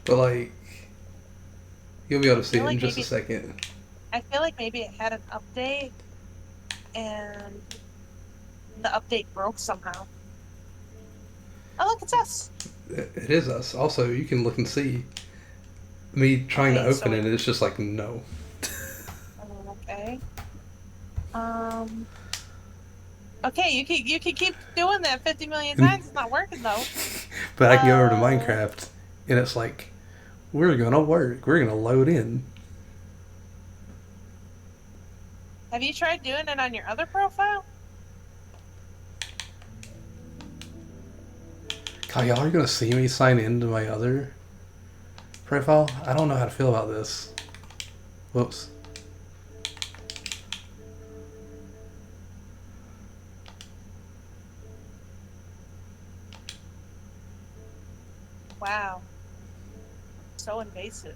But like, you'll be able to I see feel it in like just a maybe second. I feel like maybe it had an update and the update broke somehow. Oh, look, it's us. It is us. Also, you can look and see me trying to Okay, so open it, wait. and it's just like no. Okay. Um. Okay, you can keep doing that 50 million times. It's not working though. But I can go over to Uh, Minecraft, and it's like we're gonna work. We're gonna load in. have you tried doing it on your other profile? God, y'all are gonna see me sign into my other profile. I don't know how to feel about this. Whoops. Wow, so invasive.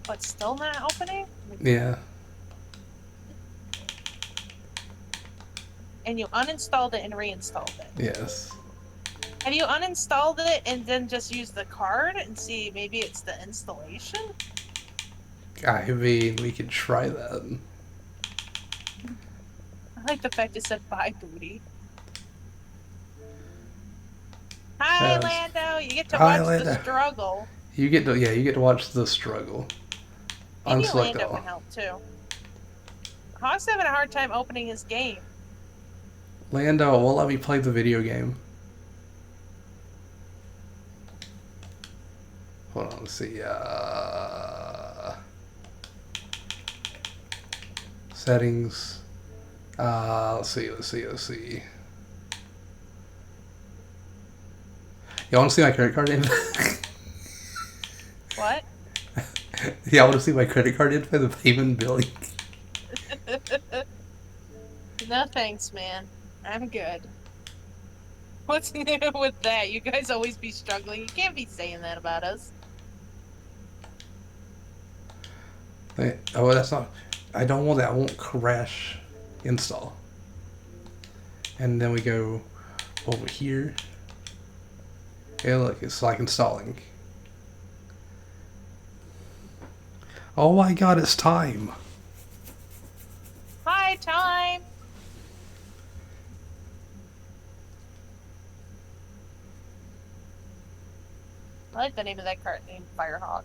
But still not opening? Yeah. And you uninstalled it and reinstalled it. Yes. Have you uninstalled it and then just use the card and see maybe it's the installation? I mean, we could try that. I like the fact it said bye booty. Hi, Uh, Lando. You get to Hi, watch the Lando. struggle. You get to watch the struggle. Maybe Unselect Lando all. can help too. Hawk's having a hard time opening his game. Lando won't let me play the video game. Hold on, let's see. Settings. Let's see. You want to see my credit card info? What? Yeah, I want to see my credit card info, the payment billing. No thanks, man. I'm good. What's new with that? You guys always be struggling. You can't be saying that about us. Oh, that's not. I don't want that. I won't crash install. And then we go over here. Okay, look, it's like installing. Oh my god, it's time. Hi, time. I like the name of that card name, Firehawk.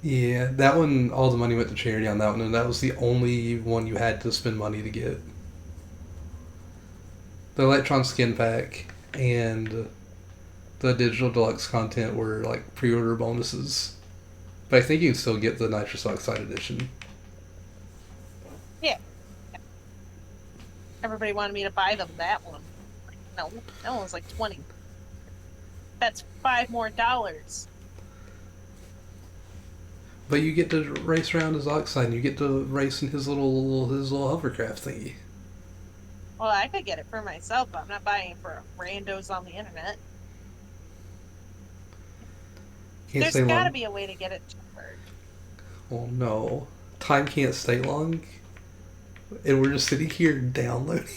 Yeah, that one, all the money went to charity on that one, and that was the only one you had to spend money to get. The Electron skin pack and the digital deluxe content were like pre-order bonuses. But I think you can still get the Nitrous Oxide edition. Yeah, everybody wanted me to buy them that one. No, that one was like 20. That's $5 more. But you get to race around his Oxide, and you get to race in his little hovercraft thingy. Well, I could get it for myself, but I'm not buying it for randos on the internet. Can't There's stay got to long. be a way to get it cheaper. Oh no, time can't stay long, and we're just sitting here downloading.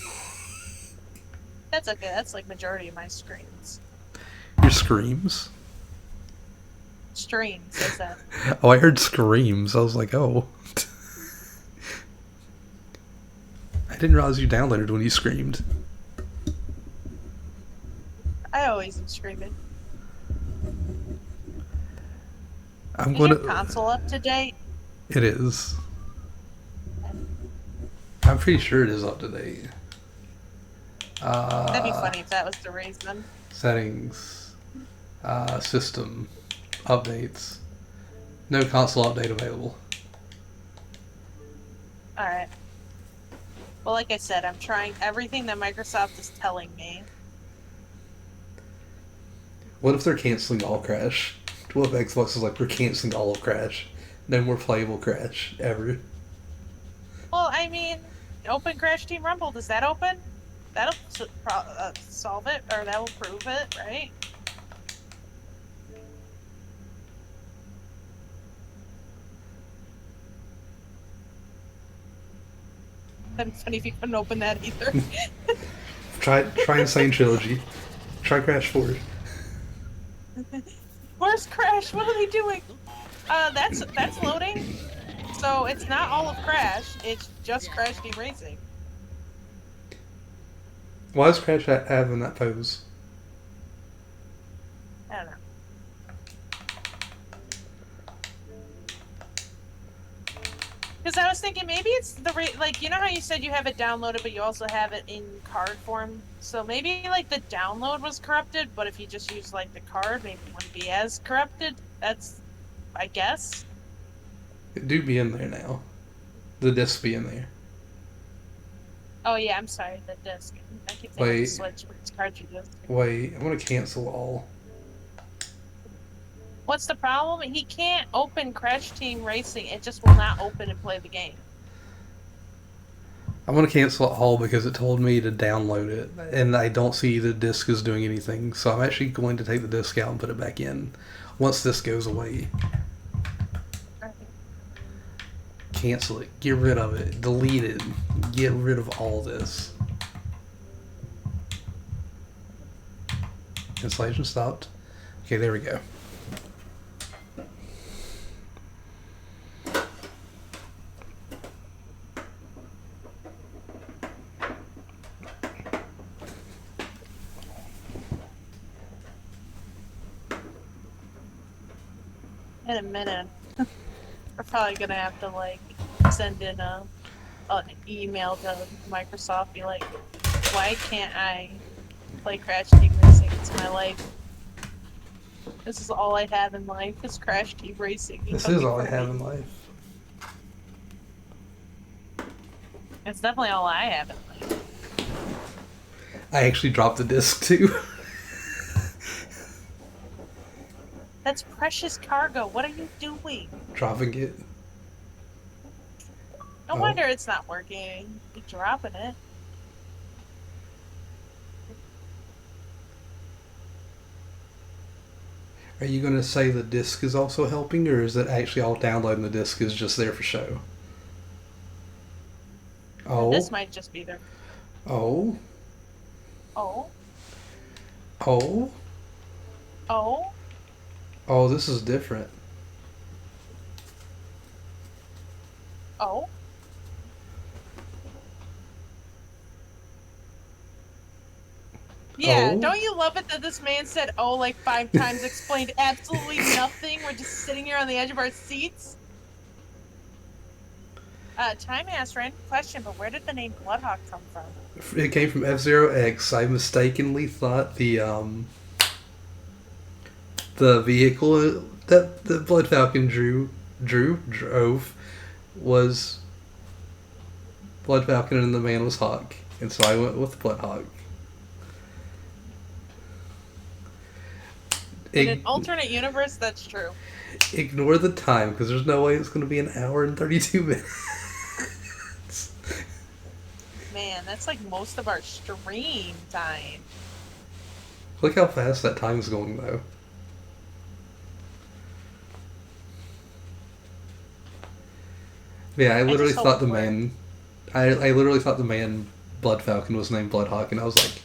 That's okay. That's like majority of my screens. Your screams. Streams, I said. Oh, I heard screams. I was like, oh. I didn't realize you downloaded when you screamed. I always am screaming. I'm Is your gonna. console up to date? It is. I'm pretty sure it is up to date. That'd be Uh, funny if that was the reason. settings. System. Updates. No console update available. All right. Well, like I said, I'm trying everything that Microsoft is telling me. What if they're canceling all Crash? What if Xbox is like, we're canceling all of Crash? No more playable Crash ever. Well, I mean, open Crash Team Rumble. Does that open? That'll solve it, or that'll prove it, right? That'd be funny if you couldn't open that either. Try Insane Trilogy. Try Crash 4. Where's Crash? What are they doing? That's loading. So it's not all of Crash. It's just Crash Team Racing. Why is Crash having that pose? I don't know. Because I was thinking maybe it's like, you know how you said you have it downloaded, but you also have it in card form. So maybe like the download was corrupted, but if you just use like the card, maybe it wouldn't be as corrupted. That's, I guess. It do be in there now. The disc be in there. Oh yeah, I'm sorry, the disc. I keep thinking the Switch, but it's cartridges. Wait, I'm gonna cancel all. What's the problem? He can't open Crash Team Racing. It just will not open and play the game. I'm gonna cancel all because it told me to download it, and I don't see the disc is doing anything. So I'm actually going to take the disc out and put it back in once this goes away. Cancel it. Get rid of it. Delete it. Get rid of all this. Installation stopped. Okay, there we go. In a minute, we're probably gonna have to like send in an email to Microsoft, be like, why can't I play Crash Team Racing? It's my life. This is all I have in life is Crash Team Racing. This is all I have in life. It's definitely all I have in life. I actually dropped the disc too. That's precious cargo. What are you doing? Dropping it. No wonder it's not working. You're dropping it. Are you going to say the disc is also helping, or is it actually all downloading the disc is just there for show? Oh. This might just be there. Oh. Oh. Oh. Oh. Oh, this is different. Oh. Yeah, Oh. Don't you love it that this man said "oh" like 5 times, explained absolutely nothing? We're just sitting here on the edge of our seats. Time asked random question, but where did the name Bloodhawk come from? It came from F-Zero X. I mistakenly thought the vehicle that the Blood Falcon drove was Blood Falcon and the man was Hawk, and so I went with Bloodhawk. In an alternate universe, that's true. Ignore the time, because there's no way it's going to be an hour and 32 minutes. Man, that's like most of our stream time. Look how fast that time is going, though. Yeah, I literally thought the man... I literally thought the man Blood Falcon was named Bloodhawk, and I was like,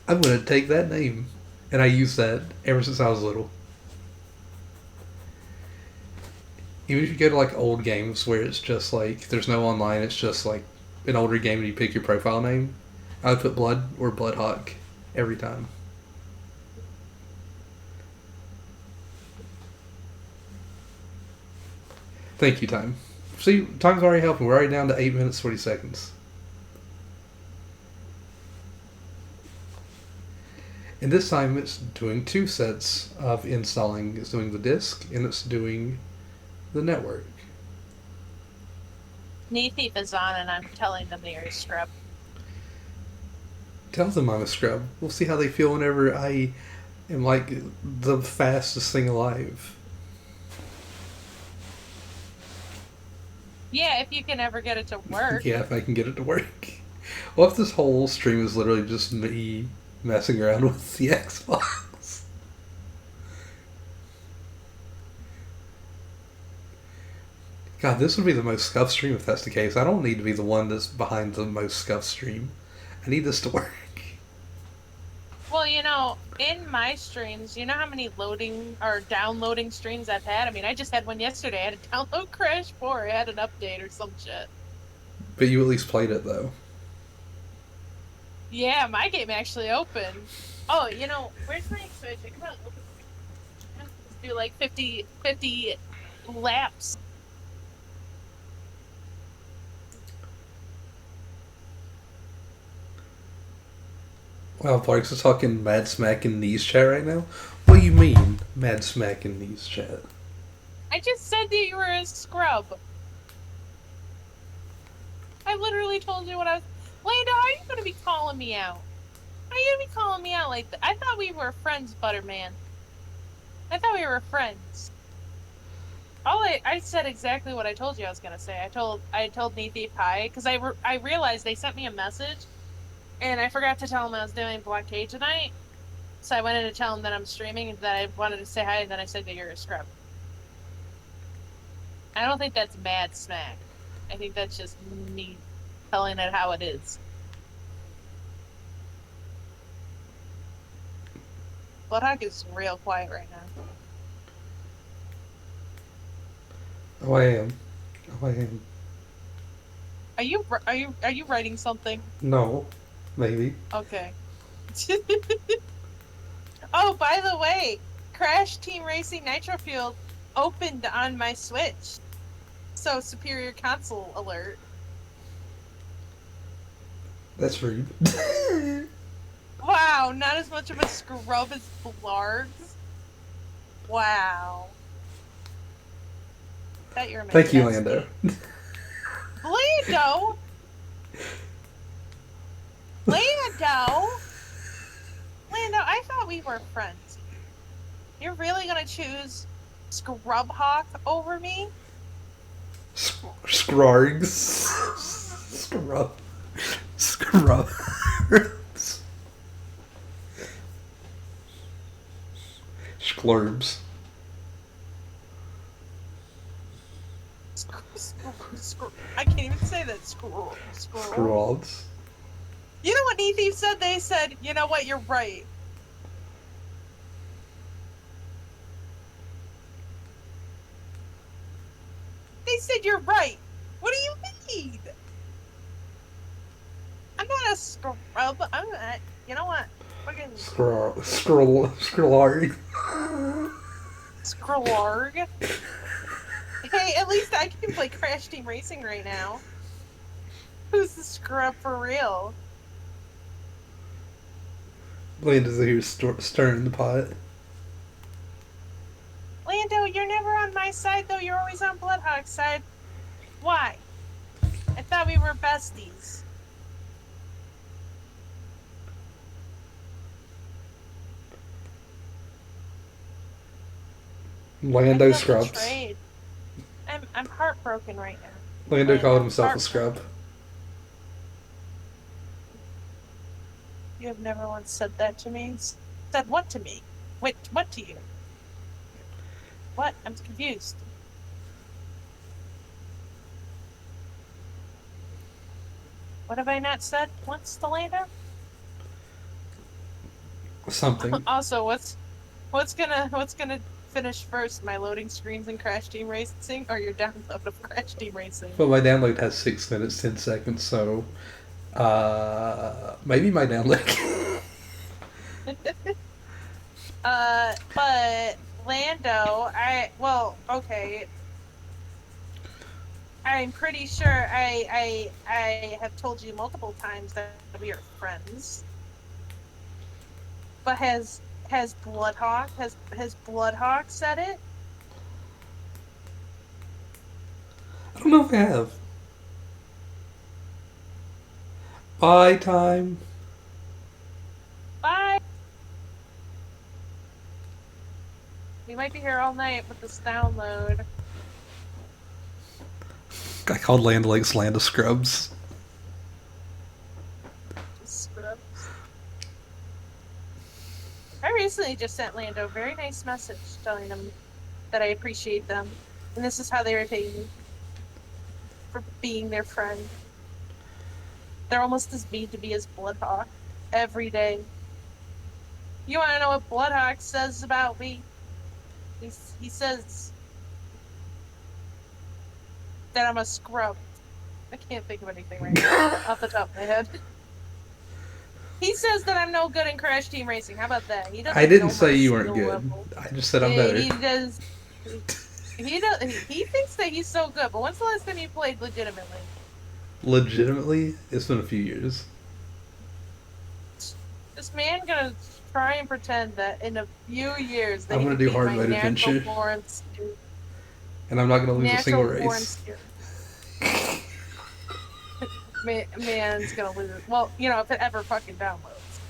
I'm going to take that name. And I used that ever since I was little. Even if you go to like old games where it's just like there's no online, it's just like an older game and you pick your profile name, I would put Blood or Bloodhawk every time. Thank you, time. See, time's already helping. We're already down to 8 minutes 40 seconds. And this time it's doing 2 sets of installing. It's doing the disk and it's doing the network. Knee Thief is on and I'm telling them they're a scrub. Tell them I'm a scrub. We'll see how they feel whenever I am like the fastest thing alive. Yeah, if you can ever get it to work. Yeah, if I can get it to work. What if this whole stream is literally just me messing around with the Xbox? God, this would be the most scuffed stream if that's the case. I don't need to be the one that's behind the most scuffed stream. I need this to work. Well, in my streams, you know how many loading or downloading streams I've had? I mean, I just had one yesterday. I had a download crash 4. I had an update or some shit. But you at least played it though. Yeah, my game actually opened. Oh, where's my Switch? I can open just do like 50 laps. Wow, Parks is talking mad smack in Knees chat right now. What do you mean, mad smack in Knees chat? I just said that you were a scrub. I literally told you what I was. Lando, how are you going to be calling me out? How are you going to be calling me out like that? I thought we were friends, Butterman. I thought we were friends. I said exactly what I told you I was gonna say. I told Neethief hi because I realized they sent me a message and I forgot to tell them I was doing Blawkade tonight. So I went in to tell them that I'm streaming and that I wanted to say hi, and then I said that you're a scrub. I don't think that's mad smack. I think that's just me telling it how it is. Bloodhawk is real quiet right now. Oh, I am. Oh, I am. Are you writing something? No, maybe. Okay. Oh, by the way, Crash Team Racing Nitro Field opened on my Switch. So superior console alert. That's rude. Wow, not as much of a scrub as Blargs. Wow. Bet you're my Thank you, bestie. Lando. Lando? Lando? Lando, I thought we were friends. You're really gonna choose Scrub Hawk over me? Scrargs. Scrub. Scrub. Sclurbs. I can't even say that. Scroll. Scrolls. You know what Neethief said? They said, you know what, you're right. They said you're right. What do you mean? I'm not a scrub. I'm not. You know what? Fucking Scrollarg. Scrollarg. Hey, at least I can play Crash Team Racing right now. Who's the scrub for real? Lando's here stirring the pot. Lando, you're never on my side, though. You're always on Bloodhawk's side. Why? I thought we were besties. Lando I feel scrubs. betrayed. I'm heartbroken right now. Lando called himself a scrub. You have never once said that to me. Said what to me? Wait, what to you? What? I'm confused. What have I not said once to Lando? Something. Also, what's gonna finish first? My loading screens in Crash Team Racing, or your download of Crash Team Racing? Well, my download has 6 minutes, 10 seconds, so maybe my download. But Lando, okay. I'm pretty sure I have told you multiple times that we are friends. But has Bloodhawk said it? I don't know if I have. Bye time. Bye. We might be here all night with this download. I called Land Lakes Land of Scrubs. Scrubs. I recently just sent Lando a very nice message telling him that I appreciate them. And this is how they repay me for being their friend. They're almost as mean to me as Bloodhawk every day. You want to know what Bloodhawk says about me? He says that I'm a scrub. I can't think of anything right now off the top of my head. He says that I'm no good in Crash Team Racing. How about that? He I doesn't didn't know my say you weren't skill good. level. I just said I'm Yeah, better. he does. He does. He thinks that he's so good. But when's the last time you played legitimately? Legitimately, it's been a few years. This man gonna try and pretend that in a few years that I'm he gonna can do beat hard my mode natural adventure, born skill. and I'm not gonna lose a single Natural born race. skill. Man's gonna lose. Well, if it ever fucking downloads.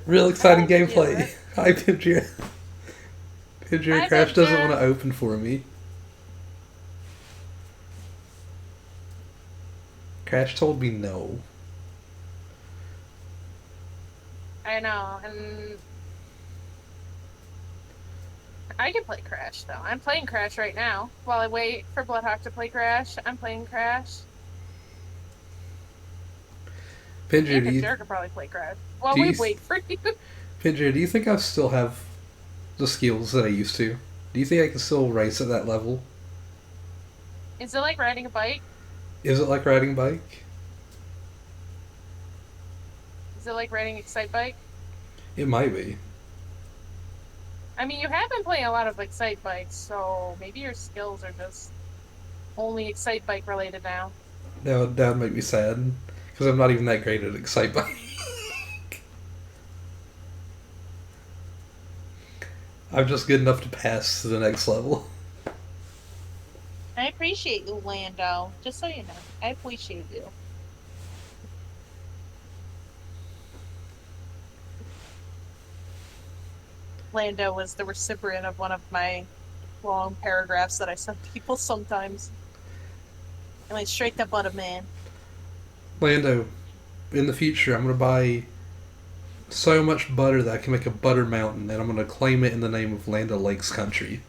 Real exciting Heck yeah, gameplay. Hi, Pidgeot. Pidgeot I Crash bet doesn't want to Jen. open for me. Crash told me no. I know, and I can play Crash though. I'm playing Crash right now while I wait for Bloodhawk to play Crash. I'm playing Crash. Me Pidgeot, and Picture could probably play Crash while do we you wait for you. Pidgeot, do you think I still have the skills that I used to? Do you think I can still race at that level? Is it like riding a bike? Is it like riding a bike? Is it like riding Excite Bike? It might be. I mean, you have been playing a lot of Excite Bikes, so maybe your skills are just only Excite Bike related now. That would make me sad because I'm not even that great at Excite Bike. I'm just good enough to pass to the next level. I appreciate you, Lando. Just so you know, I appreciate you. Lando was the recipient of one of my long paragraphs that I send people sometimes. I went straight to butter, man. Lando, in the future, I'm gonna buy so much butter that I can make a butter mountain, and I'm gonna claim it in the name of Land O'Lakes Country.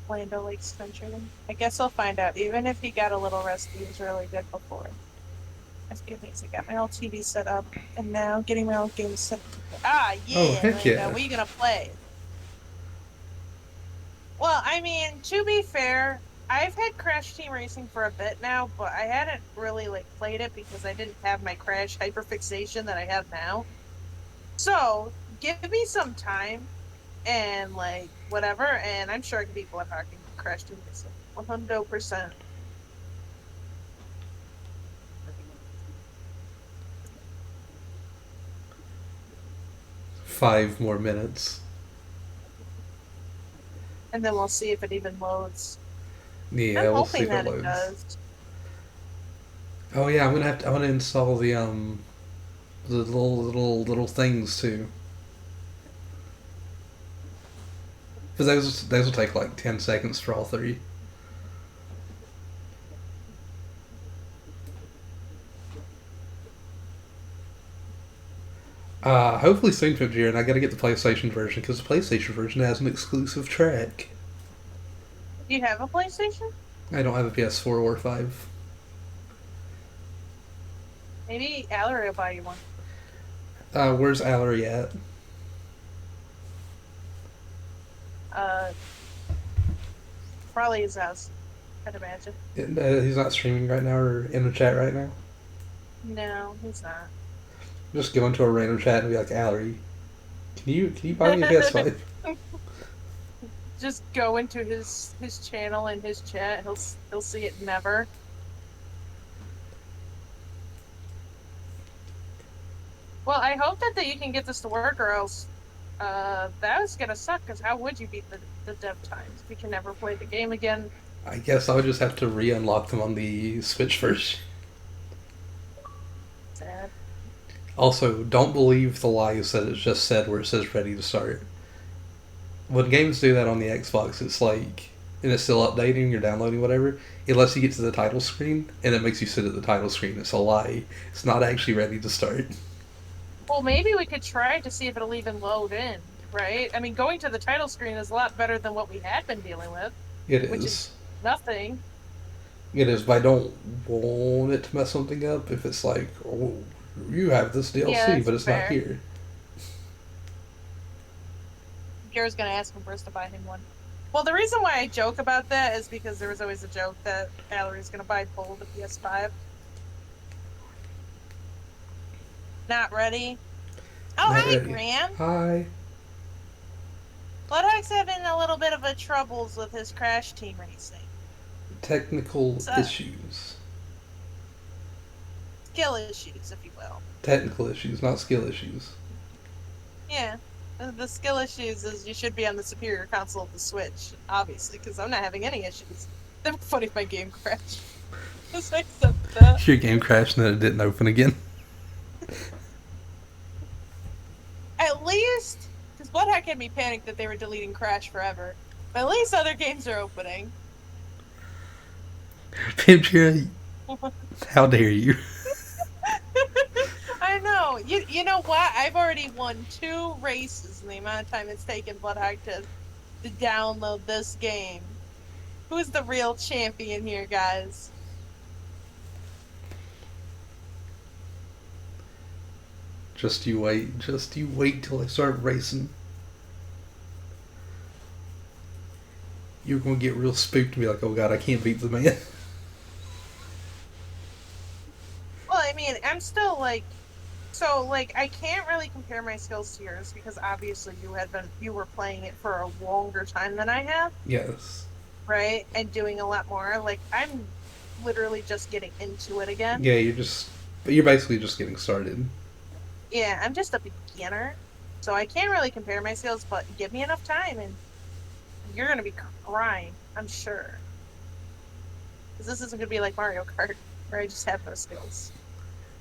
Lando Lakes Country. I guess I'll find out. Even if he got a little rusty, he was really good before. That's good things. I got my old TV set up, and now getting my old game set up. Ah, Oh yeah, heck Lando. yeah! What are you gonna play? Well, I mean, to be fair, I've had Crash Team Racing for a bit now, but I hadn't really played it because I didn't have my Crash hyperfixation that I have now. So give me some time and whatever, and I'm sure I can beat Blawkade and Crash Team Racing 100%. 5 more minutes. And then we'll see if it even loads. I'm Yeah, we'll see hoping if it that it loads. does. Oh yeah, I want to install the little things too. Because those will take like 10 seconds for all three. Hopefully soon, Fifth and I gotta get the PlayStation version because the PlayStation version has an exclusive track. Do you have a PlayStation? I don't have a PS4 or 5. Maybe Allery will buy you one. Where's Allery at? Uh, Probably his house, I'd imagine. He's not streaming right now or in the chat right now. No, he's not. Just go into a random chat and be like, Allery, can you buy me a PS5? Just go into his channel and his chat. He'll see it never. Well, I hope that you can get this to work, or else that is gonna suck. Because how would you beat the dev times if you can never play the game again? I guess I would just have to re-unlock them on the Switch version. Sad. Also, don't believe the lies that it just said where it says ready to start. When games do that on the Xbox, it's like, and it's still updating, you're downloading whatever, it lets you get to the title screen, and it makes you sit at the title screen. It's a lie. It's not actually ready to start. Well, maybe we could try to see if it'll even load in, right? I mean, going to the title screen is a lot better than what we had been dealing with, It which is is. nothing. It is, but I don't want it to mess something up if it's like, oh, you have this Yeah, DLC, that's but it's not fair. here. Gary's gonna ask him first to buy him one. Well, the reason why I joke about that is because there was always a joke that Valerie's gonna buy Bull the PS5. Not ready. Oh, Not hi, ready. Graham. Hi. Bloodhog's having a little bit of a troubles with his Crash Team Racing. Technical So, issues. skill issues, if you will. Technical issues, not skill issues. Yeah. The skill issues is you should be on the superior console of the Switch, obviously, because I'm not having any issues. Never funny if my game crashed. Just accept that. Your game crashed and then it didn't open again. At least, because Bloodhawk had me panicked that they were deleting Crash forever. But at least other games are opening. Pimchira, how dare you? I know. You know what? I've already won 2 races in the amount of time it's taken Bloodhawk to download this game. Who's the real champion here, guys? Just you wait. Just you wait till I start racing. You're gonna get real spooked and be like, oh god, I can't beat the man. Well, I mean, I'm still like, so like I can't really compare my skills to yours because obviously you were playing it for a longer time than I have, Yes. right? And doing a lot more. Like I'm literally just getting into it again. Yeah, but you're basically just getting started. Yeah, I'm just a beginner, so I can't really compare my skills. But give me enough time, and you're gonna be crying, I'm sure. Because this isn't gonna be like Mario Kart, where I just have no skills.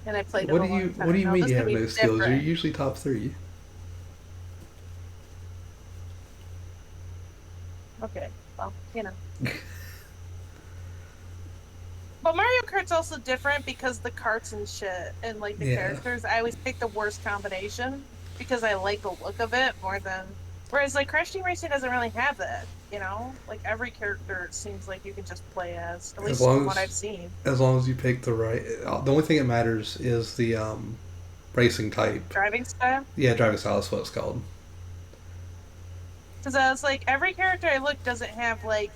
And I played it a long time. What do you No, mean this you could have be no skills? You're different. usually top 3. Okay, well, you know. But Mario Kart's also different because the carts and shit and like the Yeah. characters, I always pick the worst combination because I like the look of it more than. Whereas like Crash Team Racing doesn't really have that, you know? Like every character it seems like you can just play as, at As least from long what I've as seen. as long as you pick the right. The only thing that matters is the racing type. Driving style. Yeah, driving style is what it's called. Because I was like, every character I look doesn't have like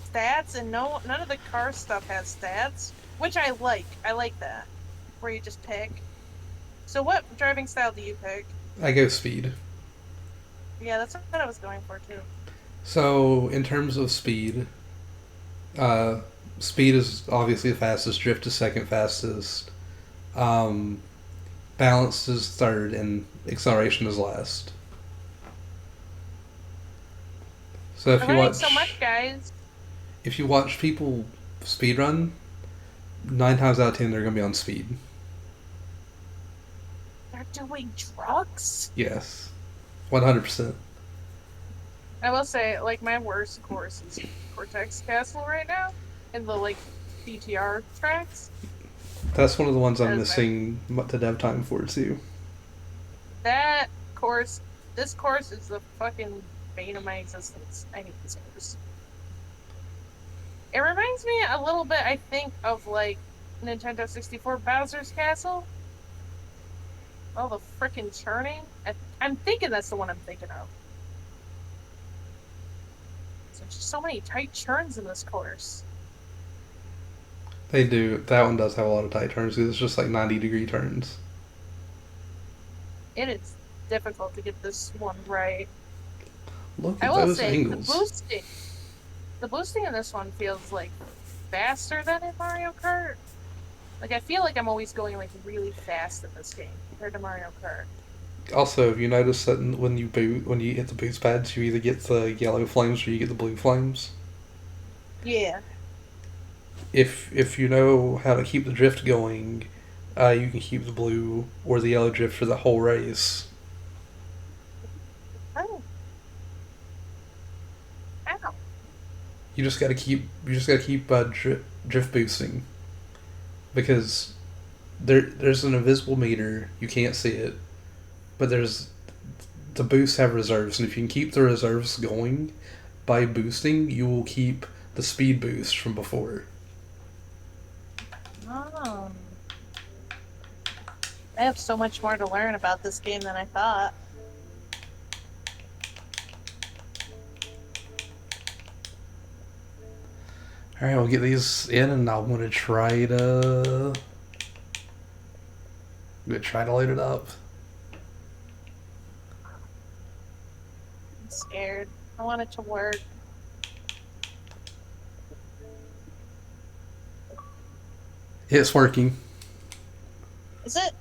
stats, and none of the car stuff has stats, which I like. I like that, where you just pick. So what driving style do you pick? I go speed. Yeah, that's what I was going for too. So in terms of speed, uh, speed is obviously the fastest. Drift is second fastest. Um, balance is third, and acceleration is last. So All right, so much, guys. if you watch people speedrun, 9 times out of 10 they're gonna be on speed. They're doing drugs. Yes, 100%. I will say, like, my worst course is Cortex Castle right now, in the like BTR tracks. That's one of the ones I'm That is missing the dev time for too. That course, this course is the fucking bane of my existence. I hate this course. It reminds me a little bit, I think, of like Nintendo 64 Bowser's Castle. Oh, the frickin' churning. I'm thinking that's the one I'm thinking of. There's just so many tight churns in this course. They do. That one does have a lot of tight turns because it's just like 90-degree turns. It is difficult to get this one right. Look I at will those say angles. the boosting in this one feels like faster than in Mario Kart. Like I feel like I'm always going like really fast in this game compared to Mario Kart. Also, have you noticed that when you hit the boost pads, you either get the yellow flames or you get the blue flames? Yeah. If you know how to keep the drift going, you can keep the blue or the yellow drift for the whole race. Oh. Ow. You just gotta keep drift boosting because there's an invisible meter, you can't see it, but the boosts have reserves, and if you can keep the reserves going by boosting, you will keep the speed boost from before. Oh. I have so much more to learn about this game than I thought. Alright, we'll get these in and I'm gonna try to... load it up. I'm scared. I want it to work. It's working. Is it?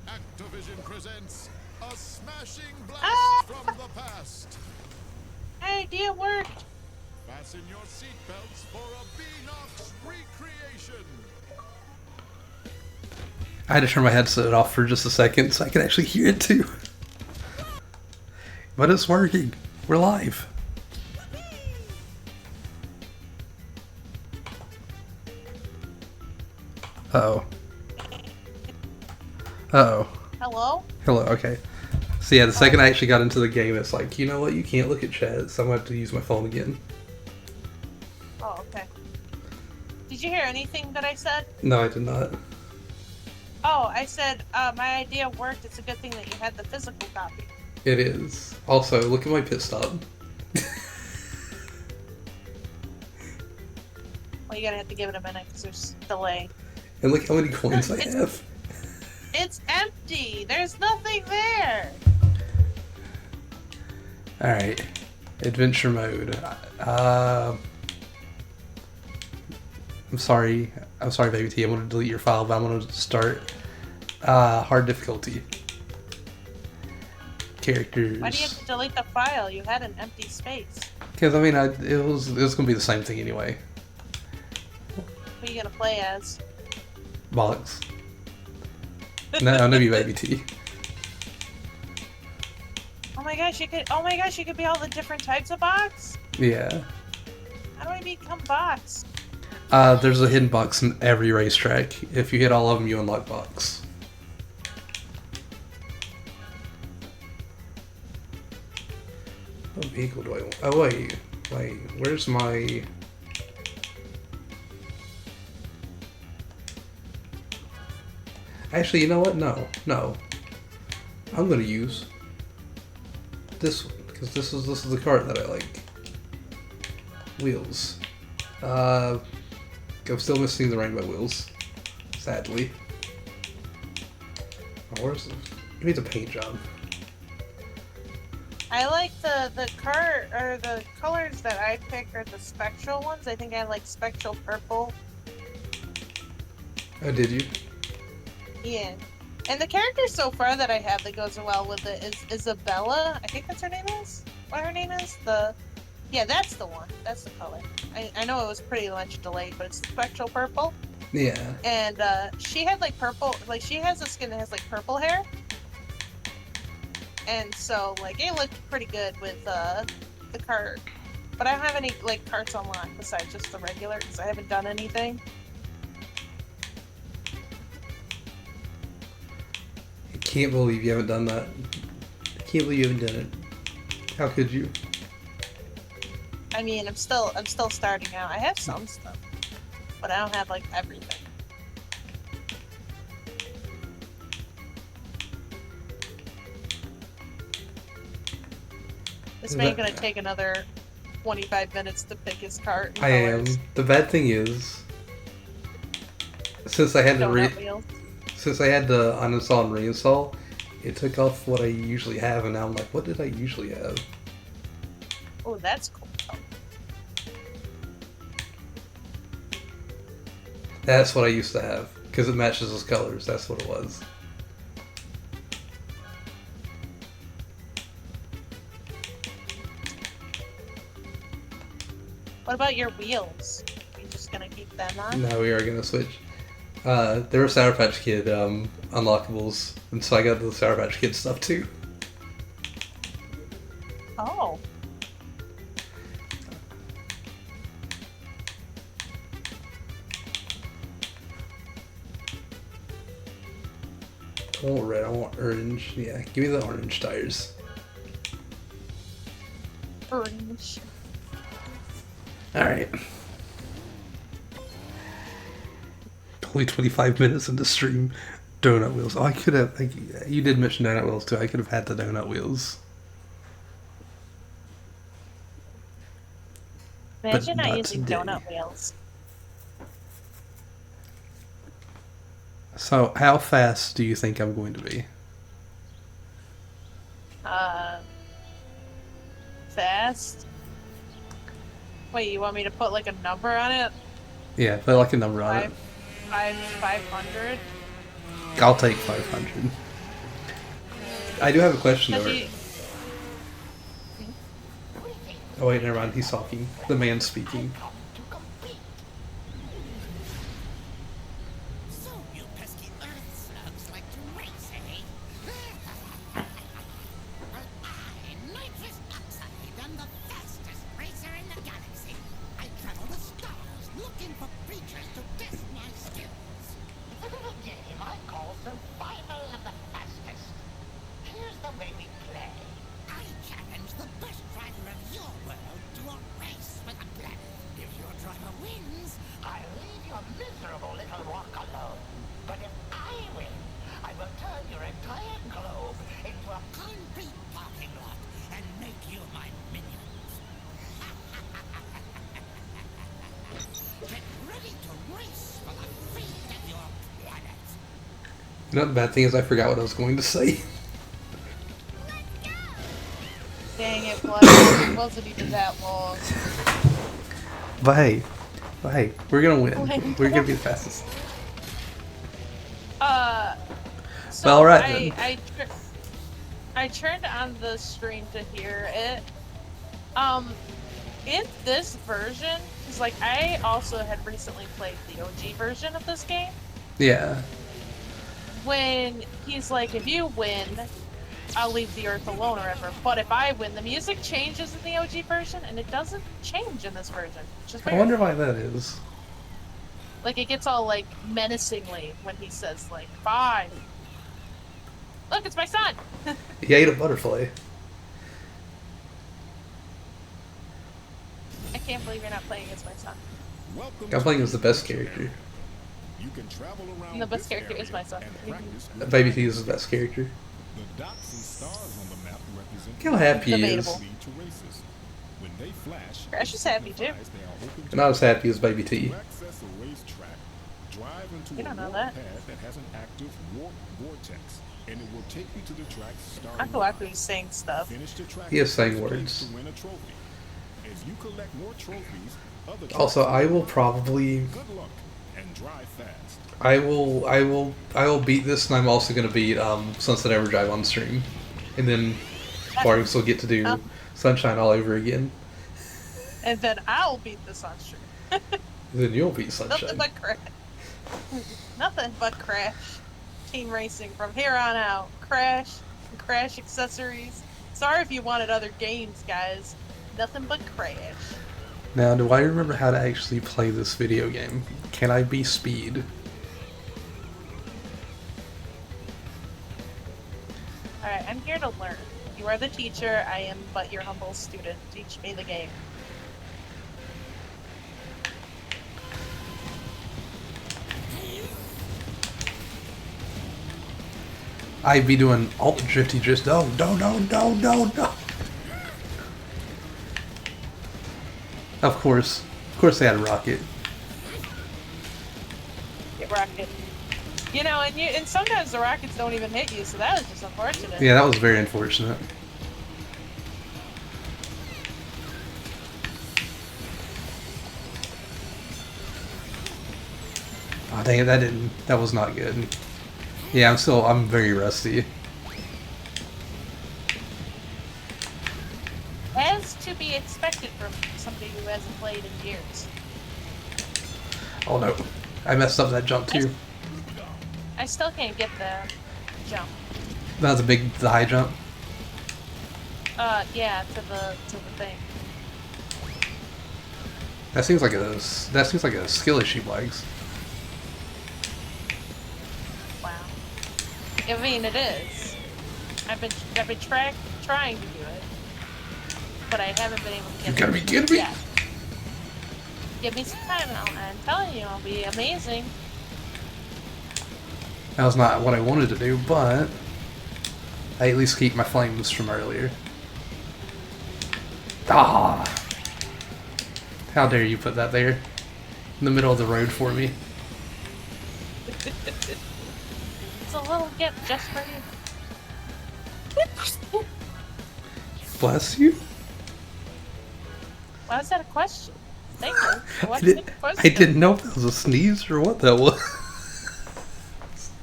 Activision presents a smashing blast from the past. My idea worked. Fasten your seatbelts for a Beanox recreation. I had to turn my headset off for just a second so I could actually hear it too. But it's working. We're live. Uh-oh. Uh-oh. Hello? Hello, okay. So yeah, the second I actually got into the game, it's like, you know what, you can't look at chat, so I'm going to have to use my phone again. Oh, okay. Did you hear anything that I said? No, I did not. Oh, I said, my idea worked. It's a good thing that you had the physical copy. It is. Also, look at my pit stop. Well, you're gonna have to give it a minute because there's delay. And look how many coins I have. It's empty. There's nothing there. Alright. Adventure mode. I'm sorry, Baby T. I'm going to delete your file, but I'm going to start hard difficulty. Characters. Why do you have to delete the file? You had an empty space. Because, I mean, it was going to be the same thing anyway. Who are you gonna play as? Bollocks. No, I'm going to be Baby T. Oh my gosh, you could. Oh my gosh, you could be all the different types of box. Yeah. How do I become box? There's a hidden box in every racetrack. If you hit all of them, you unlock box. What vehicle do I want? Oh, wait. Where's my... Actually, you know what? No. I'm gonna use this one, because this is the cart that I like. Wheels. I'm still missing the rainbow wheels. Sadly. Oh, where's the... Give me the paint job. I like the cart or the colors that I picked are the spectral ones. I think I like spectral purple. Oh, did you? Yeah. And the character so far that I have that goes well with it is Isabella. I think that's her name is? What her name is? Yeah, that's the one. That's the color. I know it was pretty much delayed, but it's spectral purple. Yeah. And she had like purple, like she has a skin that has like purple hair. And so like it looked pretty good with the cart. But I don't have any like carts unlocked besides just the regular because I haven't done anything. I can't believe you haven't done that. I can't believe you haven't done it. How could you? I mean, I'm still starting out. I have some stuff, but I don't have like everything. This man's gonna take another 25 minutes to pick his cart. And I am. colors. The bad thing is, since I had to Donut wheels. uninstall and reinstall, it took off what I usually have, and now I'm like, what did I usually have? Oh, that's cool. That's what I used to have, because it matches those colors. That's what it was. What about your wheels? Are you just gonna keep them on? Now we are gonna switch. There were Sour Patch Kid unlockables, and so I got the Sour Patch Kid stuff too. Oh. I want red, I want orange. Yeah, give me the orange tires. Orange. Alright. Only 25 minutes into stream. Donut wheels. Oh, I could have. You did mention donut wheels too. I could have had the donut wheels. Imagine not not using today. donut wheels. So, how fast do you think I'm going to be? Fast. Wait, you want me to put like a number on it? Yeah, put like a number on it. 500? I'll take 500. I do have a question though. Oh wait, never mind. He's talking. The man's speaking. So you pesky earth slugs like to race, eh? But Nitrous Oxide, am the fastest racer in the galaxy. I travel the stars looking for creatures to test my skills. For the game I call Survival of the Fastest. Here's the way we play. I challenge the best driver of your world to a race with a planet. If your driver wins, I'll leave your miserable little rock alone. But if I win, I will turn your entire globe into a concrete parking lot and make you my minions. Get ready to race for the fate of your planet. You know, the bad thing is I forgot what I was going to say. Dang it, Blood. It wasn't even that long. But hey, we're gonna win. We're gonna be the fastest. So Well, right I turned on the stream to hear it. In this version, because like I also had recently played the OG version of this game. Yeah. When he's like, if you win, I'll leave the Earth alone or whatever. But if I win, the music changes in the OG version, and it doesn't change in this version. Which is I weird. wonder why that is. Like, it gets all, like, menacingly when he says, like, 5. Look, it's my son! He ate a butterfly. I can't believe you're not playing as my son. Welcome I'm playing to as the best character. You can travel around And the best this character is area my son. and practice with Baby T is the best character. the dots and stars on the map represent Look how happy he is. Debatable. lead to races. When they flash, Crash it is happy, too. signifies they are open to Not as happy as Baby T. To access a racetrack, drive into You a don't know warp that. pad that has an active warp vortex, and it will take you to the track starting. Aku Aku's saying stuff. Finish the track. He is saying first place words. To win a trophy. As you collect more trophies, other Also, trophies I will probably, good luck and drive fast. I will beat this, and I'm also gonna beat Sunset Overdrive on stream, and then Barks will get to do Sunshine all over again. And then I'll beat this on stream. Then you'll beat Nothing Sunshine. but Crash. Nothing but Crash. Team Racing from here on out. Crash and Crash accessories. Sorry if you wanted other games, guys. Nothing but Crash. Now, do I remember how to actually play this video game? Can I be Speed? Alright, I'm here to learn. You are the teacher, I am but your humble student. Teach me the game. I'd be doing alt drifty drift. No. Of course they had a rocket. Get rocket. You know, and sometimes the rockets don't even hit you, so that was just unfortunate. Yeah, that was very unfortunate. Oh dang it, that was not good. Yeah, I'm very rusty. As to be expected from somebody who hasn't played in years. Oh no, I messed up that jump too. I still can't get the jump. That was the high jump. Yeah, to the thing. That seems like a skill issue, Blags. Wow. I mean, it is. I've been trying to do it, but I haven't been able to get You it. gotta be kidding me! yet. Give me some time, and I'm telling you, I'll be amazing. That was not what I wanted to do, but I at least keep my flames from earlier. Ah! How dare you put that there? In the middle of the road for me. It's a little gift just for you. Bless you? Why was that a question? Thank you. I, What's did, the question? I didn't know if that was a sneeze or what that was.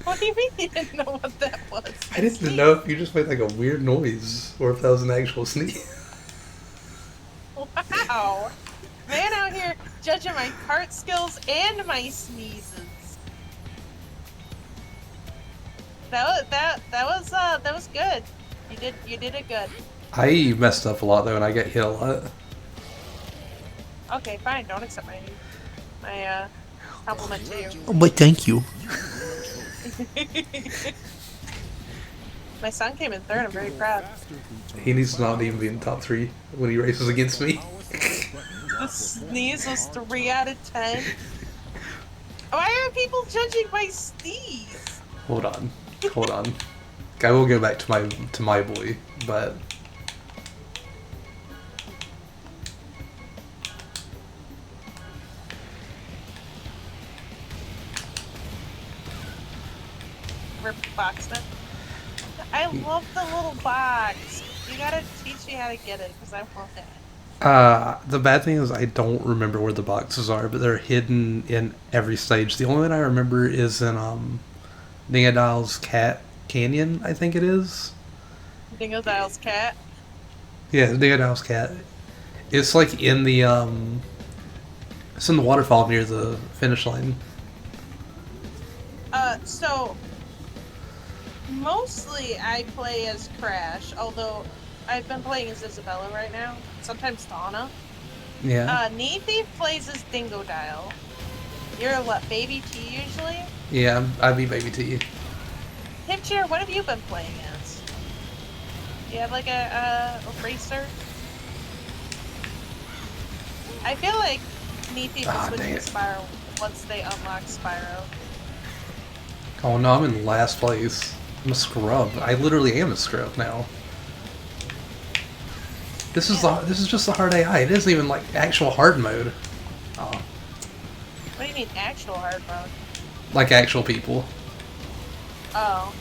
What do you mean you didn't know what that was? I didn't know if you just made like a weird noise or if that was an actual sneeze. Wow. Man out here judging my cart skills and my sneezes. That was good. You did it good. I messed up a lot though and I got hit a lot. Okay, fine. Don't accept my compliment to you. But thank you. My son came in third. I'm very proud. He needs to not even be in the top 3 when he races against me. The sneeze was 3 out of 10. Why are people judging my sneeze? Hold on. I will go back to my boy, but Rip box then. I love the little box. You gotta teach me how to get it because I want that. the bad thing is I don't remember where the boxes are, but they're hidden in every stage. The only one I remember is in Dingodil's Cat Canyon, I think it is. Dingodil's cat. Yeah, Dingodil's Cat. It's like in the it's in the waterfall near the finish line. So mostly I play as Crash, although I've been playing as Isabella right now. Sometimes Donna. Yeah. Knee Thief plays as Dingodile. You're what, Baby T usually? Yeah, I'd be Baby T. Hipchair, what have you been playing as? Do you have like a racer? I feel like Knee Thief will switch to Spyro once they unlock Spyro. Oh no, I'm in last place. I'm a scrub. I literally am a scrub now. This is just the hard AI. It isn't even like actual hard mode. Oh. What do you mean actual hard mode? Like actual people. Oh.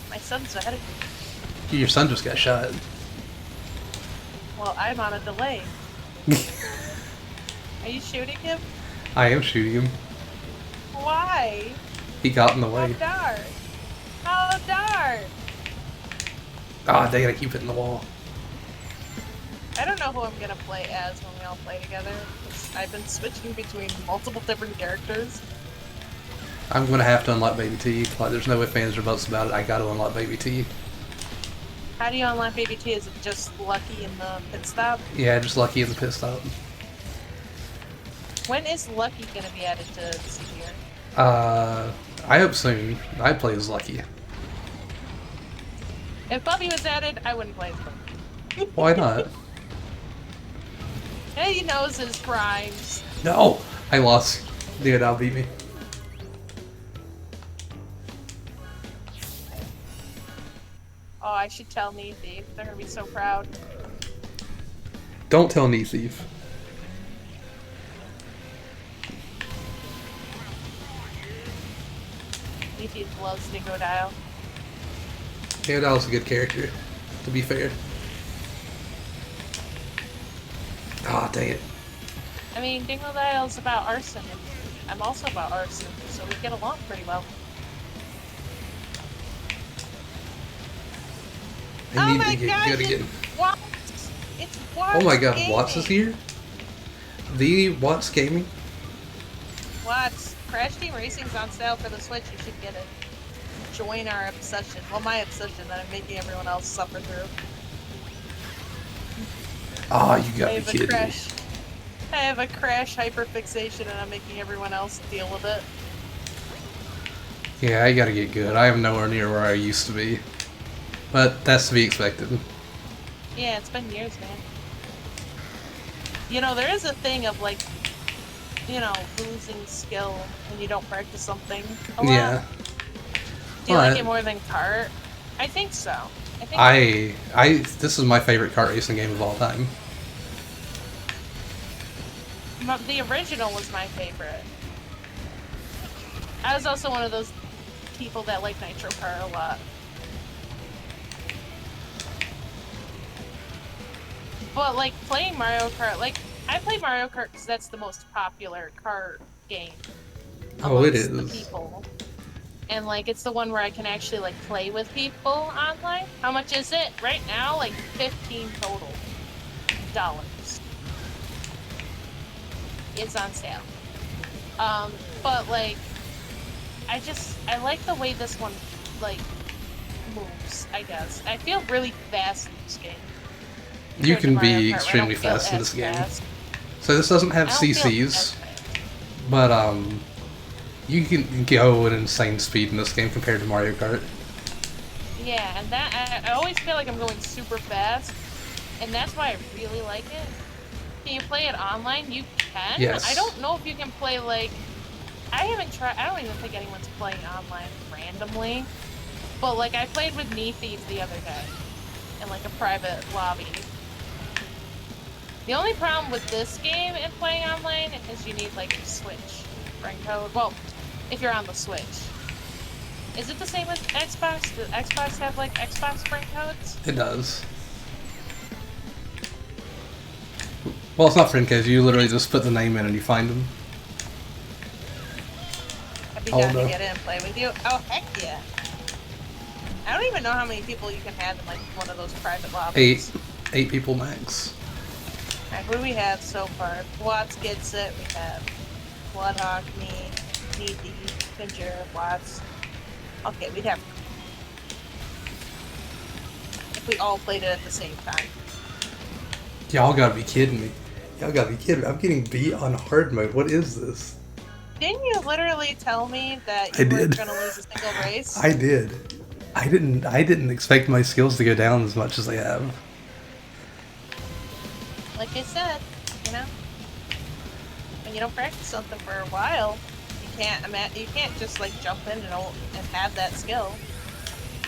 My son's ahead of me. Your son just got shot. Well, I'm on a delay. Are you shooting him? I am shooting him. Why? He got in the How way. dark? How dark? Ah, they gotta keep it in the wall. I don't know who I'm gonna play as when we all play together. 'Cause I've been switching between multiple different characters. I'm gonna have to unlock Baby T. Like, there's no ifs, ands, or buts about it. I gotta unlock Baby T. How do you unlock Baby T? Is it just Lucky in the pit stop? Yeah, just lucky in the pit stop. When is Lucky gonna be added to CDR? I hope soon. I play as Lucky. If Buffy was added, I wouldn't play as Buffy. Why not? He knows his crimes. No! I lost. Dingodile beat me. Oh, I should tell Knee Thief. They're gonna be so proud. Don't tell Knee Thief. Knee Thief loves Dingodile. Dingoδιle's a good character, to be fair. Ah, dang it. I mean, Dingodile's about arson, and I'm also about arson, so we get along pretty well. I Oh need my to get gosh, good again. it's Watts! It's Watts Oh my god, Gaming. Watts is here? The Watts Gaming? Watts, Crash Team Racing's on sale for the Switch, you should get it. Join our obsession. Well, my obsession that I'm making everyone else suffer through. Ah, you I gotta be have a kidding me. crash. I have a crash hyperfixation and I'm making everyone else deal with it. Yeah, I gotta get good. I am nowhere near where I used to be. But that's to be expected. Yeah, it's been years, man. You know, there is a thing of like you know, losing skill when you don't practice something a lot. Yeah. Do you like Alright. it more than kart? I think so. I think This is my favorite kart racing game of all time. the original was my favorite. I was also one of those people that like Nitro Kart a lot. But like playing Mario Kart, like I play Mario Kart because that's the most popular kart game Oh, it amongst the is. people. And like it's the one where I can actually like play with people online. How much is it right now? Like $15 total. It's on sale. But like I like the way this one like moves, I guess. I feel really fast in this game. You compared to can Mario be Kart, where I extremely don't feel fast in as this game. fast. So this doesn't have I don't feel as CCs, fast. but you can go at an insane speed in this game compared to Mario Kart. Yeah, and that I always feel like I'm going super fast, and that's why I really like it. Can you play it online? You can. Yes. I don't know if you can play like. I haven't tried. I don't even think anyone's playing online randomly. But like I played with Knee Thieves the other day, in like a private lobby. The only problem with this game and playing online is you need like a Switch friend code. Well, if you're on the Switch. Is it the same with Xbox? Does Xbox have like Xbox friend codes? It does. Well, it's not friend codes. You literally just put the name in and you find them. I'd be Oh, down no. to get in and play with you. Oh heck yeah! I don't even know how many people you can have in like one of those private lobbies. 8 people max. Alright, what do we have so far? Watts gets it. We have Bloodhawk, me, Needy, Ginger, Watts. Okay, we'd have. If we all played it at the same time. Y'all gotta be kidding me. Y'all gotta be kidding me. I'm getting beat on hard mode. What is this? Didn't you literally tell me that I you weren't did. gonna lose a single race? I did. I didn't expect my skills to go down as much as they have. Like I said, you know, when you don't practice something for a while, you can't just like jump in and have that skill.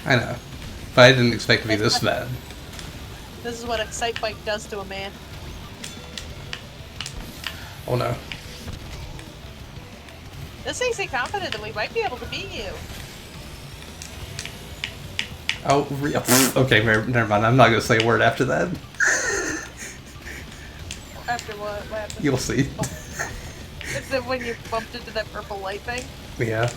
I know. But I didn't expect to be this bad. This is what Excite Bike does to a man. Oh no. This makes me confident that we might be able to beat you. Oh, okay, never mind. I'm not gonna say a word after that. After what? What happened? You'll see. Oh. Is it when you bumped into that purple light thing? Yeah.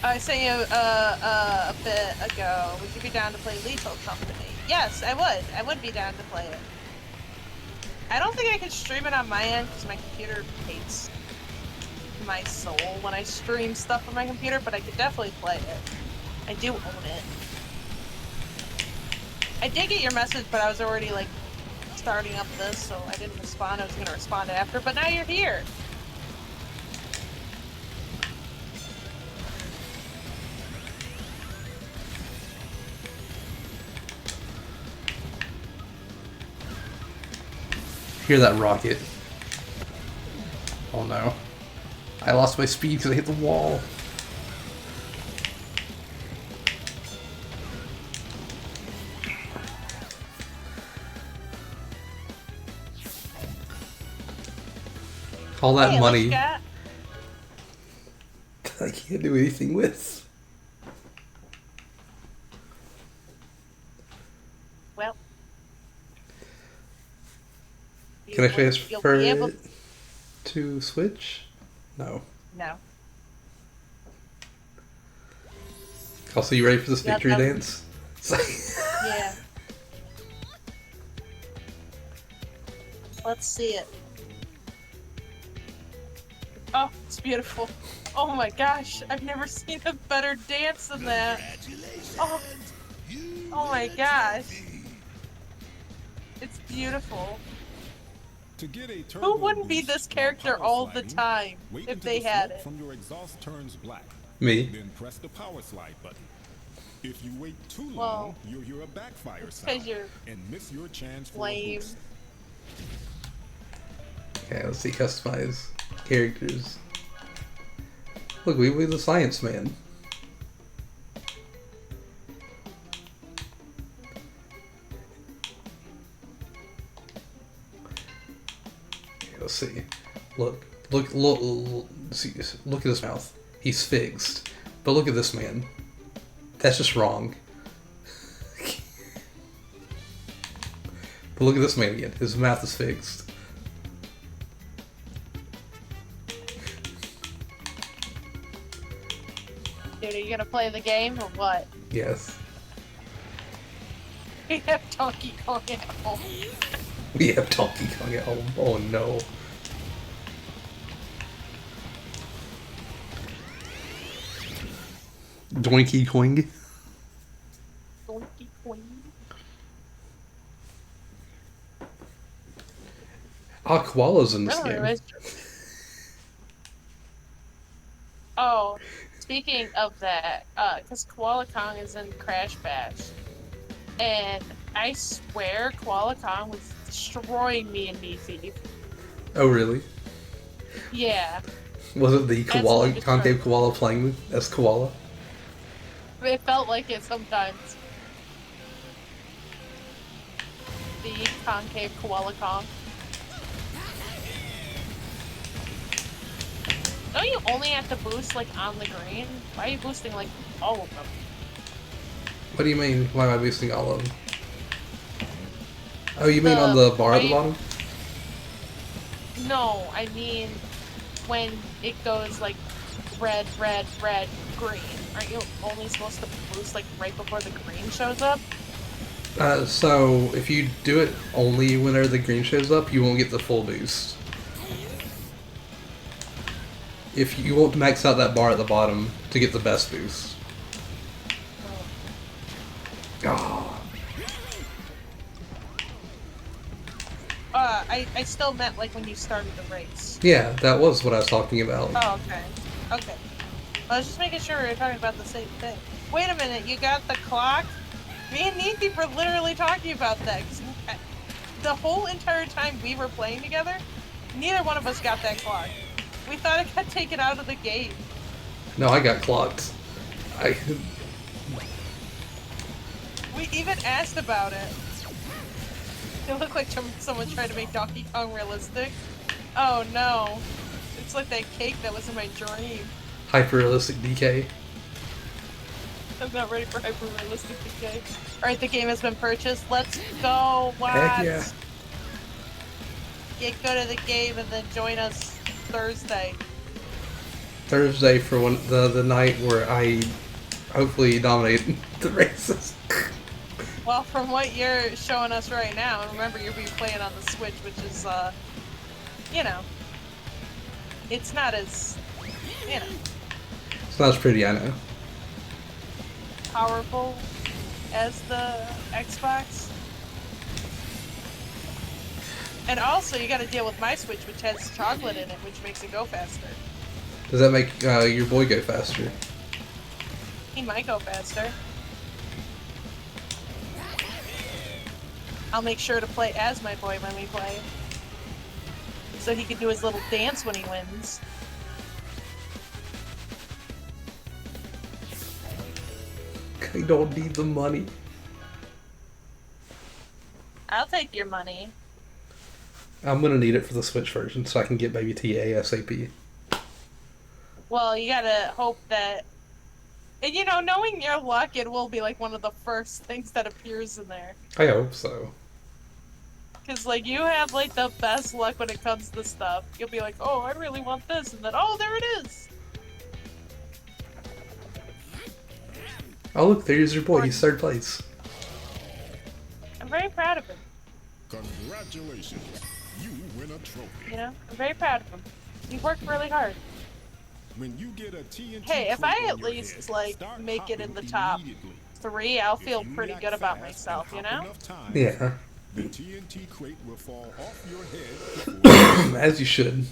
I sent you a bit ago. Would you be down to play Lethal Company? Yes, I would. I would be down to play it. I don't think I could stream it on my end because my computer hates my soul when I stream stuff on my computer, but I could definitely play it. I do own it. I did get your message, but I was already like starting up this, so I didn't respond. I was gonna respond after, but now you're here. Hear that rocket. Oh no. I lost my speed because I hit the wall. All that Hey, money Scott. I can't do anything with. Well, Can I you'll transfer be able- it to Switch? No. No. Also, you ready for this Yeah, victory that- dance? Yeah. Let's see it. Oh, it's beautiful. Oh my gosh, I've never seen a better dance than that. Oh, oh my gosh. It's beautiful. To get a Who turbo wouldn't be boost this while character power all the sliding, time wait if until they the had smoke it? from your exhaust turns black. Me. Then press the power slide button. If you wait too long, Well, you'll hear a backfire Because sound you're and miss your chance for a lame. boost. Okay, let's see. Customize characters. Look, we were the science man. Okay, let's see. Look, see, look at his mouth. He's fixed. But look at this man. That's just wrong. But look at this man again. His mouth is fixed. Dude, are you gonna play the game or what? Yes. We have Donkey Kong at home. We have Donkey Kong at home. Oh no. Donkey Kong. Donkey Kong. Ah, koalas in this Really, game. Oh, speaking of that, because Koala Kong is in Crash Bash, and I swear Koala Kong was destroying me in Knee Thief. Oh really? Yeah, Was it the koala, Absolutely concave destroyed. koala playing as koala? it felt like it sometimes. The concave Koala Kong. Don't you only have to boost like on the green? Why are you boosting like all of them? What do you mean? Why am I boosting all of them? Oh, you mean on the bar at the bottom? No, I mean when it goes like red, red, red, green. Aren't you only supposed to boost like right before the green shows up? So if you do it only whenever the green shows up, you won't get the full boost. If you won't max out that bar at the bottom to get the best boost. Oh. I still meant like when you started the race. Yeah, that was what I was talking about. Oh, okay. Okay. I was just making sure we were talking about the same thing. Wait a minute, you got the clock? Me and Neethi were literally talking about that. 'Cause the whole entire time we were playing together, neither one of us got that clock. We thought it got taken out of the game. No, I got clocked. We even asked about it. It looked like someone trying to make Donkey Kong realistic. Oh no. It's like that cake that was in my dream. Hyper-realistic DK. I'm not ready for hyper-realistic decay. Alright, the game has been purchased. Let's go, Watts! Heck yeah. Yeah, go to the game and then join us Thursday. Thursday for the night where I hopefully dominate the races. Well, from what you're showing us right now, and remember you'll be playing on the Switch, which is, you know, it's not as, you know, It's not as pretty, I know. powerful as the Xbox. And also, you gotta deal with my Switch, which has chocolate in it, which makes it go faster. Does that make your boy go faster? He might go faster. I'll make sure to play as my boy when we play. So he can do his little dance when he wins. I don't need the money. I'll take your money. I'm gonna need it for the Switch version so I can get Baby T ASAP. Well, you gotta hope that... And you know, knowing your luck, it will be like one of the first things that appears in there. I hope so. Because, like, you have, like, the best luck when it comes to stuff. You'll be like, oh, I really want this, and then, oh, there it is! Oh look, there's your boy, he's third place. I'm very proud of him, Congratulations. You win a trophy. you know? I'm very proud of him. He worked really hard. When you get a TNT Hey, if crate I on at your least, head, like, start make it in hopping the top immediately. 3, I'll If feel you pretty react good about fast myself, and you hop know? enough times, Yeah, the TNT crate will fall off your head before as you should.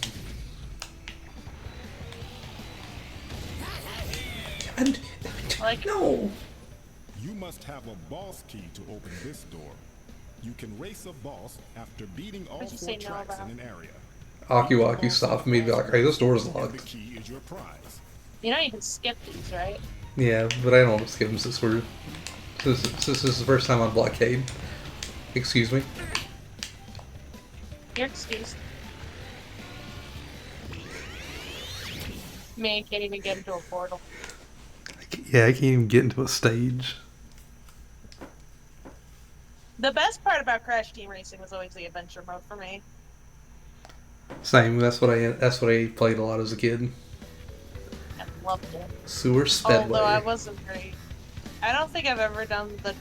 And Like, no. you must have a boss key to open this door. You can race a boss after beating all What'd you 4 say no tracks about? in an area. Aki stopped me, be like, "Hey, this door's And the locked." key is your prize. You know you can skip these, right? Yeah, but I don't want to skip them since this is the first time on Blawkade. Excuse me. You're excused. Man can't even get into a portal. Yeah, I can't even get into a stage. The best part about Crash Team Racing was always the adventure mode for me. Same. That's what I played a lot as a kid. I loved it. Sewer Spedway. Although I wasn't great. I don't think I've ever done the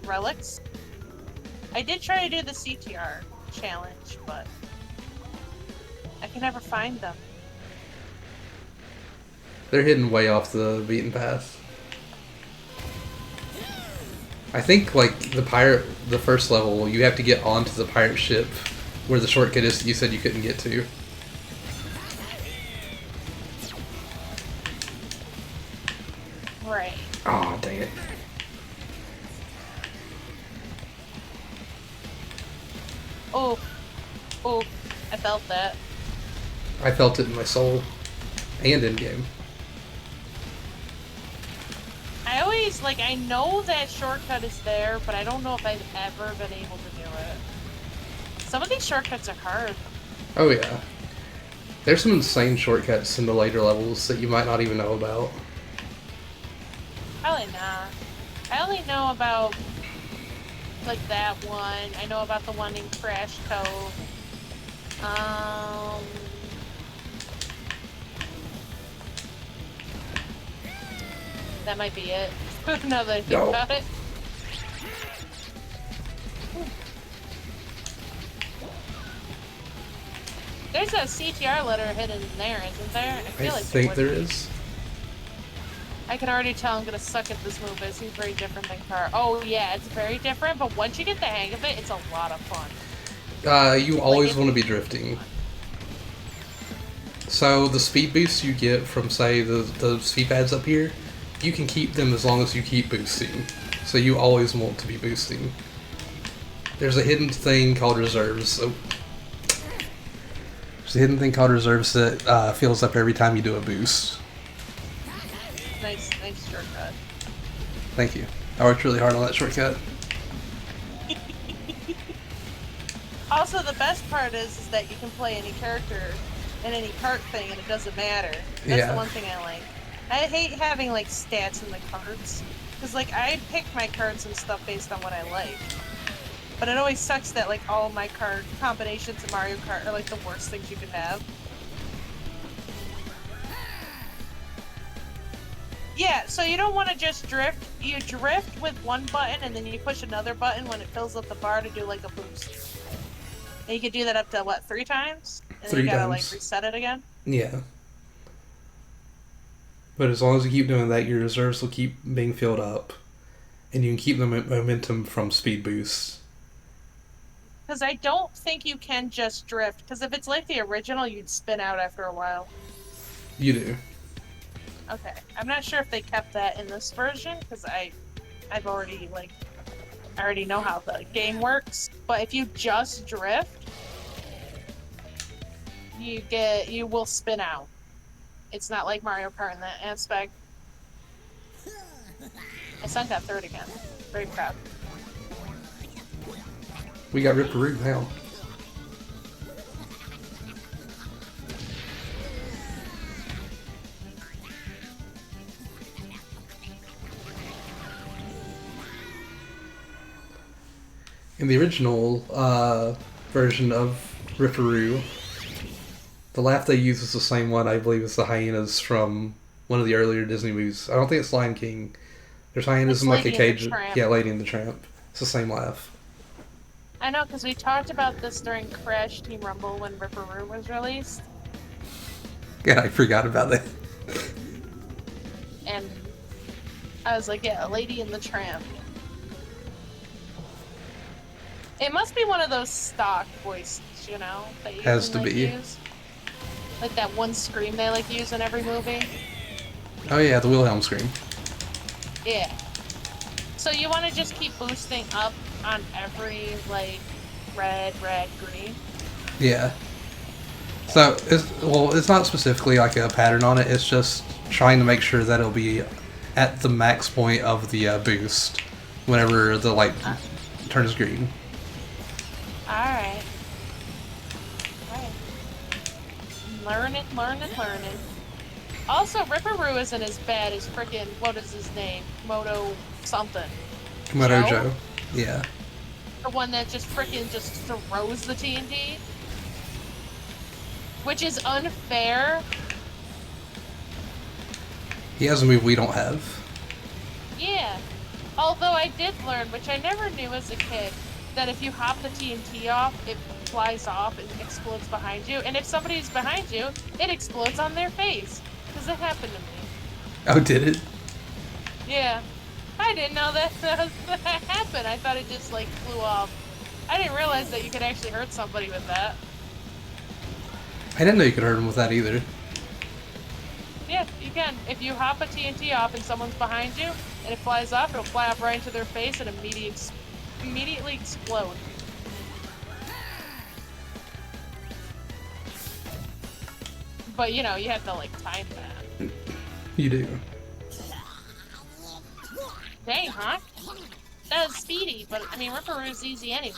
relics. I did try to do the CTR challenge, but I can never find them. They're hidden way off the beaten path. I think like the first level, you have to get onto the pirate ship where the shortcut is that you said you couldn't get to. Right. Oh, dang it. Oh, I felt that. I felt it in my soul and in game. I always, like, I know that shortcut is there, but I don't know if I've ever been able to do it. Some of these shortcuts are hard. Oh yeah. There's some insane shortcuts in the later levels that you might not even know about. Probably not. I only know about, like, that one. I know about the one in Crash Cove. That might be it. Now that I think about it. There's a CTR letter hidden in there, isn't there? I feel I like think there would be. is. I can already tell I'm gonna suck at this move. It seems very different than car. Oh yeah, it's very different, but once you get the hang of it, it's a lot of fun. You always want to be drifting. So the speed boosts you get from, say, the speed pads up here, you can keep them as long as you keep boosting. So you always want to be boosting. There's a hidden thing called reserves. Oh. There's a hidden thing called reserves that fills up every time you do a boost. Nice shortcut. Thank you. I worked really hard on that shortcut. Also, the best part is that you can play any character in any cart thing, and it doesn't matter. That's Yeah. the one thing I like. I hate having like stats in the carts, because like I pick my cards and stuff based on what I like. But it always sucks that like all my card combinations in Mario Kart are like the worst things you could have. Yeah, so you don't want to just drift. You drift with one button, and then you push another button when it fills up the bar to do like a boost. And you can do that up to what, 3 times? And then 3 you gotta times. like reset it again. Yeah. But as long as you keep doing that, your reserves will keep being filled up. And you can keep the momentum from speed boosts. Because I don't think you can just drift. Because if it's like the original, you'd spin out after a while. You do. Okay, I'm not sure if they kept that in this version, because I've already, like, I already know how the game works. But if you just drift, you will spin out. It's not like Mario Kart in that aspect. I sunk that third again. Very proud. We got Ripperoo now. In the original version of Ripperoo, the laugh they use is the same one, I believe, as the hyenas from one of the earlier Disney movies. I don't think it's Lion King. There's hyenas in like a cage. Yeah, Lady and the Tramp. It's the same laugh. I know, because we talked about this during Crash Team Rumble when Ripperoo was released. Yeah, I forgot about that. And I was like, yeah, Lady and the Tramp. It must be one of those stock voices, you know? That you Has can, to like, be. use. Like that one scream they like use in every movie. Oh yeah, the Wilhelm scream. Yeah. So you want to just keep boosting up on every, like, red, green. Yeah. So, it's not specifically like a pattern on it. It's just trying to make sure that it'll be at the max point of the boost whenever the light turns green. Alright. Learning. Also, Ripperoo isn't as bad as frickin' what is his name? Moto something. Moto Joe. Yeah. The one that just frickin' just throws the TNT. Which is unfair. He has a move we don't have. Yeah. Although I did learn, which I never knew as a kid, that if you hop the TNT off, it flies off and explodes behind you. And if somebody's behind you, it explodes on their face. Because it happened to me. Oh, did it? Yeah. I didn't know that happened. I thought it just, like, flew off. I didn't realize that you could actually hurt somebody with that. I didn't know you could hurt him with that either. Yeah, you can. If you hop a TNT off and someone's behind you, and it flies off, it'll fly up right into their face and immediately explode. But, you know, you have to, like, time that. You do. Dang, huh? That was speedy, but, I mean, Ripperoo's easy anyway.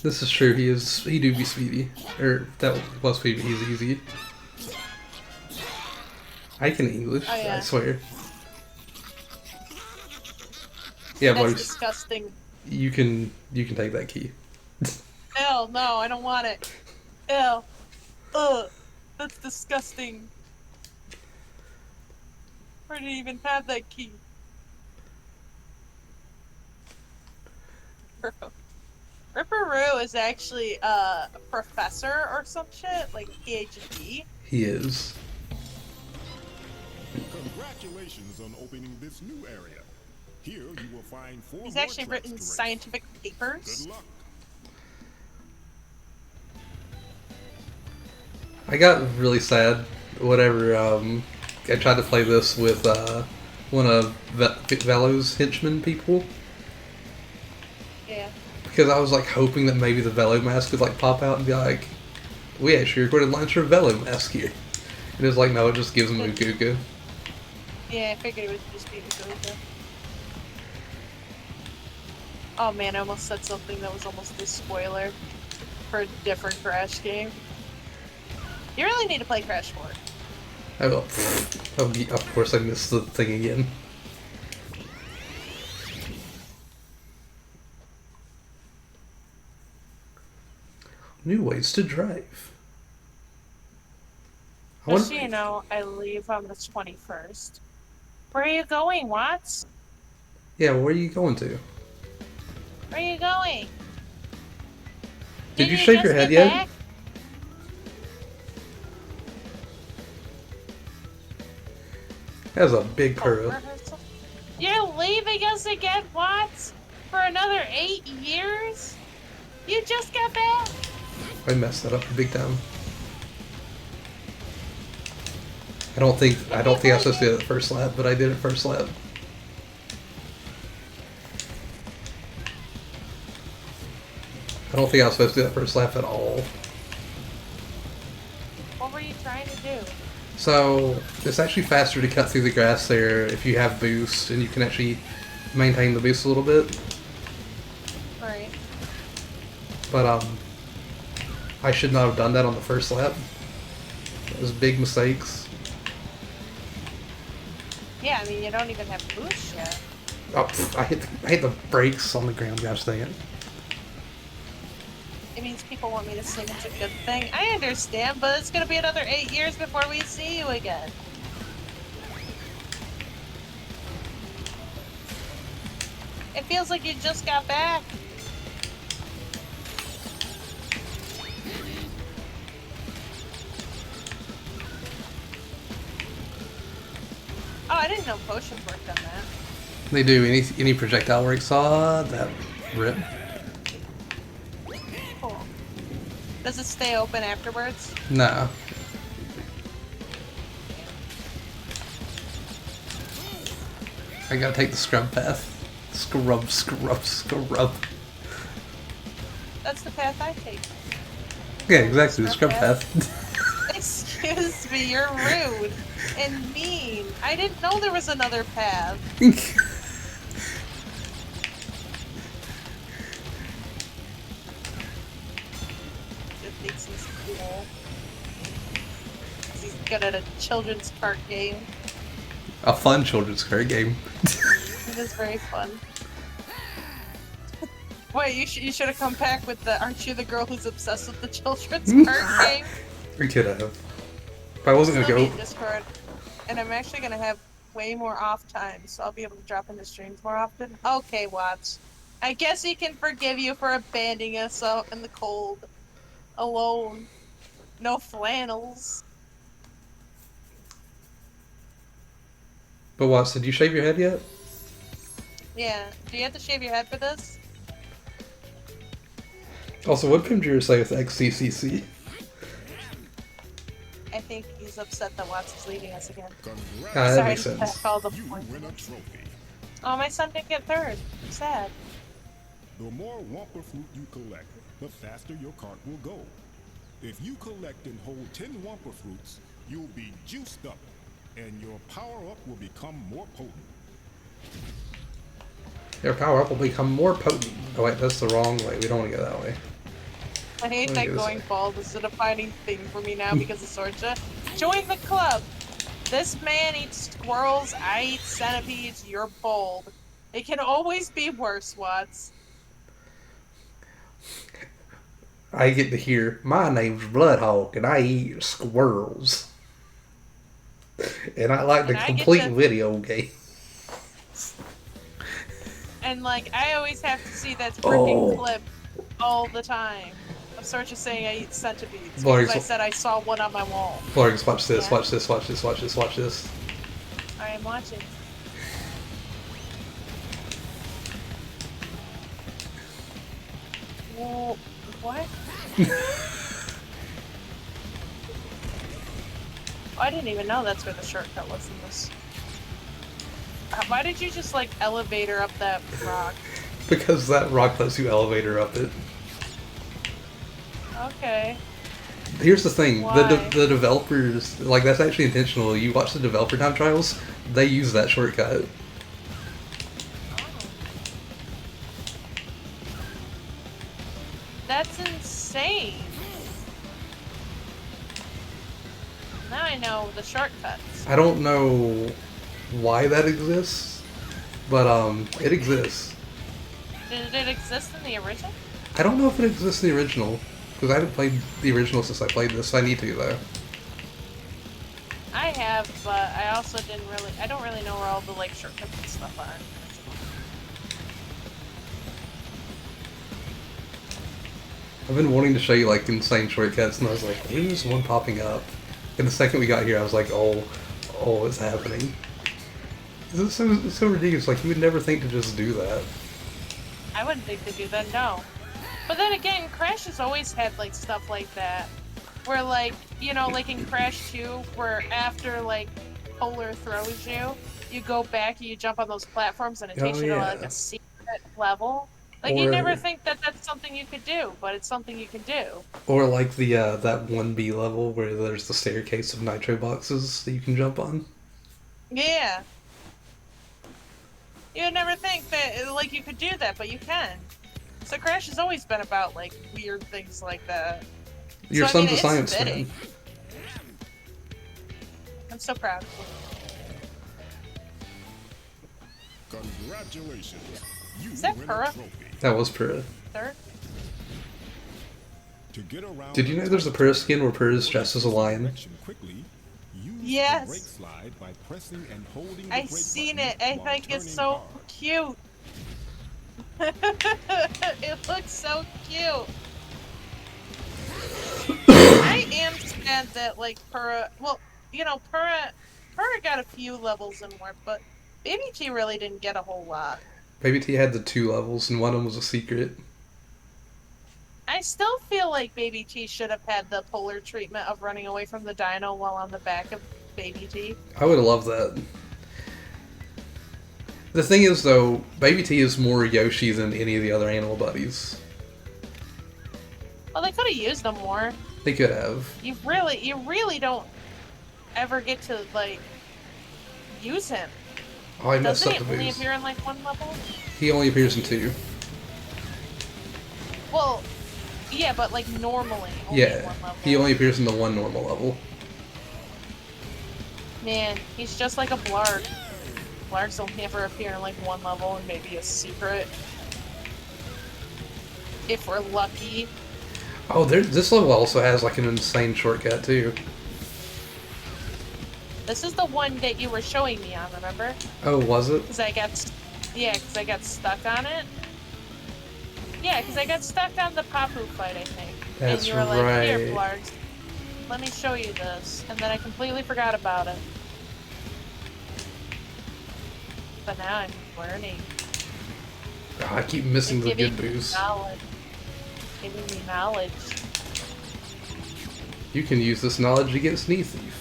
This is true. He do be speedy. Or, that was speedy, he's easy. I can English, Oh, yeah. I swear. Yeah, That's but disgusting. you can take that key. Ew, no, I don't want it. Ew. Ugh. That's disgusting. Where did he even have that key? Ripperoo is actually a professor or some shit, like PhD. He is. Congratulations on opening this new area. Here you will find 4 He's more actually tracks written to race. scientific papers. Good luck. I got really sad whenever I tried to play this with one of Velo's henchmen people. Yeah. Because I was like hoping that maybe the Velo mask would like pop out and be like, we actually recorded launcher Velo mask here. And it's like, no, it just gives him a Guga. Yeah, I figured it would just be the Guga. Oh man, I almost said something that was almost a spoiler for a different Crash game. You really need to play Crash 4. I will. Of course I missed the thing again. New ways to drive. Just so you know, I leave on the 21st. Where are you going, Watts? Yeah, where are you going to? Where are you going? Did you shake your head yet? Back? That was a big pearl. You're leaving us again, Watts? For another 8 years? You just got back? I messed that up big time. I don't think I was supposed to do it first lap, but I did it first lap. I don't think I was supposed to do that first lap at all. What were you trying to do? So it's actually faster to cut through the grass there if you have boost, and you can actually maintain the boost a little bit. Right. But I should not have done that on the first lap. That was big mistakes. Yeah, I mean, you don't even have boost yet. Oh, pff, I hit the brakes on the ground. Gosh dang it! It means people want me to sing it's a good thing. I understand, but it's gonna be another 8 years before we see you again. It feels like you just got back. Oh, I didn't know potions worked on that. They do any projectile works. That rip. Cool. Does it stay open afterwards? No. I gotta take the scrub path. Scrub. That's the path I take. Yeah, exactly, the scrub Scrub path. Excuse me, you're rude and mean. I didn't know there was another path. It thinks he's cool. He's good at a children's card game. A fun children's card game. It is very fun. Wait, you should have come back with the "Aren't you the girl who's obsessed with the children's card game?" We could have. But I wasn't gonna Still go. need Discord, and I'm actually gonna have way more off time, so I'll be able to drop into streams more often. Okay, Watts. I guess we can forgive you for abandoning us out in the cold, alone, no flannels. But what? Did you shave your head yet? Yeah. Do you have to shave your head for this? Also, what did Pimjir say with XCCC? I think he's upset that Watts is leaving us again. Ah, that Sorry makes to sense. call the You point. win a trophy. Oh, my son didn't get third. I'm sad. The more Wumpa fruit you collect, the faster your cart will go. If you collect and hold 10 Wumpa fruits, you'll be juiced up, and your power-up will become more potent. Your power up will become more potent. Oh wait, that's the wrong way. We don't want to go that way. I hate Let me that go this going way. bald is a defining thing for me now because of Sorcha. Join the club! This man eats squirrels, I eat centipedes, you're bold. It can always be worse, Watts. I get to hear, my name's Bloodhawk and I eat squirrels. And I like to And I get complete to- video game. And like, I always have to see that freaking Oh. clip all the time. Of Sorcha saying I eat centipedes. Boris- Because I said I saw one on my wall. Florix, watch this, Yeah. watch this, watch this, watch this, watch this. I am watching. Well, what? I didn't even know that's where the shortcut was in this. Why did you just like elevator up that rock? Because that rock lets you elevator up it. Okay. Here's the thing, Why? the developers, like that's actually intentional. You watch the developer time trials, they use that shortcut. That's insane. Now I know the shortcuts. I don't know why that exists, but it exists. Did it exist in the original? I don't know if it exists in the original, because I haven't played the original since I played this. I need to though. I have, but I also didn't really. I don't really know where all the like shortcuts and stuff are. I've been wanting to show you like insane shortcuts, and I was like, "There's one popping up." And the second we got here, I was like, "Oh, it's happening." It's so ridiculous. Like you would never think to just do that. I wouldn't think to do that, no. But then again, Crash has always had like stuff like that, where like like in Crash 2, where after like Polar throws you, you go back and you jump on those platforms and it takes you to like yeah. a secret level. Like you Or- never think that that's something you could do, but it's something you can do. Or like the that 1B level where there's the staircase of nitro boxes that you can jump on. Yeah. You'd never think that like you could do that, but you can. So Crash has always been about like weird things like that. Your So, I mean, son's a it's science fitting. fan. I'm so proud. Congratulations. You Is that win Purah? a trophy. That was Purah. Third? To get around Did you know there's a Purah skin where Purah is dressed as a lion? direction quickly, use Yes. the brake slide by pressing and holding the I brake seen button it. I while think it's turning so hard. cute. It looks so cute. I am sad that like Purah. Well, Purah got a few levels and more, but Baby T really didn't get a whole lot. Baby T had the 2 levels, and one of them was a secret. I still feel like Baby T should have had the Polar treatment of running away from the dino while on the back of Baby T. I would have loved that. The thing is, though, Baby T is more Yoshi than any of the other animal buddies. Well, they could have used them more. They could have. You really don't ever get to like use him. Oh, I messed Doesn't up he the only boost. appear in like one level? He only appears in 2. Well, yeah, but like normally only in Yeah, one level. he only appears in the 1 normal level. Man, he's just like a Blarg. Blargs will never appear in like one level and maybe a secret. If we're lucky. Oh, this level also has like an insane shortcut too. This is the one that you were showing me on, remember? Oh, was it? Because I got stuck on it. Yeah, because I got stuck on the Papu fight, I think. That's and you were like, here, right. Blargs, let me show you this. And then I completely forgot about it. But now I'm learning. Oh, I keep missing the Giving good me boost. knowledge. Giving me knowledge. You can use this knowledge against Knee Thief.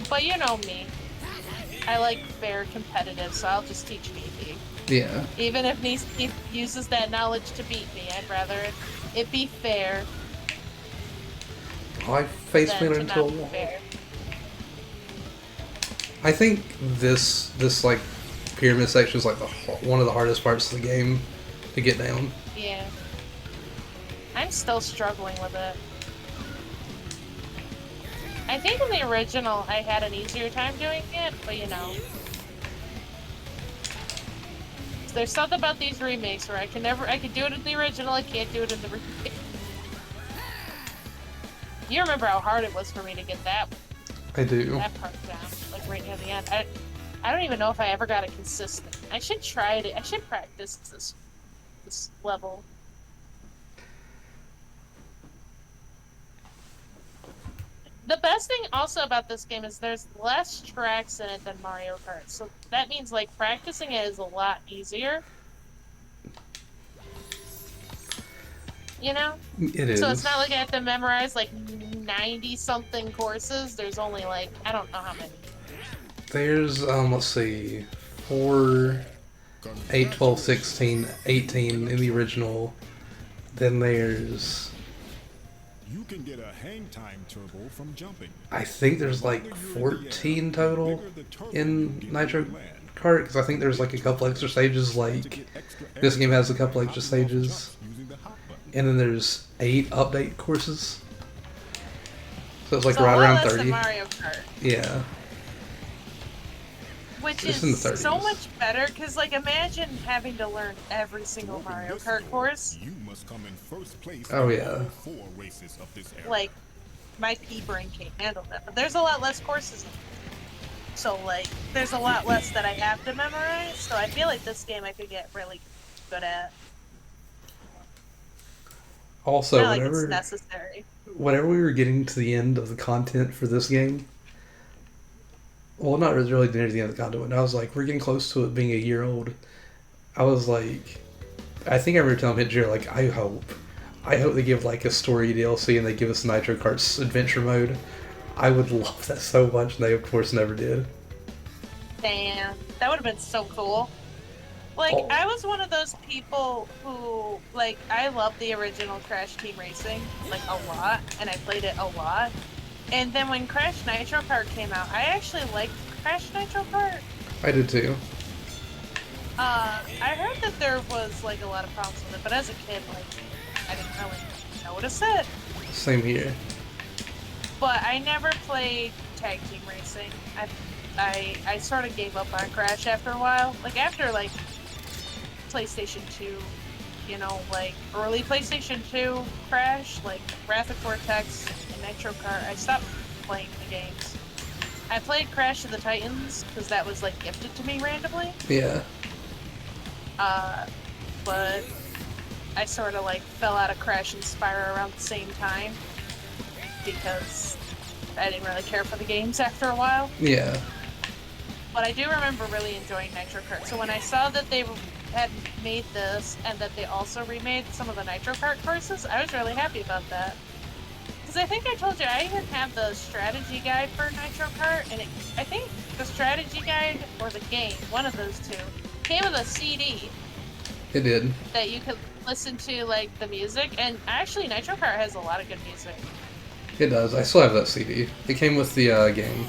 But you know me. I like fair competitive, so I'll just teach Neethy. Yeah. Even if Neethy uses that knowledge to beat me, I'd rather it be fair Oh, I face than planted to into a not be wall. fair. I think this like pyramid section is like one of the hardest parts of the game to get down. Yeah. I'm still struggling with it. I think in the original I had an easier time doing it, but you know. There's something about these remakes where I can do it in the original, I can't do it in the remake. You remember how hard it was for me to get that I do. part down, like right near the end. I don't even know if I ever got it consistent. I should try it. I should practice this level. The best thing also about this game is there's less tracks in it than Mario Kart. So that means like practicing it is a lot easier. You know? It is. So it's not like I have to memorize like 90 something courses. There's only like, I don't know how many. There's let's see, 4, 8, 12, 16, 18 in the original. Then there's, You can get a hang time turbo from jumping. I think there's like 14 total in Nitro Kart, because I think there's like a couple extra stages, like this game has a couple extra stages. And then there's 8 update courses. So it's like So right a lot around less 30. than Mario Kart. Yeah. Which It's in the is 30s. so much better, because like imagine having to learn every single Mario Kart course. You must come in first place. Oh, in yeah. all 4 races of this era. Like, my pea brain can't handle that. But there's a lot less courses. So like, there's a lot less that I have to memorize. So I feel like this game I could get really good at. Also, Not like it's necessary. whenever we were getting to the end of the content for this game, well, not really near the end of the content, but I was like, we're getting close to it being a year old. I was like, I think I remember telling Jared, like, I hope they give like a story DLC and they give us Nitro Kart's adventure mode. I would love that so much, and they of course never did. Damn, that would have been so cool. Like, Oh. I was one of those people who, like, I love the original Crash Team Racing, like, a lot, and I played it a lot. And then when Crash Nitro Kart came out, I actually liked Crash Nitro Kart. I did too. I heard that there was, like, a lot of problems with it, but as a kid, like, I didn't really notice it. Same here. But I never played Tag Team Racing. I sort of gave up on Crash after a while. Like, after, like, PlayStation 2, you know, like, early PlayStation 2 Crash, like, Wrath of Cortex and Nitro Kart, I stopped playing the games. I played Crash of the Titans, because that was, like, gifted to me randomly. Yeah. But I sort of, like, fell out of Crash and Spyro around the same time, because I didn't really care for the games after a while. Yeah. But I do remember really enjoying Nitro Kart. So when I saw that they had made this and that they also remade some of the Nitro Kart courses, I was really happy about that. Because I think I told you, I even have the strategy guide for Nitro Kart, and I think the strategy guide or the game, one of those two, came with a CD It did. that you could listen to like the music, and actually Nitro Kart has a lot of good music. It does. I still have that CD. It came with the game.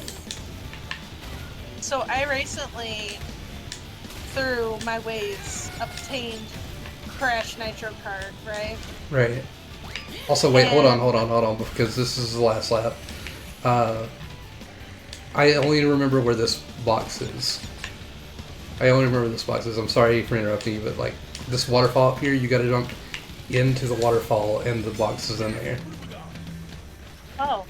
So I recently, through my ways, obtained Crash Nitro Kart, right? Right. Also, wait, hold on, because this is the last lap. I only remember where this box is. I'm sorry for interrupting you, but like this waterfall up here, you gotta jump into the waterfall, and the box is in there. Oh.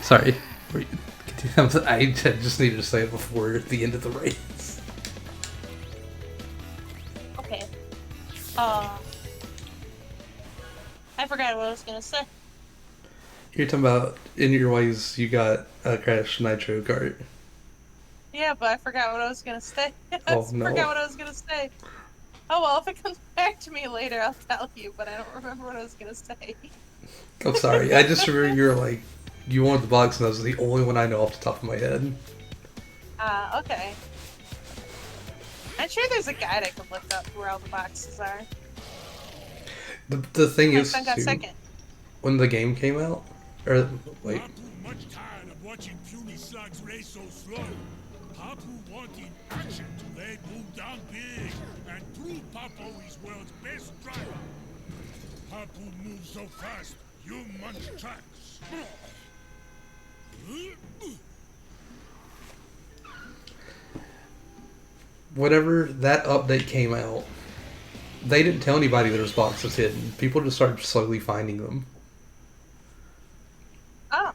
Sorry. I just needed to say it before the end of the race. Okay. I forgot what I was gonna say. You're talking about in your ways you got a Crash Nitro Kart. Yeah, but I forgot what I was gonna say. Oh, no. Forgot what I was gonna say. Oh well, if it comes back to me later, I'll tell you. But I don't remember what I was gonna say. I'm sorry. I just remember you were like, you wanted the box, and that was the only one I know off the top of my head. Okay. I'm sure there's a guide I can look up where all the boxes are. The thing My is, son got too, second. when the game came out, or wait, Papu much tired of watching puny slugs race so slow. Papu wanting action to lay boom down big and prove Papu is world's best driver. Papu moves so fast, you munch tracks. whenever that update came out, they didn't tell anybody there was boxes hidden. People just started slowly finding them. Oh.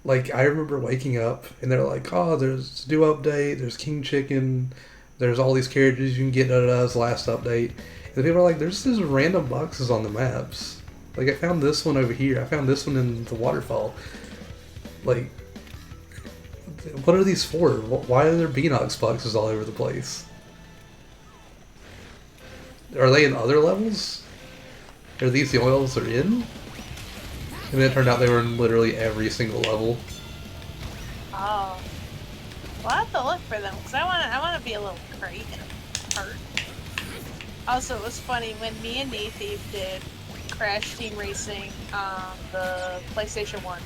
Like, I remember waking up, and they're like, oh, there's a new update, there's King Chicken, there's all these characters you can get out of this last update. And people are like, there's just random boxes on the maps. Like, I found this one over here, I found this one in the waterfall. Like, what are these for? Why are there Beanox boxes all over the place? Are they in other levels? Are these the only levels they're in? And then it turned out they were in literally every single level. Oh. Well, I have to look for them because I wanna be a little crate and hurt. Also, it was funny when me and Nathan did Crash Team Racing on the PlayStation 1.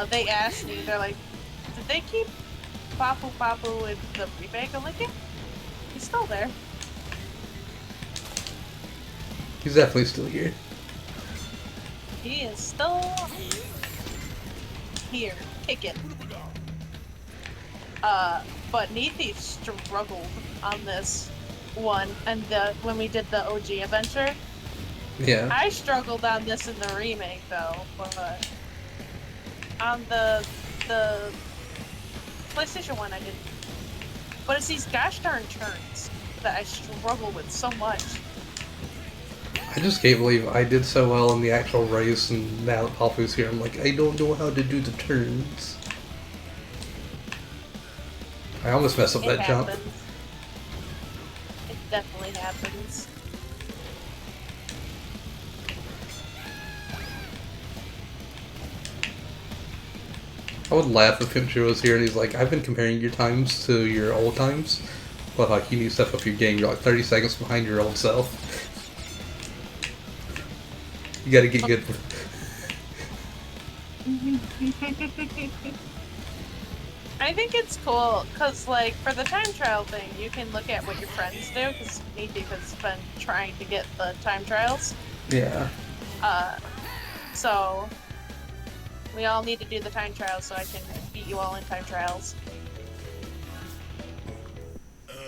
They asked me, they're like, did they keep Papu Papu in the remake? I'm like, yeah, he's still there. He's definitely still here. He is still here, kicking. But Neethi struggled on this one, and when we did the OG adventure. Yeah. I struggled on this in the remake though, but on the PlayStation 1 I didn't. But it's these gosh darn turns that I struggle with so much. I just can't believe I did so well in the actual race, and now that Papu's here, I'm like, I don't know how to do the turns. I almost messed up It that jump. happens. It definitely happens. I would laugh if Pincher was here and he's like, I've been comparing your times to your old times, but like, you need to step up your game. You're like 30 seconds behind your old self. You gotta get good. I think it's cool because, like, for the time trial thing, you can look at what your friends do because Neethi has been trying to get the time trials. Yeah. So we all need to do the time trials so I can beat you all in time trials.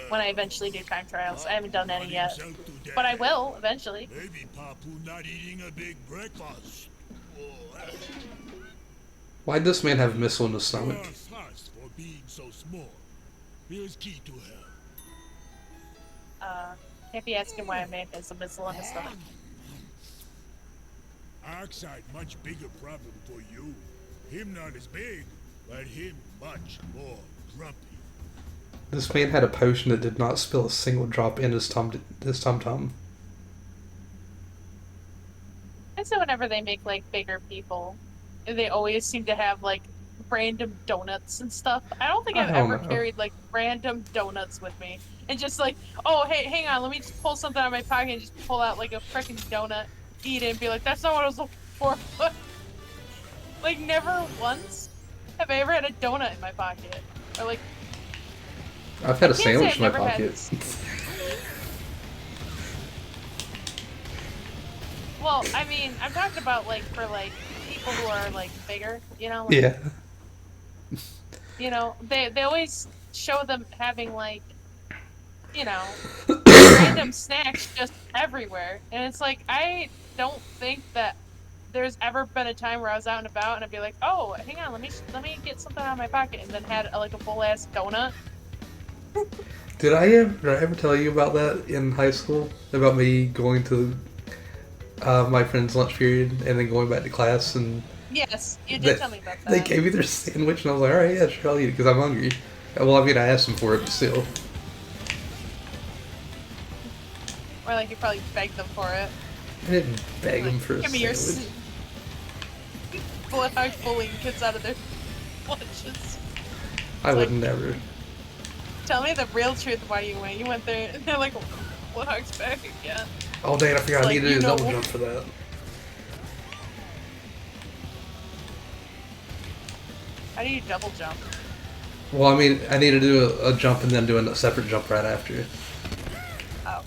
When I eventually do time trials. I haven't done any yet. But I will, eventually. Maybe Papu not eating a big breakfast. Why'd this man have a missile in his stomach? Fast for being so small. Here's key to help. Can't be asking why a man has a missile in his stomach. Oxide much bigger problem for you. Him not as big, but him much more grumpy. This man had a potion that did not spill a single drop in his tum-tum. And so whenever they make, like, bigger people, they always seem to have, like, random donuts and stuff. I don't think I I've don't ever know. carried like random donuts with me. And just like, oh hey, hang on, let me just pull something out of my pocket and just pull out like a freaking donut, eat it, and be like, that's not what I was looking for. But like never once have I ever had a donut in my pocket. Or like I've I had a can't say sandwich I've in my never had pocket. well, I mean, I'm talking about like for like people who are like bigger, like Yeah. they always show them having like, you know, random snacks just everywhere. And it's like I don't think that there's ever been a time where I was out and about and I'd be like, "Oh, hang on, let me get something out of my pocket," and then had like a full ass donut. Did I ever tell you about that in high school? About me going to my friend's lunch period and then going back to class and Yes, you did they, tell me about they that. gave me their sandwich and I was like, alright, yeah, sure, I'll eat it because I'm hungry. Well, I mean, I asked them for it, but still. Or like you probably begged them for it. I didn't beg them Like, for a give me your sandwich. bullying kids out of their lunches. I It's would like, never. tell me the real truth why you went. You went there and they're like, what hog's back again? Oh, dang, I forgot I It's like, needed a double jump for that. How do you double jump? Well, I mean, I need to do a jump and then do a separate jump right after. Oh.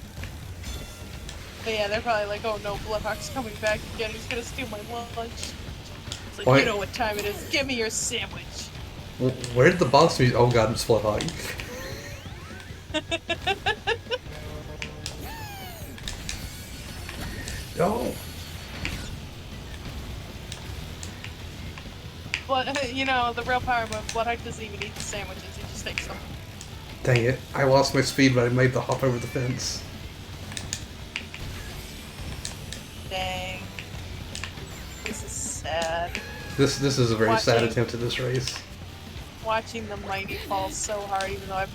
But yeah, they're probably like, oh no, Bloodhawk's coming back again. He's gonna steal my lunch. It's like, Why- you know what time it is. Give me your sandwich. Well, where did the boss be? Oh god, it's Blawkade. No. But, the real power move, Bloodhawk doesn't even eat the sandwiches. He just takes them. Dang it. I lost my speed, but I made the hop over the fence. Dang. This is sad. This is a very sad Watching- attempt at this race. Watching the mighty fall so hard, even though I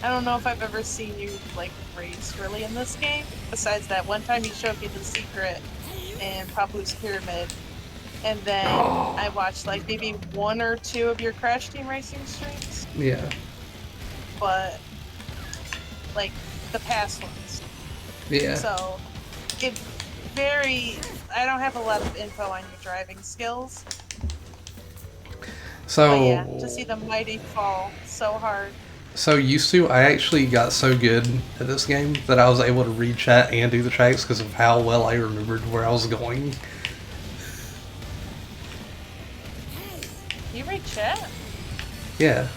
don't know if I've ever seen you, like, race really in this game. Besides that one time you showed me the secret in Papu's Pyramid. And then Oh. I watched, like, maybe one or two of your Crash Team Racing streams. Yeah. But, like, the past ones. Yeah. So, I don't have a lot of info on your driving skills. So, But yeah, to see the mighty fall so hard. so used to, I actually got so good at this game that I was able to read chat and do the tracks because of how well I remembered where I was going. You read chat? Yeah.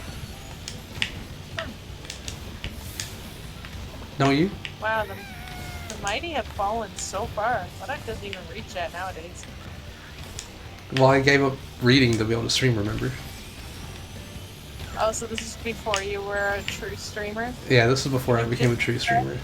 Don't you? Wow, the mighty have fallen so far. Bloodhawk doesn't even read chat nowadays. Well, I gave up reading to be able to stream, remember? Oh, so this is before you were a true streamer? Yeah, this is before I became a true streamer.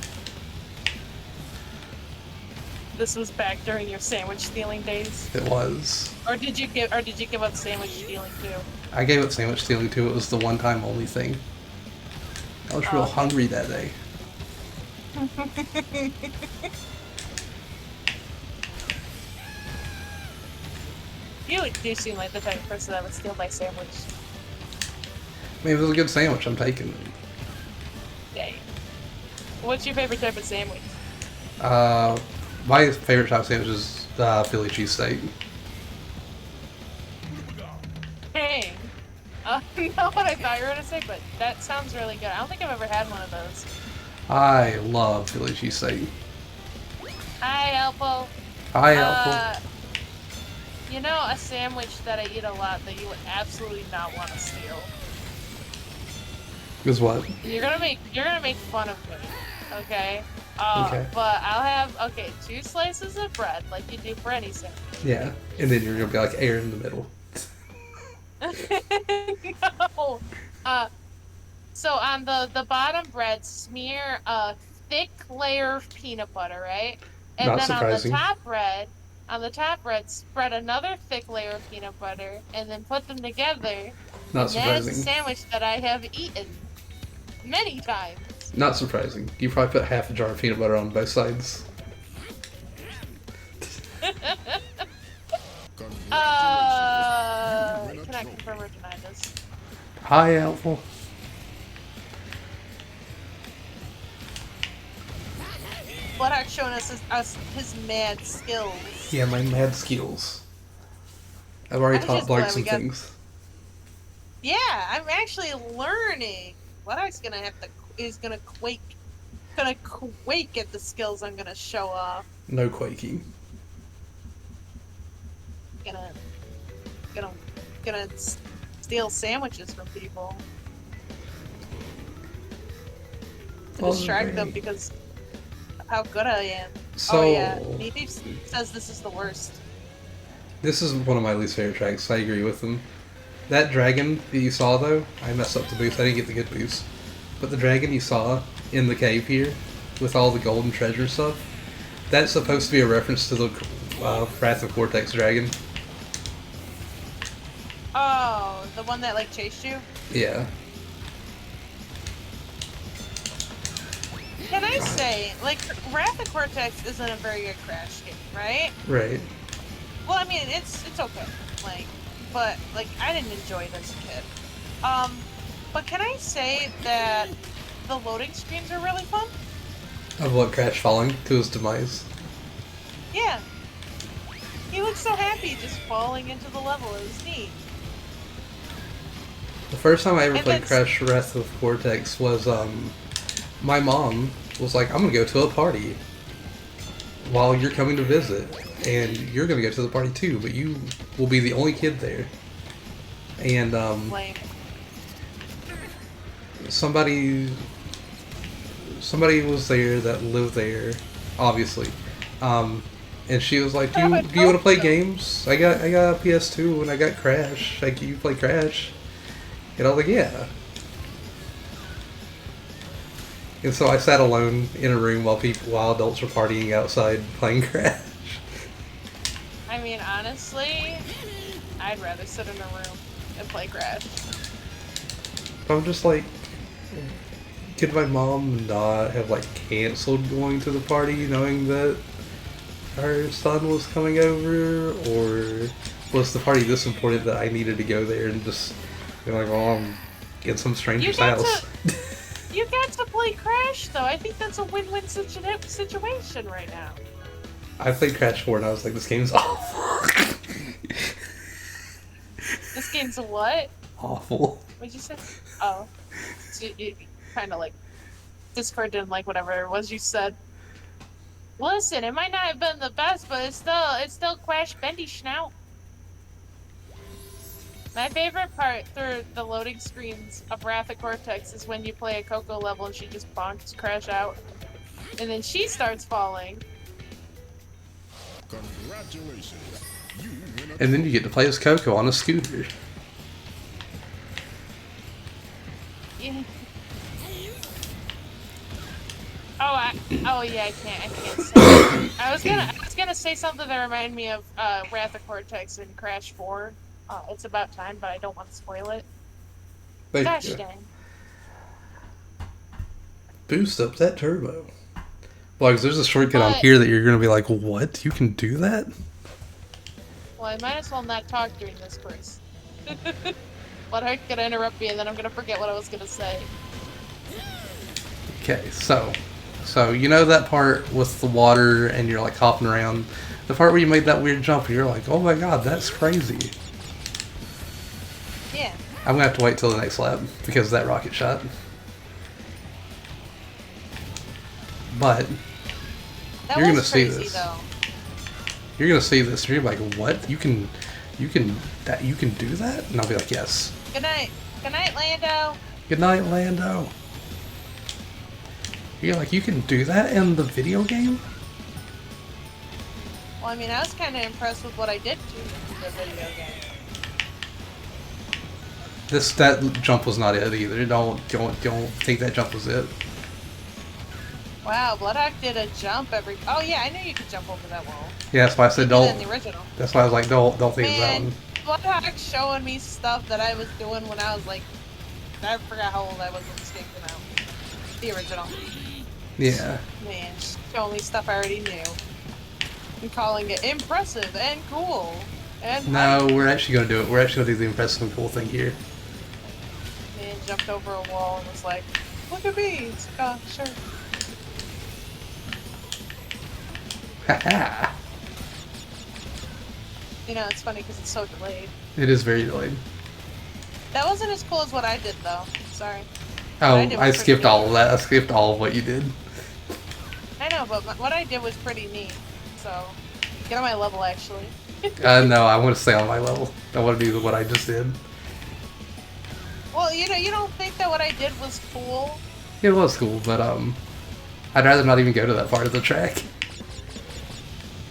This was back during your sandwich stealing days? It was. Or did you give up sandwich stealing too? I gave up sandwich stealing too. It was the one time only thing. I was real okay. hungry that day. You do seem like the type of person that would steal my sandwich. I mean, if it was a good sandwich, I'm taking it. Dang. What's your favorite type of sandwich? My favorite type of sandwich is Philly cheesesteak. Dang. Not what I thought you were gonna say, but that sounds really good. I don't think I've ever had one of those. I love Philly cheesesteak. Hi, Elpo. Hi, Apple. A sandwich that I eat a lot that you would absolutely not want to steal. Is what? You're gonna make fun of me, okay? Okay. But I'll have 2 slices of bread like you do for any sandwich. Yeah, and then you're gonna be like air in the middle. No. So on the bottom bread, smear a thick layer of peanut butter, right? And Not then surprising. on the top bread, spread another thick layer of peanut butter, and then put them together. Not And that is a surprising. sandwich that I have eaten many times. Not surprising. You probably put half a jar of peanut butter on both sides. Congratulations. Can not confirm or deny this. Hi, Alpha. Bloodark showing us his mad skills. Yeah, my mad skills. I've already I'm taught just Blarg glad we some got- things. Yeah, I'm actually learning. Bloodark's gonna quake at the skills I'm gonna show off. No quaking. Gonna, gonna steal sandwiches from people. To distract them because of how good I am. So, oh yeah, Nitro says this is the worst. this is one of my least favorite tracks. I agree with them. That dragon that you saw, though, I messed up the boost. I didn't get the good boost. But the dragon you saw in the cave here, with all the golden treasure stuff, that's supposed to be a reference to the Wrath of Cortex dragon. Oh, the one that like chased you? Yeah. Can I say, like, Wrath of Cortex isn't a very good Crash game, right? Right. Well, I mean, it's okay, like, but like I didn't enjoy it as a kid. But can I say that the loading screens are really fun? Of what, Crash falling to his demise? Yeah. He looks so happy just falling into the level. It was neat. The first time I ever And played that's- Crash Wrath of Cortex was, my mom was like, I'm gonna go to a party while you're coming to visit, and you're gonna go to the party too, but you will be the only kid there. And, Lame. somebody was there that lived there, obviously. And she was like, do you want to play games? I got a PS2 and I got Crash. Like, you play Crash? And I was like, yeah. And so I sat alone in a room while adults were partying outside playing Crash. I mean, honestly, I'd rather sit in a room and play Crash. I'm just like, could my mom not have like canceled going to the party knowing that her son was coming over, or was the party this important that I needed to go there and just be like, oh, I'm in some stranger's house? You got to play Crash, though. I think that's a win-win situation right now. I played Crash 4 and I was like, this game's awful. This game's a what? Awful. What'd you say? Oh. So you kind of like Discord didn't like whatever it was you said. Listen, it might not have been the best, but it's still Crash Bendy Schnout. My favorite part through the loading screens of Wrath of Cortex is when you play a Coco level and she just bonks Crash out. And then she starts falling. Congratulations. You win a And then you get to play as Coco on a scooter. Yeah. Oh yeah, I can't say. I was gonna say something that reminded me of Wrath of Cortex and Crash 4. It's about time, but I don't want to spoil it. There Gosh you go. dang. Boost up that turbo. Well, 'cause there's a shortcut on But- here that you're going to be like, what? You can do that? Well, I might as well not talk during this course. But I'm gonna interrupt me and then I'm gonna forget what I was gonna say. Okay, so you know that part with the water and you're like hopping around? The part where you made that weird jump and you're like, oh my god, that's crazy. Yeah. I'm gonna have to wait till the next lap because of that rocket shot. But That You're was gonna see crazy this. though. you're gonna see this and you're like, what? You can do that? And I'll be like, yes. Good night. Good night, Lando. Good night, Lando. You're like, you can do that in the video game? Well, I mean, I was kind of impressed with what I did to the video game. That jump was not it either. Don't think that jump was it. Wow, Bloodark did a jump every. Oh yeah, I knew you could jump over that wall. Yeah, that's why I said He did don't. it in the original. That's why I was like, don't think it's that Man, one. Bloodark showing me stuff that I was doing when I was like, I forgot how old I was when this game came out. The original. Yeah. Man, showing me stuff I already knew. And calling it impressive and cool. And No, we're actually gonna do it. We're actually gonna do the impressive and cool thing here. man jumped over a wall and was like, "Look at me!" It's like, oh, sure. Haha. You know, it's funny because it's so delayed. It is very delayed. That wasn't as cool as what I did, though. Sorry. Oh, I did I was skipped pretty all of that. I skipped all of what you did. I know, but what I did was pretty neat. So, get on my level, actually. No, I want to stay on my level. I want to do what I just did. Well, you know, you don't think that what I did was cool? It was cool, but I'd rather not even go to that part of the track.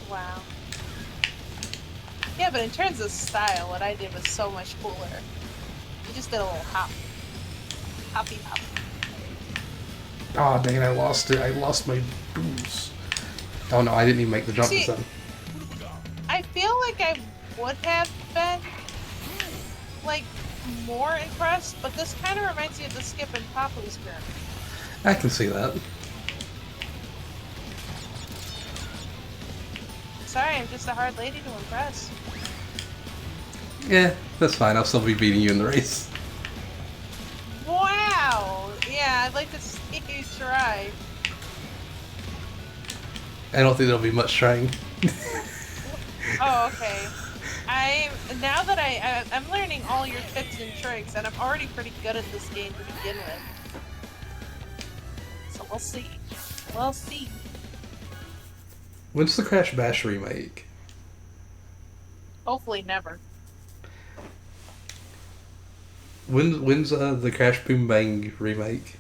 Wow. Yeah, but in terms of style, what I did was so much cooler. You just did a little hop. Hoppy hop. Oh dang it, I lost it. I lost my boost. Oh no, I didn't even make the jump See, this time. I feel like I would have been, like, more impressed, but this kind of reminds me of the skip and pop experiment. I can see that. Sorry, I'm just a hard lady to impress. Yeah, that's fine. I'll still be beating you in the race. Wow! Yeah, I'd like to see you try. I don't think there'll be much trying. Oh, okay. Now that I'm learning all your tips and tricks, and I'm already pretty good at this game to begin with. So we'll see. We'll see. When's the Crash Bash remake? Hopefully never. When's the Crash Boom Bang remake?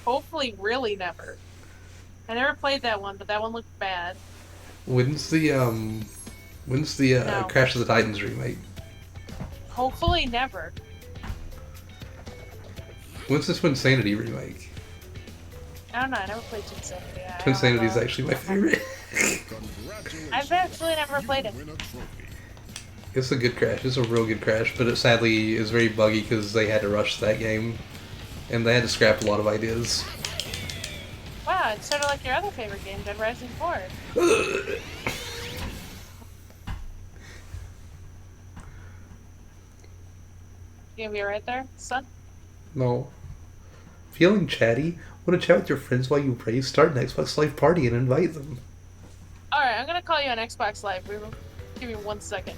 Hopefully really never. I never played that one, but that one looked bad. When's the No. Crash of the Titans remake? Hopefully never. When's this Twinsanity remake? I don't know, I never played Twinsanity. Twinsanity is actually my favorite. I've actually never played it. Win a trophy. It's a good Crash. It's a real good Crash, but it sadly is very buggy because they had to rush that game, and they had to scrap a lot of ideas. Wow, it's sort of like your other favorite game, Dead Rising 4. You gonna be right there, son? No. Feeling chatty? Want to chat with your friends while you race? Start an Xbox Live party and invite them. Alright, I'm gonna call you on Xbox Live. Give me 1 second.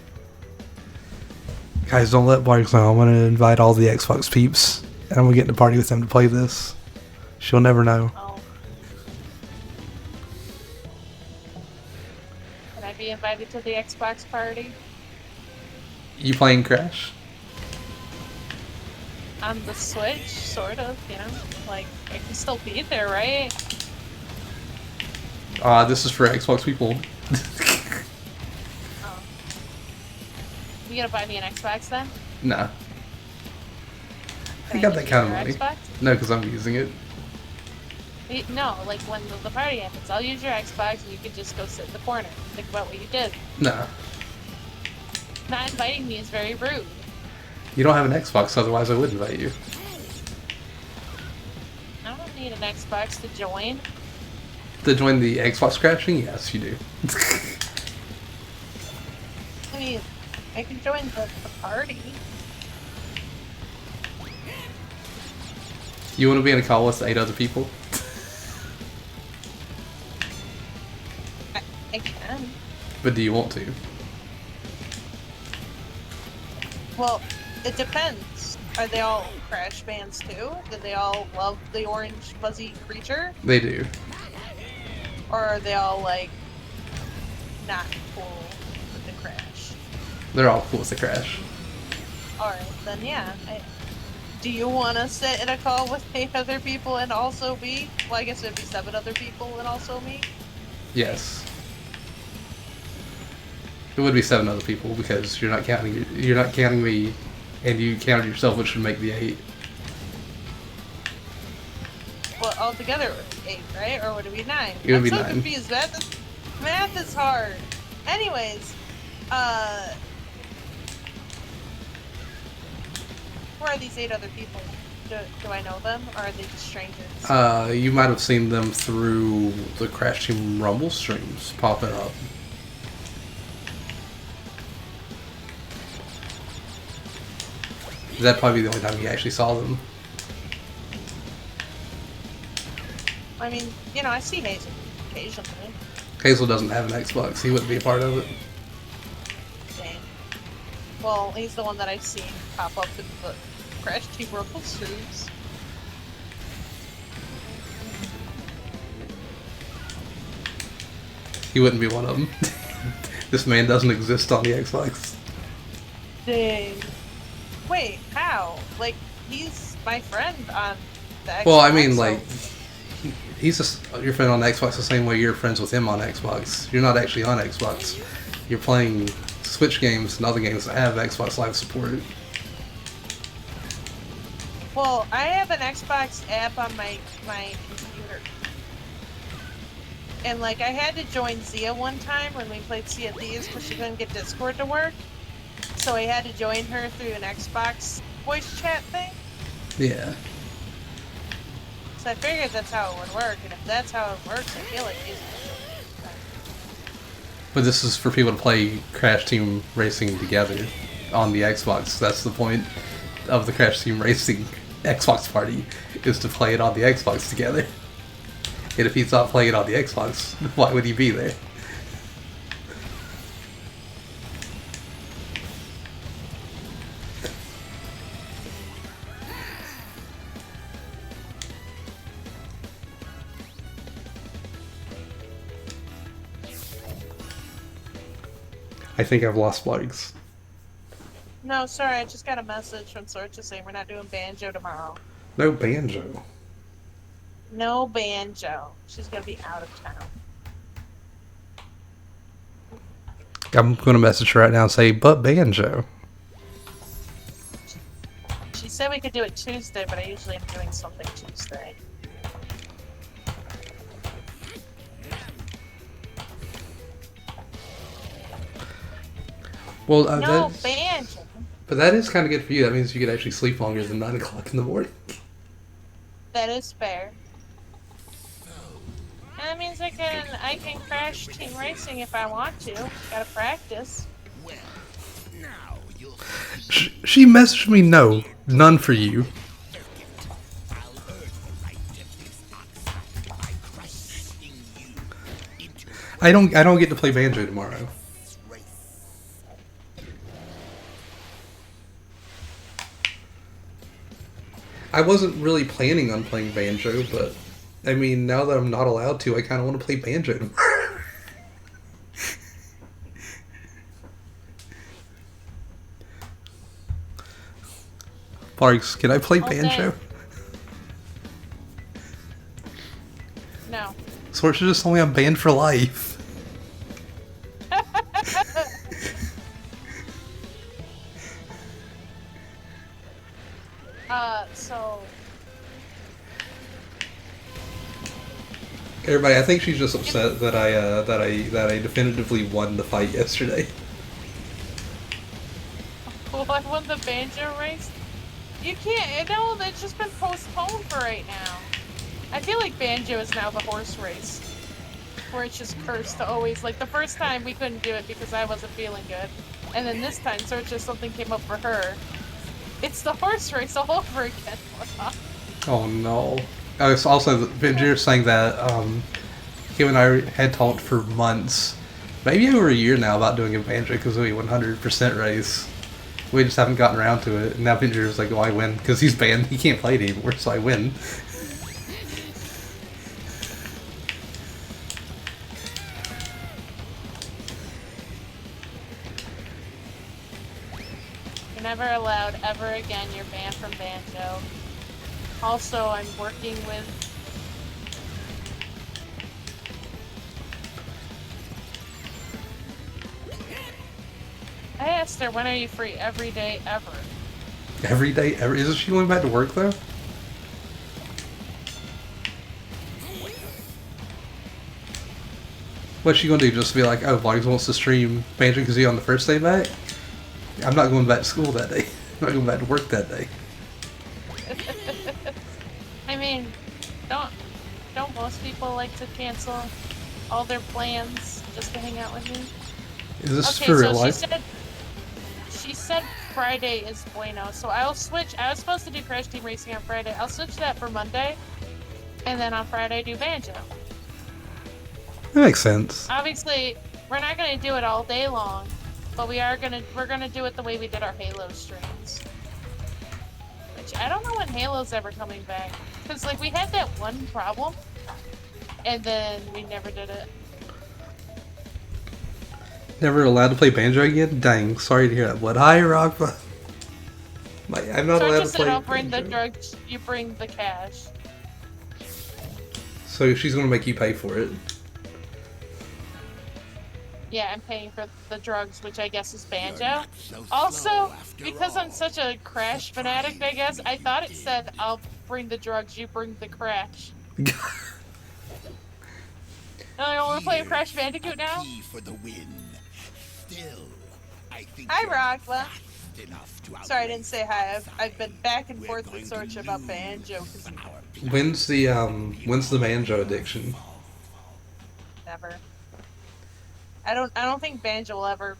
Guys, don't let Barks know. I'm going to invite all the Xbox peeps, and I'm going to get in a party with them to play this. She'll never know. Oh. Can I be invited to the Xbox party? You playing Crash? On the Switch, sort of, you know? Like, I can still be there, right? This is for Xbox people. Oh. You gonna buy me an Xbox then? Nah. I Can got use that kind of your money. Xbox? No, because I'm using it. No, like when the party happens, I'll use your Xbox and you can just go sit in the corner and think about what you did. Nah. Not inviting me is very rude. You don't have an Xbox, otherwise I would invite you. I don't need an Xbox to join. To join the Xbox crashing? Yes, you do. I mean, I can join the party. You want to be in a call with 8 other people? I can. But do you want to? Well, it depends. Are they all Crash fans too? Do they all love the orange fuzzy creature? They do. Or are they all like not cool with the Crash? They're all cool with the Crash. Alright, then yeah. Do you want to sit in a call with 8 other people and also me? Well, I guess it'd be 7 other people and also me. Yes. It would be 7 other people because you're not counting me, and you counted yourself, which should make the 8. Well, altogether it would be 8, right? Or would it be 9? It would be I'm so 9. confused. Math is hard. Anyways, who are these 8 other people? Do I know them, or are they just strangers? You might have seen them through the Crash Team Rumble streams popping up. That'd probably be the only time you actually saw them. I mean, you know, I see Hazel occasionally. Hazel doesn't have an Xbox. He wouldn't be a part of it. Dang. Well, he's the one that I've seen pop up in the Crash Team Rumble streams. He wouldn't be one of them. This man doesn't exist on the Xbox. Dang. Wait, how? Like, he's my friend on the Xbox. Well, I mean, so- like, he's just your friend on Xbox the same way you're friends with him on Xbox. You're not actually on Xbox. You're playing Switch games and other games that have Xbox Live support. Well, I have an Xbox app on my computer. And, like, I had to join Zia one time when we played Sea of Thieves because she couldn't get Discord to work. So I had to join her through an Xbox voice chat thing. Yeah. So I figured that's how it would work. And if that's how it works, I feel like he's... But this is for people to play Crash Team Racing together on the Xbox. That's the point of the Crash Team Racing Xbox party, is to play it on the Xbox together. And if he's not playing it on the Xbox, why would he be there? I think I've lost legs. No, sorry, I just got a message from Sorcha saying we're not doing Banjo tomorrow. No Banjo. No Banjo. She's gonna be out of town. I'm going to message her right now and say, but Banjo. She said we could do it Tuesday, but I usually am doing something Tuesday. Well, No that's, Banjo. but that is kind of good for you. That means you could actually sleep longer than 9 o'clock in the morning. That is fair. And that means I can crash Team Racing if I want to. Gotta practice. Well, now you'll She messaged me, no, none for you. I'll earn the right to this ox by crushing you into I don't get to play Banjo tomorrow. race. I wasn't really planning on playing Banjo, but I mean, now that I'm not allowed to, I kind of want to play Banjo tomorrow. Parks, can I play All Banjo? day. No. Sorcha just told me I'm banned for life. So Everybody, I think she's just upset that I definitively won the fight yesterday. well, I won the Banjo race. You can't. No, it's just been postponed for right now. I feel like Banjo is now the horse race, where it's just cursed to always. Like the first time we couldn't do it because I wasn't feeling good, and then this time, so it's just something came up for her. It's the horse race all over again. Oh no. I was also Benjir saying that him and I had talked for months, maybe over a year now, about doing a Banjo Kazooie 100% race. We just haven't gotten around to it. And now Benjir's like, oh, I win because he's banned. He can't play it anymore, so I win. You're never allowed ever again. You're banned from Banjo. Also, I'm working with. I asked her, when are you free? Every day, ever. Every day, isn't she going back to work though? What's she gonna do? Just be like, oh, Vlogs wants to stream Banjo Kazooie on the first day back? I'm not going back to school that day. I'm not going back to work that day. I mean, don't most people like to cancel all their plans just to hang out with me? Is this Okay, for so real life? she said Friday is bueno. So I'll switch. I was supposed to do Crash Team Racing on Friday. I'll switch that for Monday, and then on Friday do Banjo. That makes sense. Obviously, we're not gonna do it all day long, but we're gonna do it the way we did our Halo streams. Which I don't know when Halo's ever coming back, because like we had that one problem, and then we never did it. Never allowed to play banjo again? Dang, sorry to hear that. But hi, Rockba. I'm not So I allowed just to said play I'll bring the banjo. drugs, you bring the cash. So she's gonna make you pay for it. Yeah, I'm paying for the drugs, which I guess is banjo. not so Also, slow after because I'm all. such a Crash fanatic, I guess, I thought it said I'll bring the drugs, you bring the Crash. Oh, you want to play a Crash Bandicoot now? Key for the win. Still, I think Hi, you're Rockla. fast enough to Sorry, I outrace didn't say hi. us. I've been back and We're forth with going to Sorcha about lose Banjo, because our plan. When's the banjo addiction? never. I don't think Banjo will ever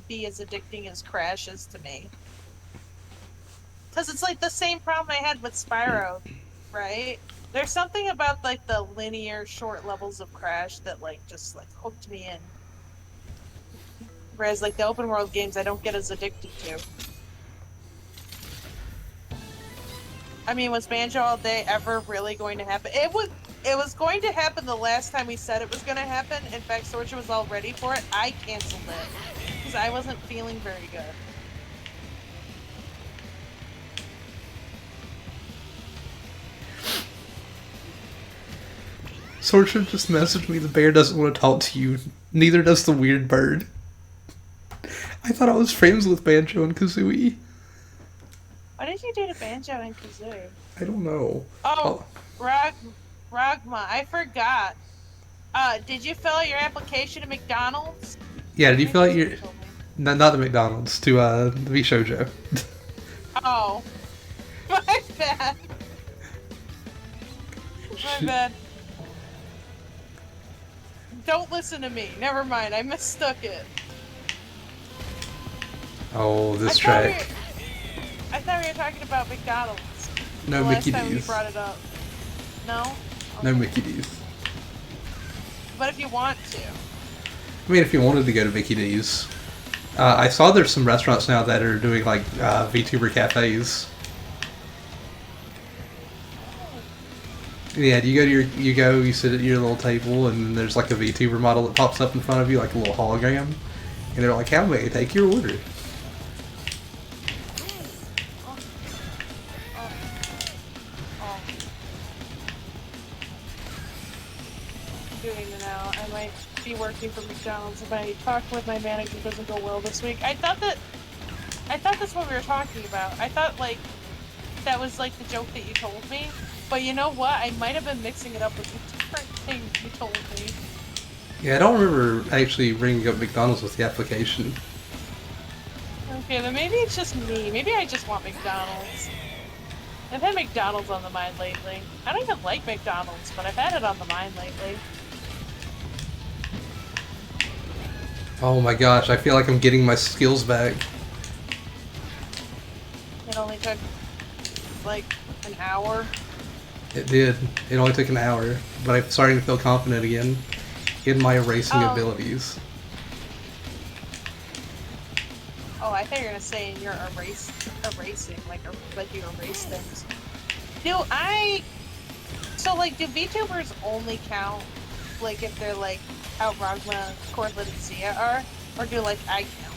be as addicting as Crash is to me. Because it's like the same problem I had with Spyro, right? There's something about like the linear short levels of Crash that like just like hooked me in. Whereas like the open world games I don't get as addicted to. I mean, was Banjo All Day ever really going to happen? It was going to happen the last time we said it was going to happen. In fact, Sorcha was all ready for it. I canceled it because I wasn't feeling very good. Sorcha just messaged me. The bear doesn't want to talk to you. Neither does the weird bird. I thought I was friends with Banjo and Kazooie. What did you do to Banjo and Kazooie? I don't know. Oh, Ragma, I forgot. Did you fill out your application to McDonald's? Yeah, did you feel like You you're told me. not the McDonald's to the Shoujo? Oh, my bad. My bad. Don't listen to me. Never mind. I mistook it. Oh, this I track. thought we were talking about McDonald's. No the Mickey last time we D's. brought it up. No? No Okay. Mickey D's. But if you want to. I mean, if you wanted to go to Mickey D's, I saw there's some restaurants now that are doing like VTuber cafes. Yeah, you sit at your little table, and there's like a VTuber model that pops up in front of you, like a little hologram, and they're like, "How may I take your order?" Oh. Doing it now. I might be working for McDonald's if I talk with my manager doesn't go well this week. I thought that's what we were talking about. I thought like that was like the joke that you told me. But you know what? I might have been mixing it up with a different thing you told me. Yeah, I don't remember actually ringing up McDonald's with the application. Okay, then maybe it's just me. Maybe I just want McDonald's. I've had McDonald's on the mind lately. I don't even like McDonald's, but I've had it on the mind lately. Oh my gosh, I feel like I'm getting my skills back. It only took like an hour. It did. It only took an hour, but I'm starting to feel confident again in my racing Oh. abilities. Oh, I thought you were gonna say you're erasing, like you erase things. So like, do VTubers only count like if they're like how Ragma, Cortland, and Zia are, or do like I count?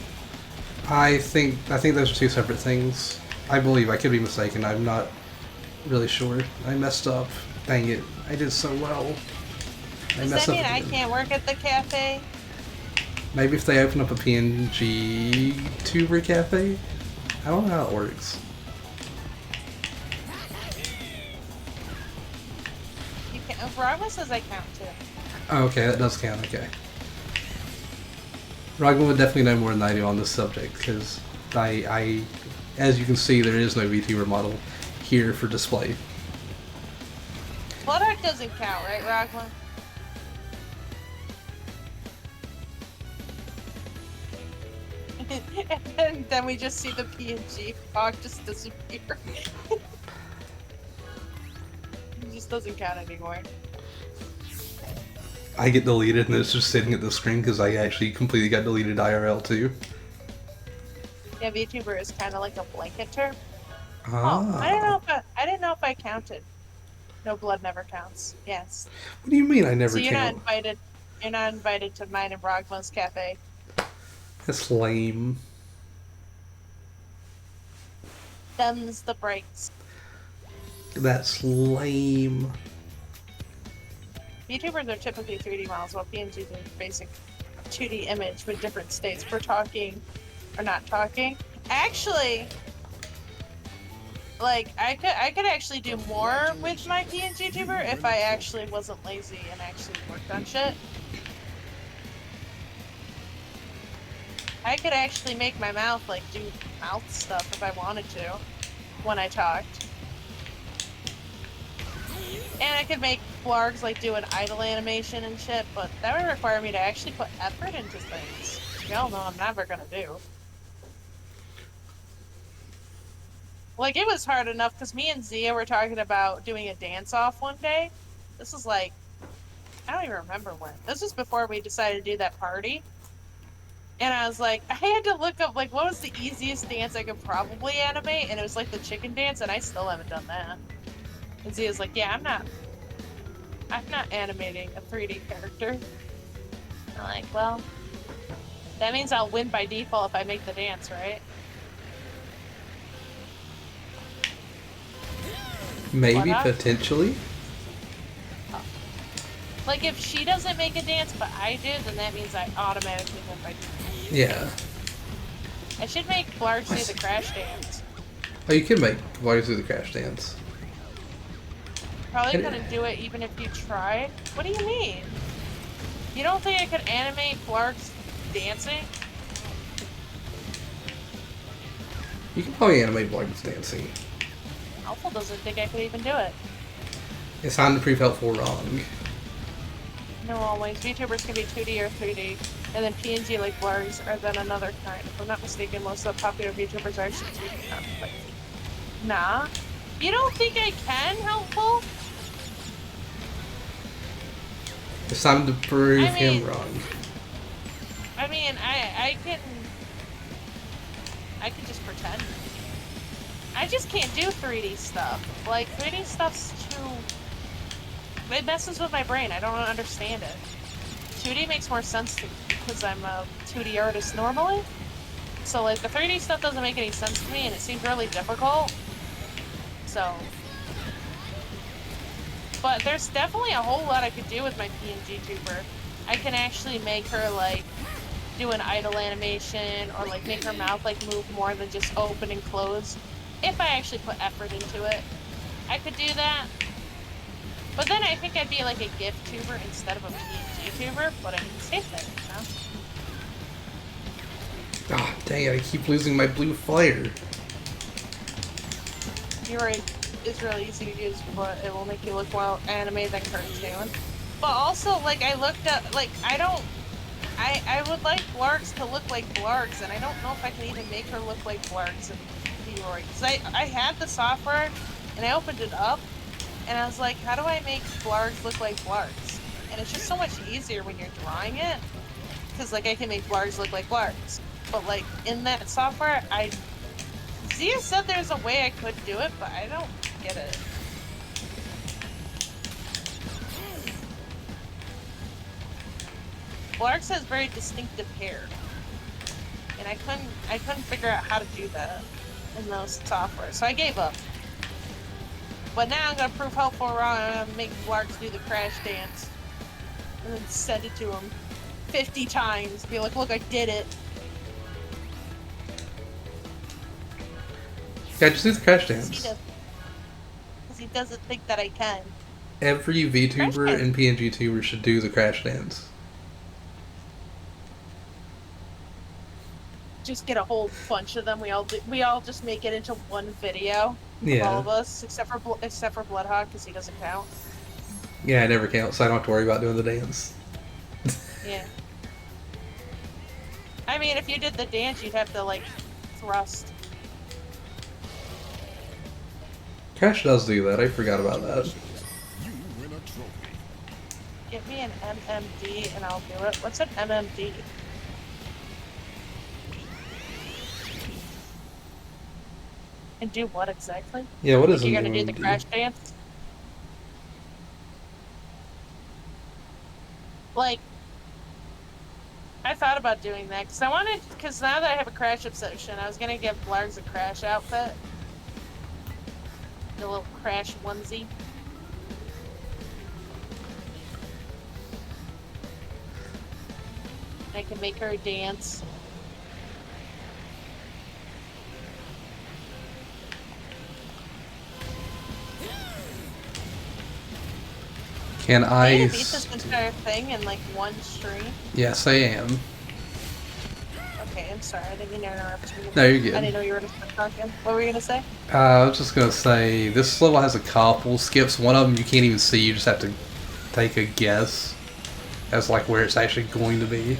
I think those are two separate things. I believe. I could be mistaken. I'm not really sure. I messed up. Dang it. I did so well. Does that mean I can't work at the cafe? Maybe if they open up a PNG tuber cafe? I don't know how it works. You can. Ragma says I count too. Oh, okay, that does count. Okay. Raglan would definitely know more than I do on this subject, because I, as you can see, there is no VTuber model here for display. Bloodhawk doesn't count, right, Ragma? and then we just see the PNG fog just disappear. It just doesn't count anymore. I get deleted and it's just sitting at the screen because I actually completely got deleted IRL too. Yeah, VTuber is kind of like a blanket term. Ah. Oh, I didn't know if I counted. No blood never counts. Yes. What do you mean I never So you're not count? invited. You're not invited to mine and Brogma's cafe. That's lame. Them's the breaks. That's lame. VTubers are typically 3D models, while PNGs are basic 2D image with different states for talking or not talking. Actually, like I could actually do more with my PNG tuber if I actually wasn't lazy and actually worked on shit. I could actually make my mouth like do mouth stuff if I wanted to when I talked. And I could make vlogs like do an idle animation and shit, but that would require me to actually put effort into things. Y'all know I'm never gonna do. Like, it was hard enough because me and Zia were talking about doing a dance-off one day. This was like, I don't even remember when. This was before we decided to do that party. And I was like, I had to look up, like, what was the easiest dance I could probably animate? And it was like the chicken dance, and I still haven't done that. And Zia's like, yeah, I'm not animating a 3D character. I'm like, well, that means I'll win by default if I make the dance, right? Maybe, What? potentially. Like, if she doesn't make a dance, but I do, then that means I automatically win by default. Yeah. I should make Blarge do the crash dance. Oh, you can make Why do the crash dance. Probably couldn't do it even if you tried. What do you mean? You don't think I could animate Blarg's dancing? You can probably animate Blawkade's dancing. Alpha doesn't think I could even do it. It's time to prove helpful wrong. No, always. VTubers can be 2D or 3D, and then PNG like Blargs are then another kind. If I'm not mistaken, most of the popular VTubers are actually 3D. Nah. You don't think I can, helpful? It's time to prove I mean- him wrong. I mean, I can just pretend. I just can't do 3D stuff. Like, 3D stuff's too... It messes with my brain. I don't understand it. 2D makes more sense to me because I'm a 2D artist normally. So, like, the 3D stuff doesn't make any sense to me, and it seems really difficult. So... But there's definitely a whole lot I could do with my PNG tuber. I can actually make her, like, do an idle animation, or, like, make her mouth, like, move more than just open and close. If I actually put effort into it, I could do that. But then I think I'd be, like, a GIF tuber instead of a PNG tuber, but I mean, same thing, you know? Ah, dang it, I keep losing my blue flare. You're right. It's really easy to use, but it will make you look more anime than cartoon. But also, like, I looked at, like, I would like Blargs to look like Blargs, and I don't know if I can even make her look like Blargs in Leroy. Because I had the software, and I opened it up, and I was like, how do I make Blargs look like Blargs? And it's just so much easier when you're drawing it, because, like, I can make Blargs look like Blargs. But, like, in that software, Zia said there's a way I could do it, but I don't get it. Blargs has very distinctive hair, and I couldn't figure out how to do that in those software, so I gave up. But now I'm gonna prove helpful wrong. I'm gonna make Blargs do the crash dance, and then send it to him 50 times. Be like, look, I did it. Yeah, just do the crash 'Cause dance. he doesn't think that I can. Every VTuber Crash dance. and PNG tuber should do the crash dance. Just get a whole bunch of them. We all just make it into one video. Yeah. All of us, except for Bloodhawk, because he doesn't count. Yeah, it never counts, so I don't have to worry about doing the dance. Yeah. I mean, if you did the dance, you'd have to, like, thrust. Crash does do that. I forgot about that. You win a trophy. Give me an MMD and I'll do it. What's an MMD? And do what exactly? Yeah, what is You're an gonna do the MMD? crash dance? Like, I thought about doing that because now that I have a crash obsession, I was gonna give Blargs a crash outfit. The little crash onesie. I can make her dance. Can Can I? you beat this entire thing in like one stream? Yes, I am. Okay, I'm sorry. I didn't mean to interrupt you. No, you're good. I didn't know you were just talking. What were you gonna say? I was just gonna say this level has a couple skips. One of them you can't even see. You just have to take a guess as like where it's actually going to be.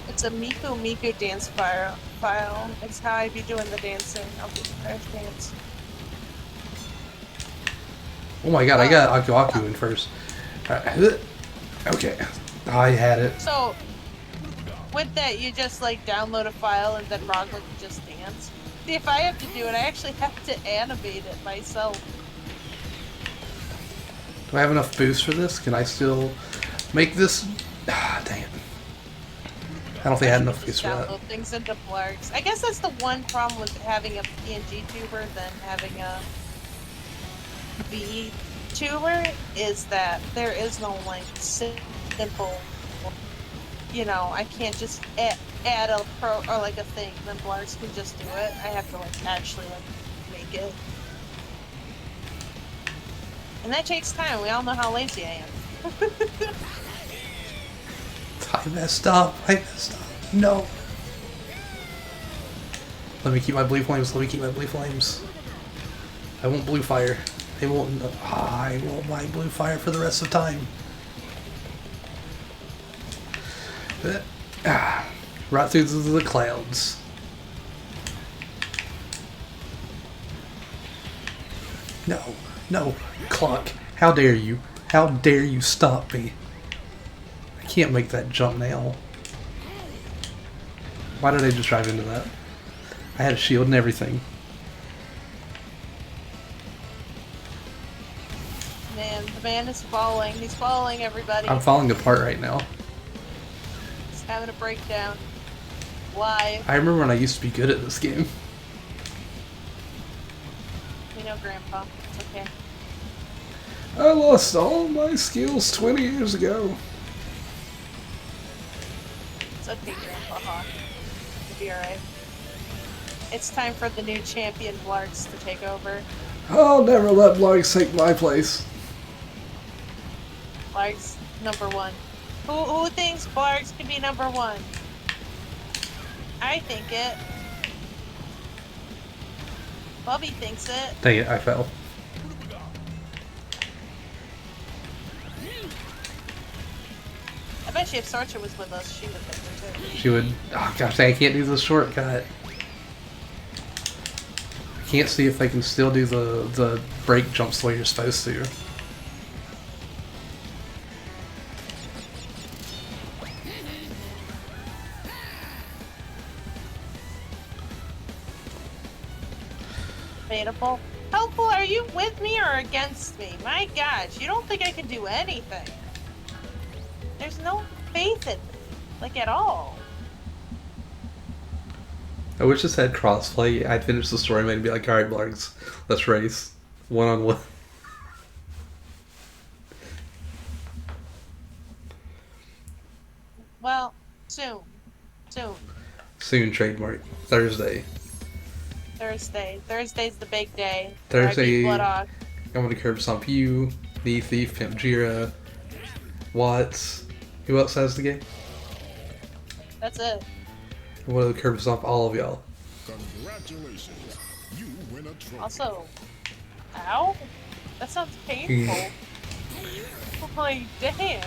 It's a Miku dance file. It's how I be doing the dancing. I'll do the crash dance. Oh my god, I got Aku Aku in first. Okay, I had it. So, with that, you just like download a file and then Roglic can just dance. See, if I have to do it, I actually have to animate it myself. Do I have enough boost for this? Can I still make this? Ah, dang it. I don't think I had enough boost Just for that. download things into Blargs. I guess that's the one problem with having a PNG tuber than having a VTuber is that there is no like simple, you know, I can't just add a pro or like a thing, then Blargs can just do it. I have to like actually like make it. And that takes time. We all know how lazy I am. I messed up. I messed up. No. Let me keep my blue flames. Let me keep my blue flames. I want blue fire. I want my blue fire for the rest of time. Right through the clouds. No, no, clock. How dare you? How dare you stop me? I can't make that jump now. Why did I just drive into that? I had a shield and everything. Man, the man is falling. He's falling, everybody. I'm falling apart right now. He's having a breakdown. Live. I remember when I used to be good at this game. We know, Grandpa. It's okay. I lost all my skills 20 years ago. It's okay, Grandpa Hawk. You'll be alright. It's time for the new champion Blargs to take over. I'll never let Blargs take my place. Blargs #1. Who thinks Blargs can be #1? I think it. Bubby thinks it. Dang it, I fell. I bet you if Sorcha was with us, she would think it too. She would. Oh gosh, I can't do the shortcut. I can't see if they can still do the break jumps the way you're supposed to. Debatable. Helpful, are you with me or against me? My gosh, you don't think I can do anything. There's no faith in me. Like, at all. I wish this had crossplay. I'd finish the story and be like, alright, Blargs, let's race. One-on-one. Well, soon. Soon. Soon, trademark. Thursday. Thursday's the big day. Thursday, Blood Hawk. I'm gonna curb stomp you, Knee Thief, Pimp Jira, Watts. Who else has the game? That's it. I'm gonna curb stomp all of y'all. Congratulations. You win a trophy. Also, ow? That sounds painful. Oh my damn.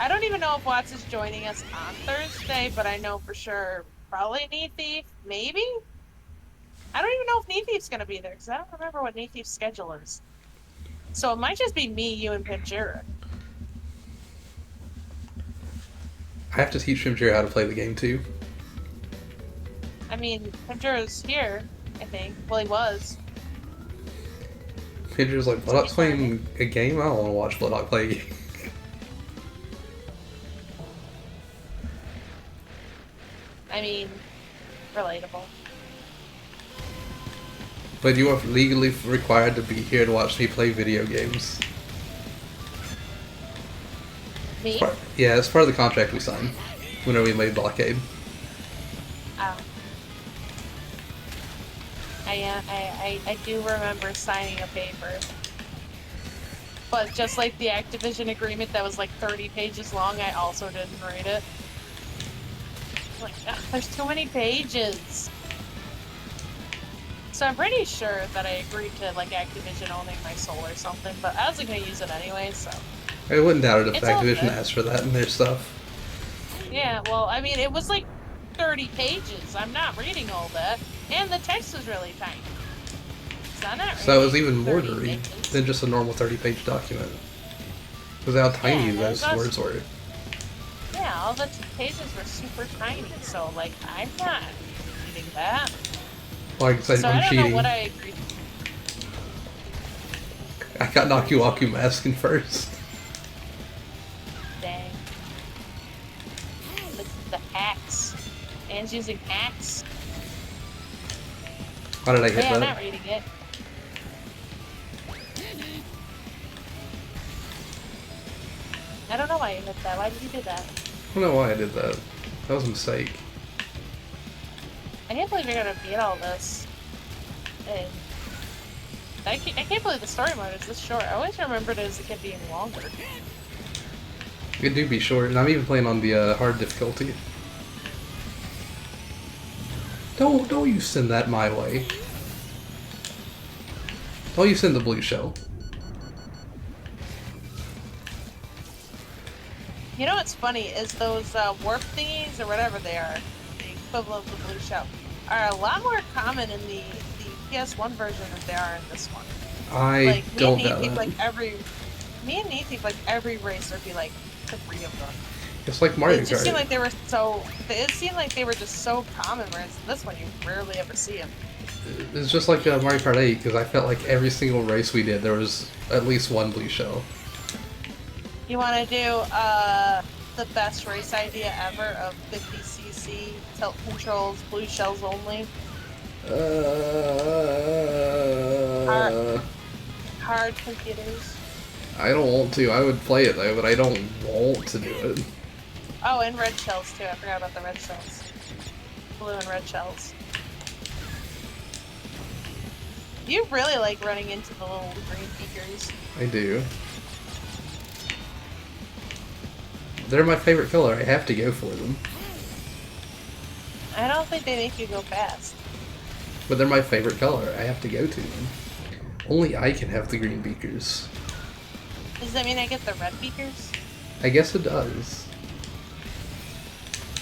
I don't even know if Watts is joining us on Thursday, but I know for sure probably Knee Thief, maybe? I don't even know if Knee Thief's gonna be there, because I don't remember what Knee Thief's schedule is. So it might just be me, you, and Pimjira. I have to teach him how to play the game too. I mean, Pimjira's here, I think. Well, he was. Pedro's like, Bloodhawk's playing a game? I don't want to watch Bloodhawk play a game. I mean, relatable. But you are legally required to be here to watch me play video games. Me? Yeah, it's part of the contract we signed whenever we made Blawkade. Oh. I do remember signing a paper. But just like the Activision agreement that was like 30 pages long, I also didn't read it. Like, ugh, there's too many pages. So I'm pretty sure that I agreed to like Activision owning my soul or something, but I wasn't gonna use it anyway, so. I wouldn't doubt it if It's all Activision good. asked for that in their stuff. Yeah, well, I mean, it was like 30 pages. I'm not reading all that. And the text was really tiny. So I'm not So it was reading even more 30 to read pages. than just a normal 30-page document. Because how tiny Yeah, those that's- words were. Yeah, all the pages were super tiny, so, like, I'm not reading that. Like I said, So I'm I don't cheating. know what I agreed to. I got Naku masking first. Dang. The hacks. Anne's using hacks. Why did I hit Yeah, I'm that? not reading it. I don't know why you hit that. Why did you do that? I don't know why I did that. That was a mistake. I can't believe you're gonna beat all this. And I can't believe the story mode is this short. I always remembered it as a kid being longer. It do be short, and I'm even playing on the hard difficulty. Don't you send that my way. Don't you send the blue shell. You know what's funny is those warp thingies or whatever they are, the equivalent of the blue shell, are a lot more common in the PS1 version than they are in this one. I Like don't me and doubt Nathan, that. like every race would be like 3 of them. It's like Mario It just seemed Kart. like they were so. It seemed like they were just so common. Whereas this one, you rarely ever see them. It's just like Mario Kart 8, because I felt like every single race we did, there was at least one blue shell. You want to do the best race idea ever of 50cc tilt controls, blue shells only, hard computers. I don't want to. I would play it though, but I don't want to do it. Oh, and red shells too. I forgot about the red shells. Blue and red shells. You really like running into the little green beakers. I do. They're my favorite color. I have to go for them. I don't think they make you go fast. But they're my favorite color. I have to go to them. Only I can have the green beakers. Does that mean I get the red beakers? I guess it does.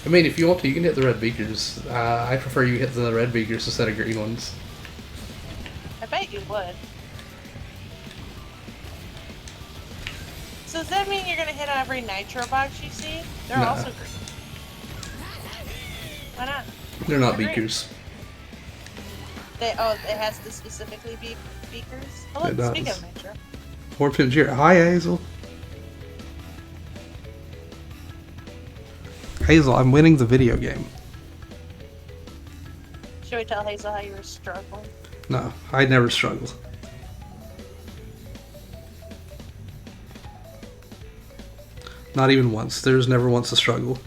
I mean, if you want to, you can hit the red beakers. I prefer you hit the red beakers instead of green ones. I bet you would. So does that mean you're gonna hit every Nitro box you see? They're Nah. also green. Why not? They're not They're green. beakers. It has to specifically be beakers. Oh, It look, speaking does. of Nitro. Or Pinjira. Hi, Hazel. Hazel, I'm winning the video game. Should we tell Hazel how you were struggling? No, I never struggle. Not even once. There's never once a struggle.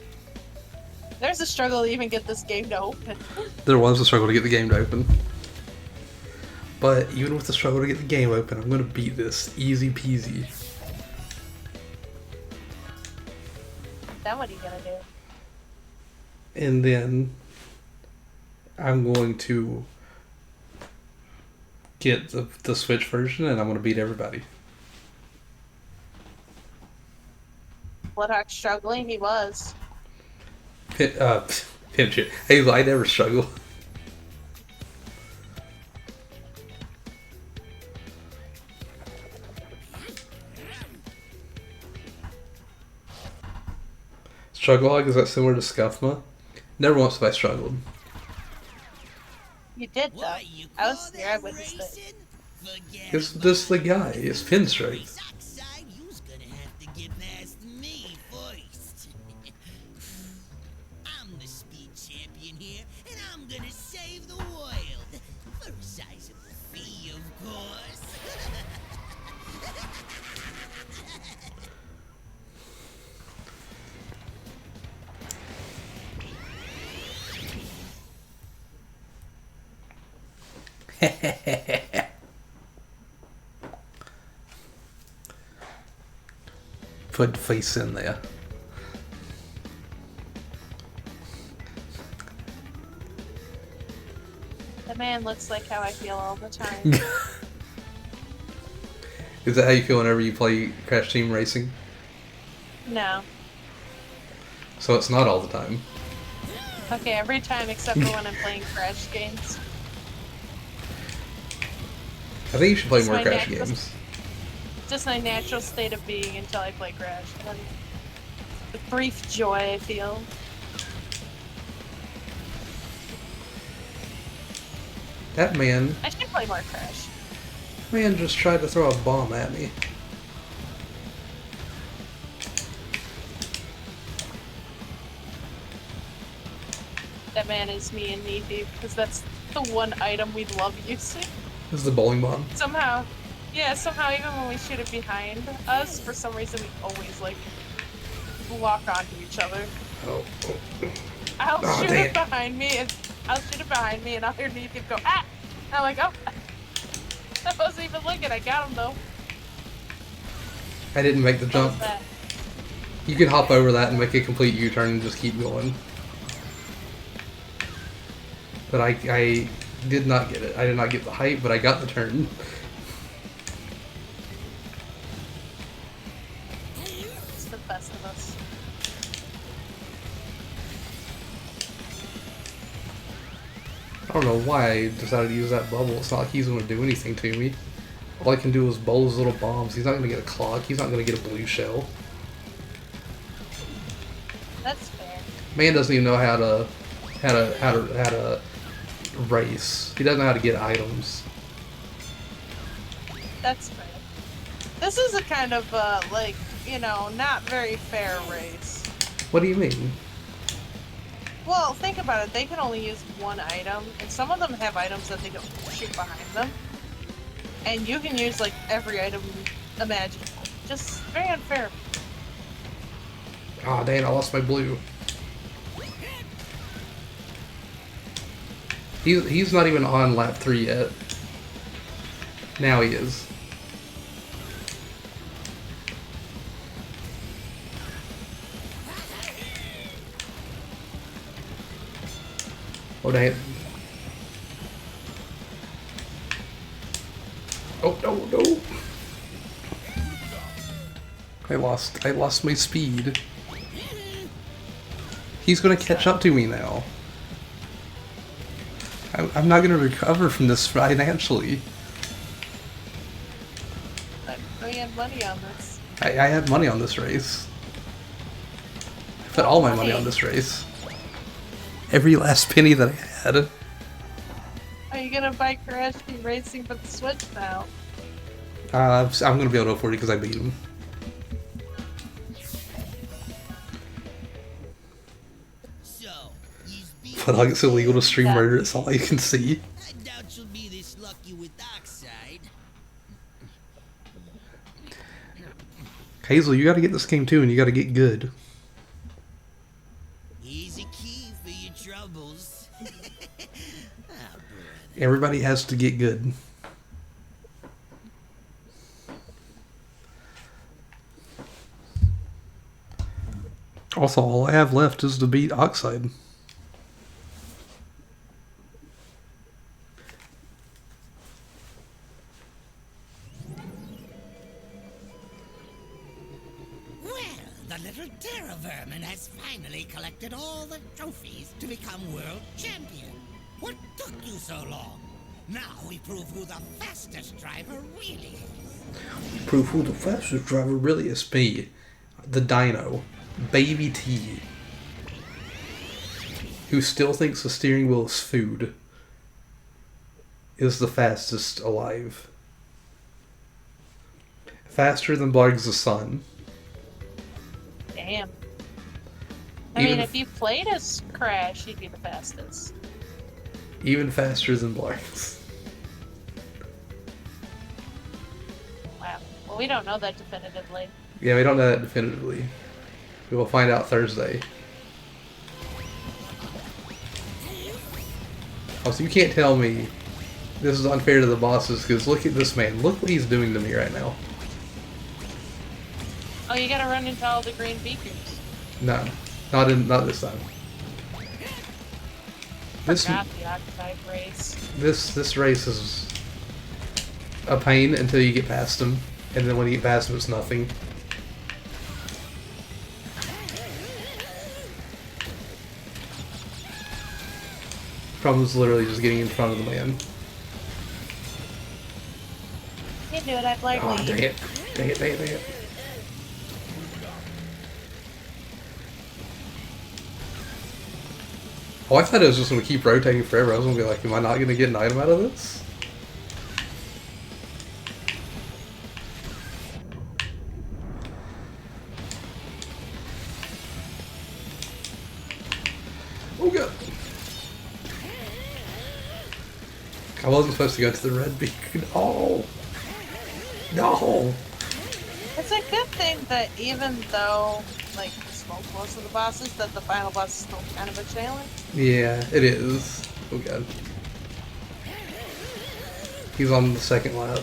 There's a struggle to even get this game to open. There was a struggle to get the game to open. But even with the struggle to get the game open, I'm gonna beat this. Easy peasy. Then what are you gonna do? And then I'm going to get the Switch version and I'm gonna beat everybody. Bloodhawk struggling? He was. Pinch it. Hey, I never struggle. Struggle Hog, is that similar to Scuffma? Never once have I struggled. You did, though. I was here, I witnessed it. It's just the guy. It's Pinstripe. Oxide, you's gonna have to get past me first. I'm the speed champion here, and I'm gonna save the world. For a sizable fee, of course. Put face in there. The man looks like how I feel all the time. Is that how you feel whenever you play Crash Team Racing? No. So it's not all the time. Okay, every time except for when I'm playing Crash games. I think you should play It's more my Crash natural- games. Just my natural state of being until I play Crash. And then the brief joy I feel. That man I should play more Crash. just tried to throw a bomb at me. That man is me and knee deep, because that's the one item we love using. This is the bowling bomb. Somehow, yeah, somehow even when we shoot it behind us, for some reason we always, like, lock onto each other. Oh. I'll Oh, shoot dang it it. behind me, and I'll hear knee deep go, ah! And I'm like, oh! I wasn't even looking, I got him though. I didn't make the What was jump. that? You can hop over that and make a complete U-turn and just keep going. But I did not get it. I did not get the height, but I got the turn. It's the best of us. I don't know why I decided to use that bubble. It's not like he's going to do anything to me. All I can do is bowl his little bombs. He's not going to get a clock. He's not going to get a blue shell. That's fair. Man doesn't even know how to race. He doesn't know how to get items. That's fair. This is a kind of, like, you know, not very fair race. What do you mean? Well, think about it. They can only use one item, and some of them have items that they don't shoot behind them. And you can use, like, every item imaginable. Just very unfair. Aw, dang, I lost my blue. He's not even on lap 3 yet. Now he is. Oh, dang it. Oh, no, no. I lost my speed. He's gonna catch up to me now. I'm not gonna recover from this financially. We had money on this. I had money on this race. I put all my money on this race. Every last penny that I had. Are you gonna buy Crash Team Racing for the Switch now? I'm gonna be able to afford it because I beat him. So, you's beat But it's illegal to stream Yeah. murder. It's all you can see. I doubt you'll be this lucky with Oxide. Hazel, you got to get this game too, and you got to get good. Here's a key for your troubles. Ah, brother. Everybody has to get good. Also, all I have left is to beat Oxide. Well, The little terror vermin has finally collected all the trophies to become world champion. What took you so long? Now we prove who the fastest driver really is. Prove who the fastest driver really is. Me, the Dino, Baby T, who still thinks the steering wheel is food, is the fastest alive. Faster than Blarg's the sun. Damn. I Even mean, if you played as Crash, you'd be the fastest. Even faster than Blarg's. Wow. Well, we don't know that definitively. Yeah, we don't know that definitively. We will find out Thursday. Also, you can't tell me this is unfair to the bosses, because look at this man. Look what he's doing to me right now. Oh, you gotta run into all the green beacons. No, not this time. This Forgot the Octave race. this race is a pain until you get past him, and then when you get past him, it's nothing. Problem is literally just getting in front of the man. You do it, I'd like Oh, dang it. Dang it, dang it, dang it. Oh, I thought it was just going to keep rotating forever. I was going to be like, am I not going to get an item out of this? Oh, God. I wasn't supposed to go to the red beacon. Oh. No. It's a good thing that even though, like, we smoked most of the bosses, that the final boss is still kind of a challenge. Yeah, it is. Oh, God. He's on the second lap.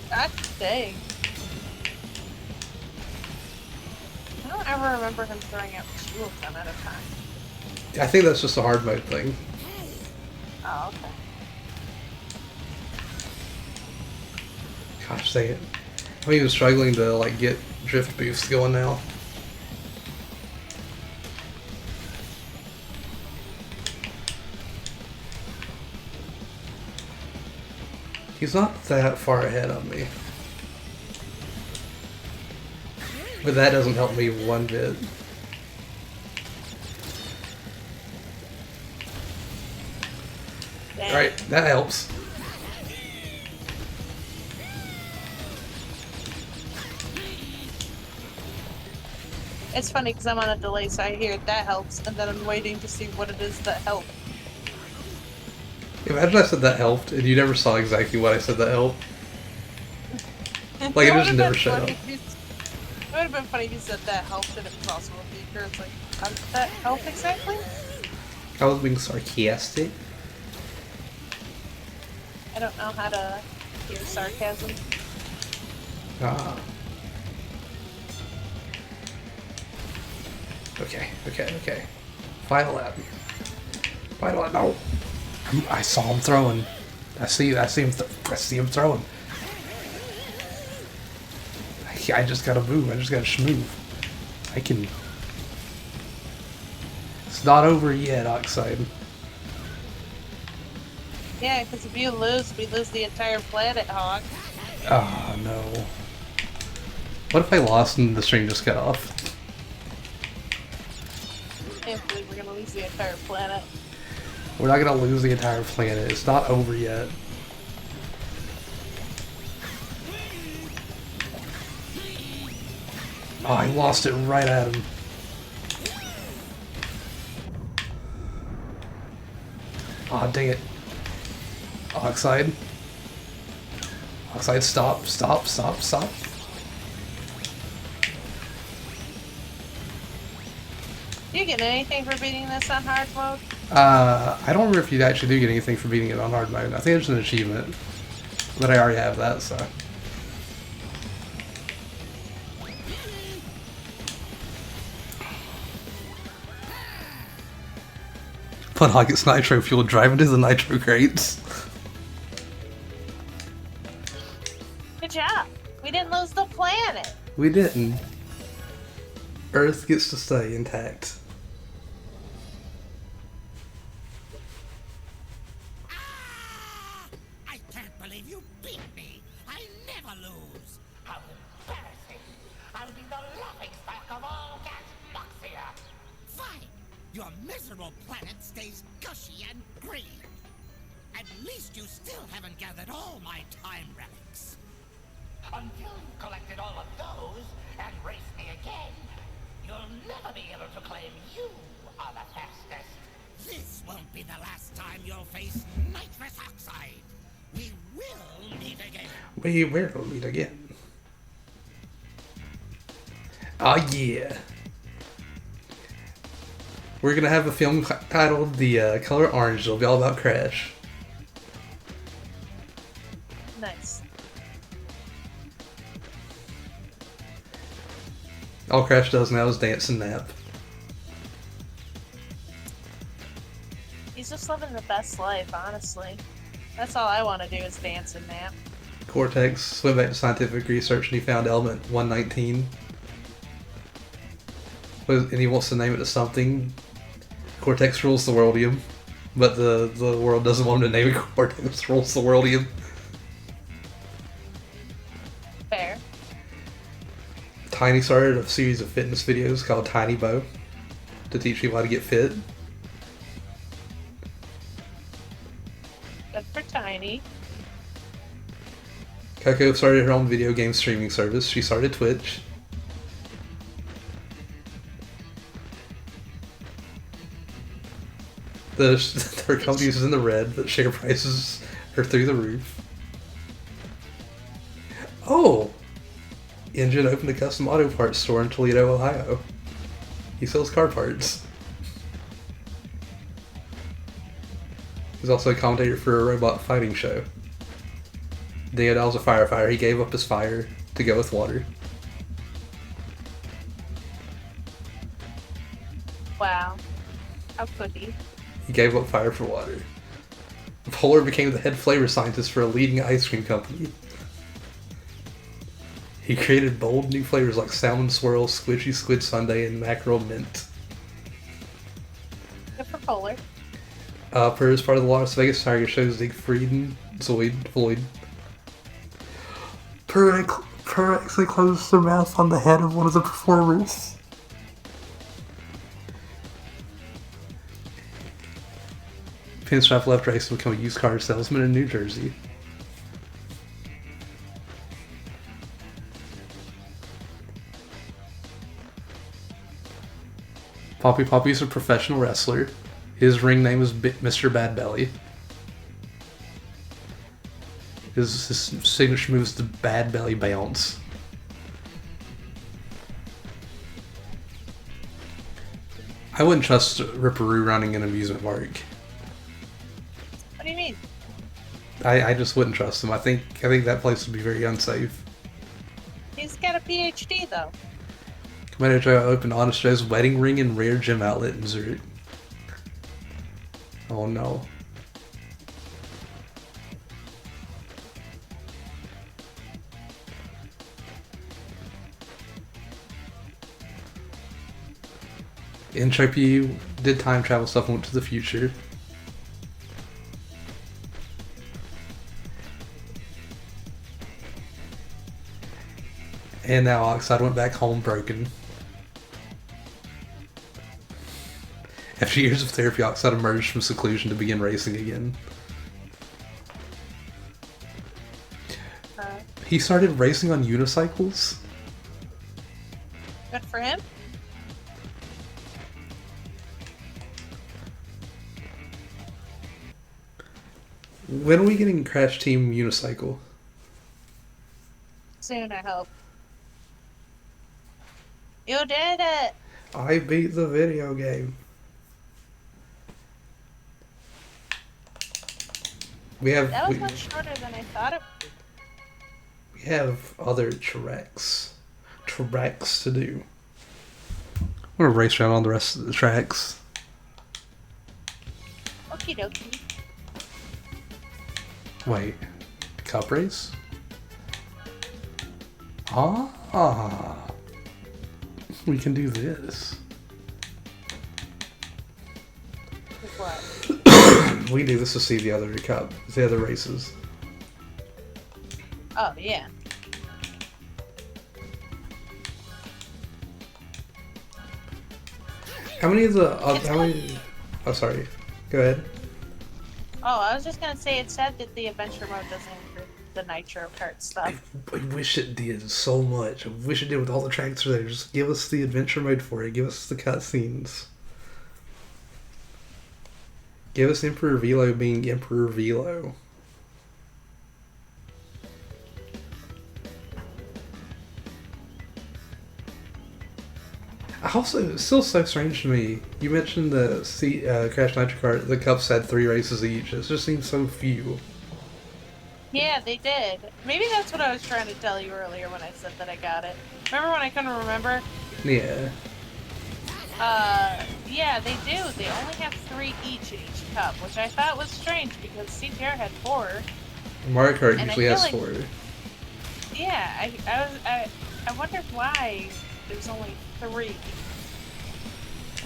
God dang. I don't ever remember him throwing out 2 of them at a time. I think that's just a hard mode thing. Oh, okay. Gosh dang it. I'm even struggling to like get drift boosts going now. He's not that far ahead of me. But that doesn't help me one bit. Dang. Alright, that helps. It's funny because I'm on a delay, so I hear that helps, and then I'm waiting to see what it is that helped. Imagine I said that helped, and you never saw exactly what I said that helped. Like, it just never showed up. It would have been funny if you said that helped and it was also a beaker. It's like, how did that help exactly? I was being sarcastic. I don't know how to hear sarcasm. Ah. Okay, okay, okay. Final lap. Final lap. No. I saw him throwing. I see him throwing. I just gotta move. I just gotta schmove. I can. It's not over yet, Oxide. Yeah, because if you lose, we lose the entire planet, Hog. Oh no. What if I lost and the stream just got off? I can't believe we're gonna lose the entire planet. We're not gonna lose the entire planet. It's not over yet. Oh, I lost it right at him. Oh, dang it. Oxide. Oxide, stop, stop, stop, stop. Do you get anything for beating this on hard mode? I don't remember if you actually do get anything for beating it on hard mode. I think it's an achievement. But I already have that, so. Put Hogget's Nitro Fuel drive into the Nitro crates. Good job. We didn't lose the planet. We didn't. Earth gets to stay intact. Ah! I can't believe you beat me. I never lose. How embarrassing. I'll be the laughingstock of all Gasboxia. Fine. Your miserable planet stays gushy and green. At least you still haven't gathered all my time relics. Until you've collected all of those and race me again, you'll never be able to claim you are the fastest. This won't be the last time you'll face nitrous oxide. We will meet again. We will meet again. Oh yeah. We're gonna have a film titled The Color Orange. It'll be all about Crash. Nice. All Crash does now is dance and nap. He's just living the best life, honestly. That's all I want to do is dance and nap. Cortex went back to scientific research and he found element 119. And he wants to name it to something. Cortex rules the worldium, but the world doesn't want him to name it Cortex rules the worldium. Fair. Tiny started a series of fitness videos called Tiny Bow to teach people how to get fit. Good for Tiny. Coco started her own video game streaming service. She started Twitch. Her company is in the red, but share prices are through the roof. Oh! Engine opened a custom auto parts store in Toledo, Ohio. He sells car parts. He's also a commentator for a robot fighting show. Deodal's a firefighter. He gave up his fire to go with water. Wow. How could he? He gave up fire for water. Polar became the head flavor scientist for a leading ice cream company. He created bold new flavors like salmon swirl, squishy squid sundae, and mackerel mint. Good for Polar. Per as part of the Las Vegas Tiger Show, Siegfried and Floyd. Per actually closed their mouth on the head of one of the performers. Pinstripe left race to become a used car salesman in New Jersey. Poppy's a professional wrestler. His ring name is Mr. Bad Belly. His signature move is the Bad Belly Bounce. I wouldn't trust Ripperoo running an amusement park. What do you mean? I just wouldn't trust him. I think that place would be very unsafe. He's got a PhD, though. Commander Joe opened Honest Joe's wedding ring and rare gem outlet in Zurich. Oh no. Entropy did time travel stuff and went to the future. And now Oxide went back home broken. After years of therapy, Oxide emerged from seclusion to begin racing again. He started racing on unicycles? Good for him. When are we getting Crash Team Unicycle? Soon, I hope. You did it! I beat the video game. That was much shorter than I thought it would be. We have other tracks to do. We're gonna race around on the rest of the tracks. Okie dokie. Wait, cup race? Ah, we can do this. What? We can do this to see the other races. Oh, yeah. How many of the It's how many? Oh, sorry. Go ahead. Oh, I was just gonna say, it's sad that the adventure mode doesn't include the Nitro Kart stuff. I wish it did so much. I wish it did with all the tracks there. Just give us the adventure mode for it. Give us the cutscenes. Give us Emperor Velo being Emperor Velo. Also, it's still so strange to me. You mentioned the Crash Nitro Kart. The Cups had 3 races each. It just seems so few. Yeah, they did. Maybe that's what I was trying to tell you earlier when I said that I got it. Remember when I couldn't remember? Yeah. Yeah, they do. They only have 3 each in each cup, which I thought was strange because CTR had 4. Mario Kart And usually I has feel 4. Yeah, I wondered why there's only 3.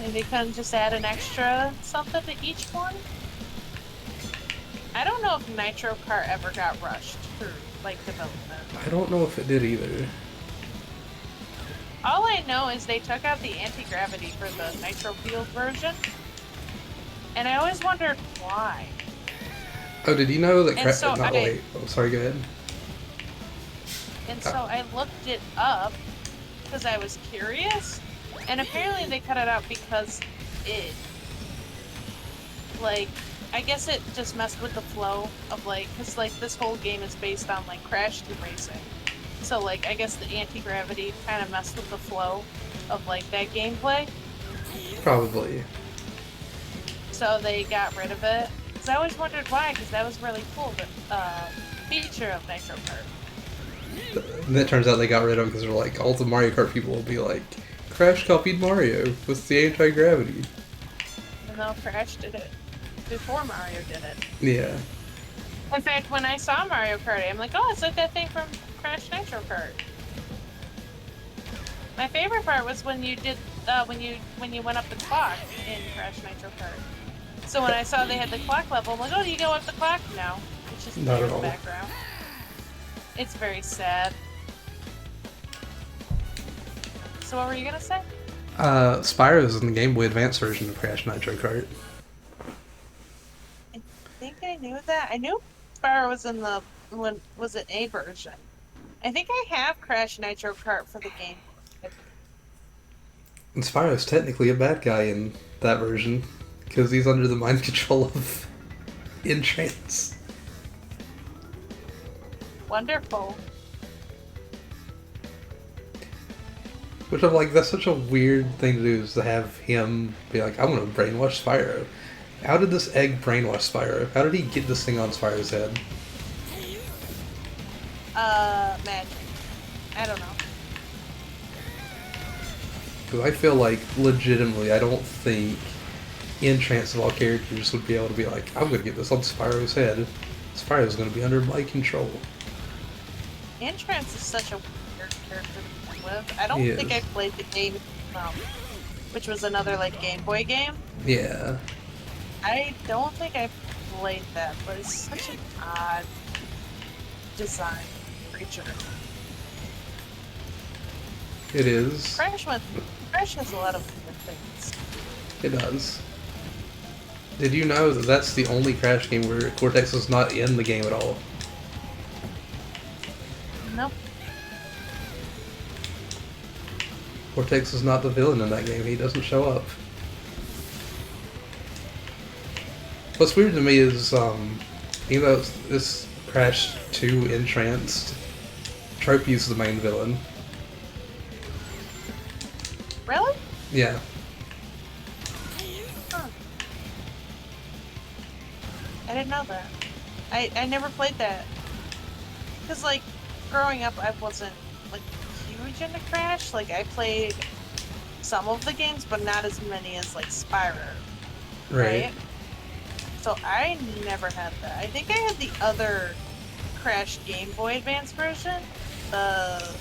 And they couldn't just add an extra something to each one? I don't know if Nitro Kart ever got rushed through, like, development. I don't know if it did either. All I know is they took out the anti-gravity for the Nitro Field version. And I always wondered why. Oh, did you know that? And so wait. Oh, sorry. Go ahead. And so I looked it up because I was curious. And apparently they cut it out because it, like, I guess it just messed with the flow of, like, because, like, this whole game is based on, like, Crash Team Racing. So, like, I guess the anti-gravity kind of messed with the flow of, like, that gameplay. Probably. So they got rid of it. Because I always wondered why, because that was really cool, the feature of Nitro Kart. And it turns out they got rid of it because they're like, all the Mario Kart people will be like, Crash copied Mario with the anti-gravity. Even though Crash did it before Mario did it. Yeah. In fact, when I saw Mario Kart, I'm like, oh, it's like that thing from Crash Nitro Kart. My favorite part was when you did when you went up the clock in Crash Nitro Kart. So when I saw they had the clock level, I'm like, oh, do you go up the clock? No, it's just Not there at in all. the background. It's very sad. So what were you gonna say? Spyro's in the Game Boy Advance version of Crash Nitro Kart. I think I knew that. I knew Spyro was in the was it A version. I think I have Crash Nitro Kart for the game. And Spyro's technically a bad guy in that version because he's under the mind control of Entrance. Wonderful. Which I'm like, that's such a weird thing to do, is to have him be like, I'm gonna brainwash Spyro. How did this egg brainwash Spyro? How did he get this thing on Spyro's head? Magic. I don't know. Because I feel like, legitimately, I don't think Entrance of all characters would be able to be like, I'm gonna get this on Spyro's head. Spyro's gonna be under my control. Entrance is such a weird character to play with. I don't He think is. I played the game, which was another like Game Boy game. Yeah. I don't think I played that, but it's such an odd design creature. It is. Crash has a lot of weird things. It does. Did you know that that's the only Crash game where Cortex is not in the game at all? Nope. Cortex is not the villain in that game. He doesn't show up. What's weird to me is, even though this Crash 2 Entranced, Tropy's the main villain. Really? Yeah. Huh. I didn't know that. I never played that. Because, like, growing up, I wasn't, like, huge into Crash. Like, I played some of the games, but not as many as, like, Spyro. Right. So I never had that. I think I had the other Crash Game Boy Advance version. The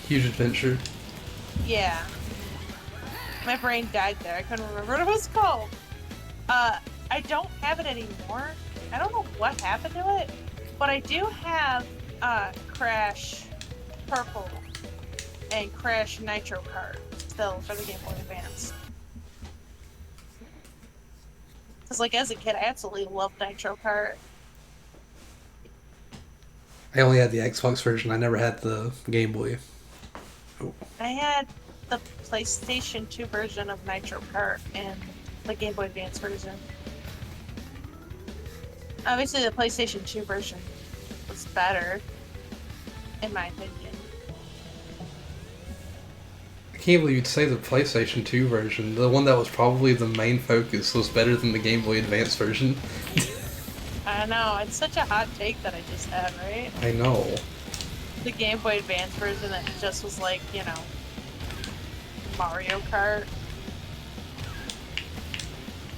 Huge Adventure. Yeah. My brain died there. I couldn't remember what it was called. I don't have it anymore. I don't know what happened to it, but I do have Crash Purple and Crash Nitro Kart still for the Game Boy Advance. Because, like, as a kid, I absolutely loved Nitro Kart. I only had the Xbox version. I never had the Game Boy. Oh. I had the PlayStation 2 version of Nitro Kart and the Game Boy Advance version. Obviously, the PlayStation 2 version was better, in my opinion. I can't believe you'd say the PlayStation 2 version, the one that was probably the main focus, was better than the Game Boy Advance version. I know, it's such a hot take that I just had, right? I know. The Game Boy Advance version that just was like, you know, Mario Kart.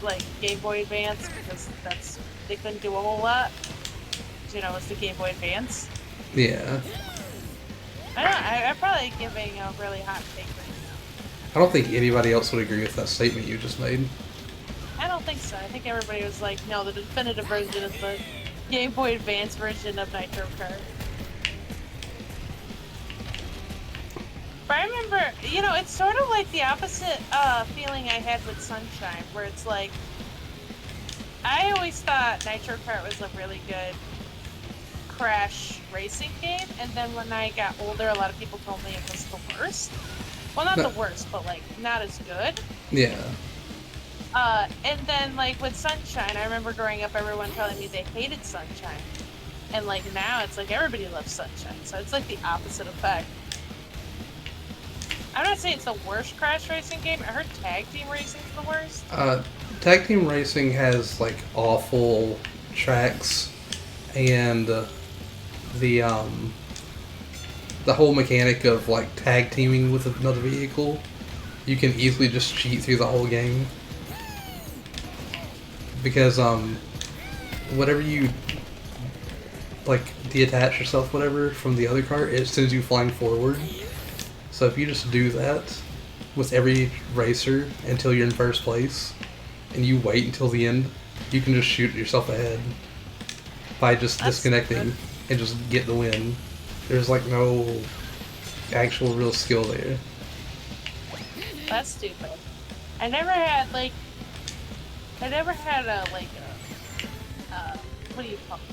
Like, Game Boy Advance, because they couldn't do a whole lot. You know, it's the Game Boy Advance. Yeah. I don't know, I'm probably giving a really hot take right now. I don't think anybody else would agree with that statement you just made. I don't think so. I think everybody was like, no, the definitive version is the Game Boy Advance version of Nitro Kart. But I remember, you know, it's sort of like the opposite feeling I had with Sunshine, where it's like, I always thought Nitro Kart was a really good Crash racing game, and then when I got older, a lot of people told me it was the worst. Well, not the worst, but like, not as good. Yeah. And then, like, with Sunshine, I remember growing up, everyone telling me they hated Sunshine. And, like, now it's like everybody loves Sunshine. So it's, like, the opposite effect. I'm not saying it's the worst Crash racing game. I heard Tag Team Racing's the worst. Tag Team Racing has, like, awful tracks, and the whole mechanic of, like, tag teaming with another vehicle, you can easily just cheat through the whole game. Because, whatever you, like, detach yourself, whatever, from the other car, it sends you flying forward. So if you just do that with every racer until you're in first place, and you wait until the end, you can just shoot yourself ahead by just disconnecting and just get the win. There's, like, no actual real skill there. That's stupid. I never had a, what do you call it?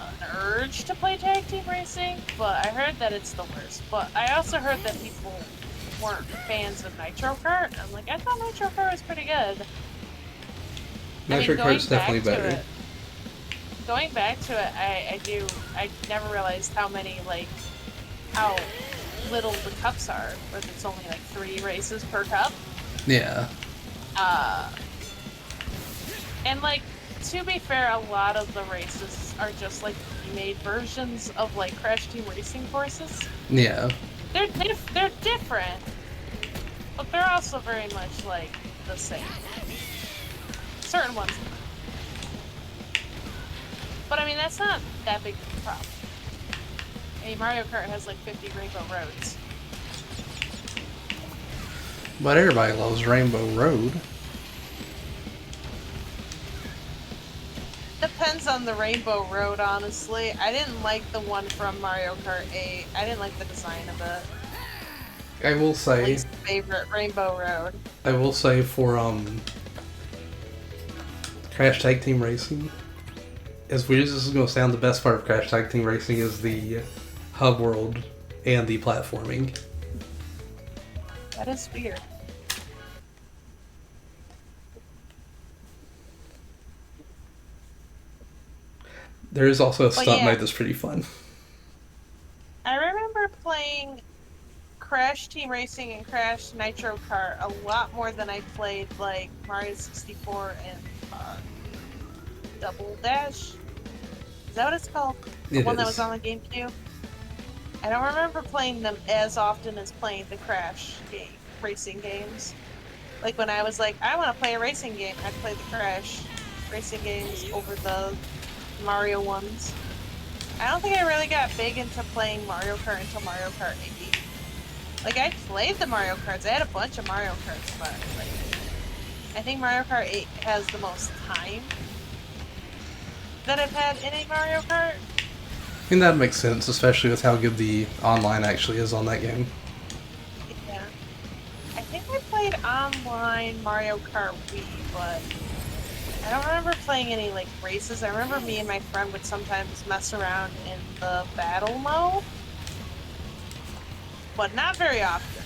An urge to play Tag Team Racing, but I heard that it's the worst. But I also heard that people weren't fans of Nitro Kart. I'm like, I thought Nitro Kart was pretty good. Nitro Kart's definitely better. Going back to it, I never realized how little the cups are, where it's only like 3 races per cup. Yeah. And, like, to be fair, a lot of the races are just, like, remade versions of, like, Crash Team Racing courses. Yeah. They're different, but they're also very much, like, the same. Certain ones. But, I mean, that's not that big of a problem. I mean, Mario Kart has, like, 50 rainbow roads. But everybody loves Rainbow Road. Depends on the Rainbow Road, honestly. I didn't like the one from Mario Kart 8. I didn't like the design of it. I will say... Least favorite Rainbow Road. I will say for, Crash Tag Team Racing, as weird as this is going to sound, the best part of Crash Tag Team Racing is the hub world and the platforming. That is weird. There is also a stunt mode that's pretty fun. I remember playing Crash Team Racing and Crash Nitro Kart a lot more than I played, like, Mario 64 and Double Dash. Is that what it's called? The one that was on the GameCube? I don't remember playing them as often as playing the Crash racing games. Like, when I was like, I want to play a racing game, I'd play the Crash racing games over the Mario ones. I don't think I really got big into playing Mario Kart until Mario Kart 8. Like, I played the Mario Karts. I had a bunch of Mario Karts, but, like, I think Mario Kart 8 has the most time that I've had in a Mario Kart. I think that makes sense, especially with how good the online actually is on that game. Yeah. I think I played online Mario Kart Wii, but I don't remember playing any, like, races. I remember me and my friend would sometimes mess around in the battle mode, but not very often.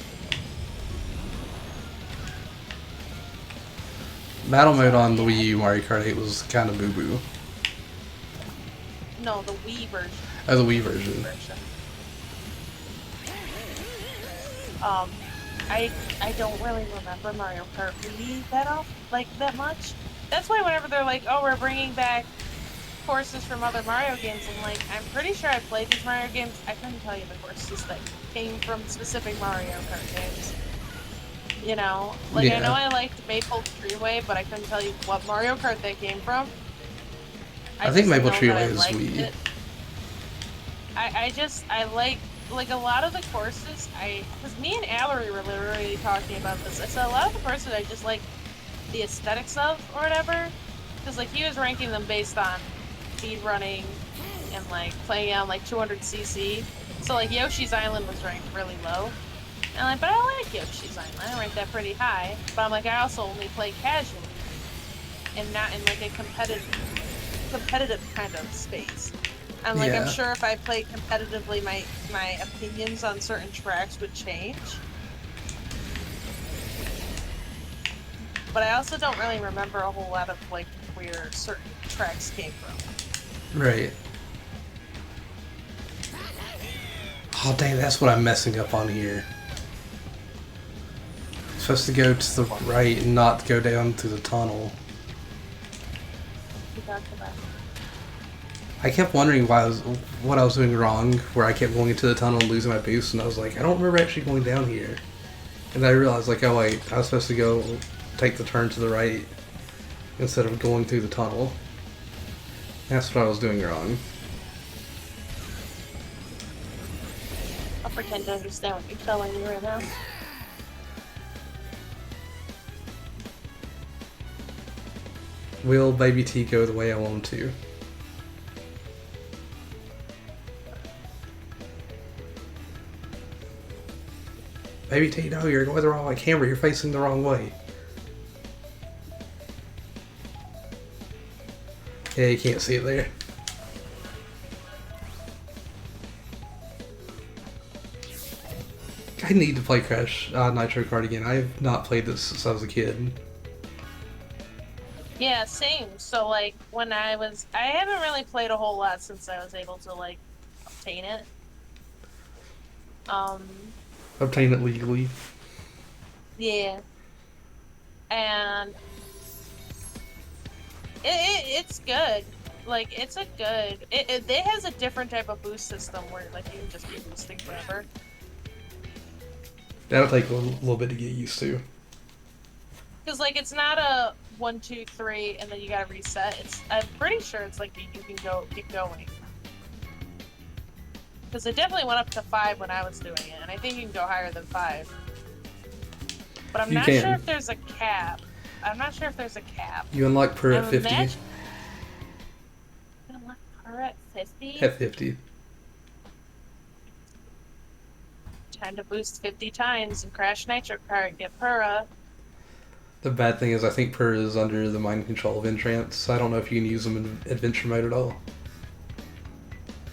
Battle mode on the Wii U Mario Kart 8 was kind of boo-boo. No, the Wii version. Oh, the Wii version. I don't really remember Mario Kart Wii that much. That's why whenever they're like, oh, we're bringing back courses from other Mario games, I'm like, I'm pretty sure I played these Mario games. I couldn't tell you the courses that came from specific Mario Kart games. You know, like, Yeah. I know I liked Maple Treeway, but I couldn't tell you what Mario Kart they came from. I think just Maple know that Treeway I is liked Wii. it. I like a lot of the courses, because me and Allery were literally talking about this. I said a lot of the courses I just like the aesthetics of, or whatever. Because, like, he was ranking them based on speed running and, like, playing on, like, 200cc. So, like, Yoshi's Island was ranked really low. And I'm like, but I like Yoshi's Island. I ranked that pretty high. But I'm like, I also only play casually and not in, like, a competitive kind of space. I'm like, Yeah. I'm sure if I played competitively, my opinions on certain tracks would change. But I also don't really remember a whole lot of, like, where certain tracks came from. Right. Oh, dang, that's what I'm messing up on here. I'm supposed to go to the right and not go down through the tunnel. We talked about. I kept wondering what I was doing wrong, where I kept going into the tunnel and losing my boost, and I was like, I don't remember actually going down here. And then I realized, like, oh wait, I was supposed to go take the turn to the right instead of going through the tunnel. That's what I was doing wrong. I'll pretend to understand what you're telling me right now. Will Baby T go the way I want him to? Baby T, no, you're going the wrong way. Camera, you're facing the wrong way. Yeah, you can't see it there. I need to play Crash Nitro Kart again. I have not played this since I was a kid. Yeah, same. So, like, I haven't really played a whole lot since I was able to, like, obtain it. Obtain it legally. Yeah. And it's good. Like, it's a good... It has a different type of boost system where, like, you can just be boosting forever. That'll take a little bit to get used to. Because, like, it's not a 1, 2, 3, and then you gotta reset. I'm pretty sure it's like you can keep going. Because it definitely went up to 5 when I was doing it, and I think you can go higher than 5. But I'm not sure if there's a cap. You unlock per at 50. You unlock per at 50? At 50. Time to boost 50 times and crash Nitro Kart, get Pura. The bad thing is I think Per is under the mind control of Entrance. I don't know if you can use them in adventure mode at all.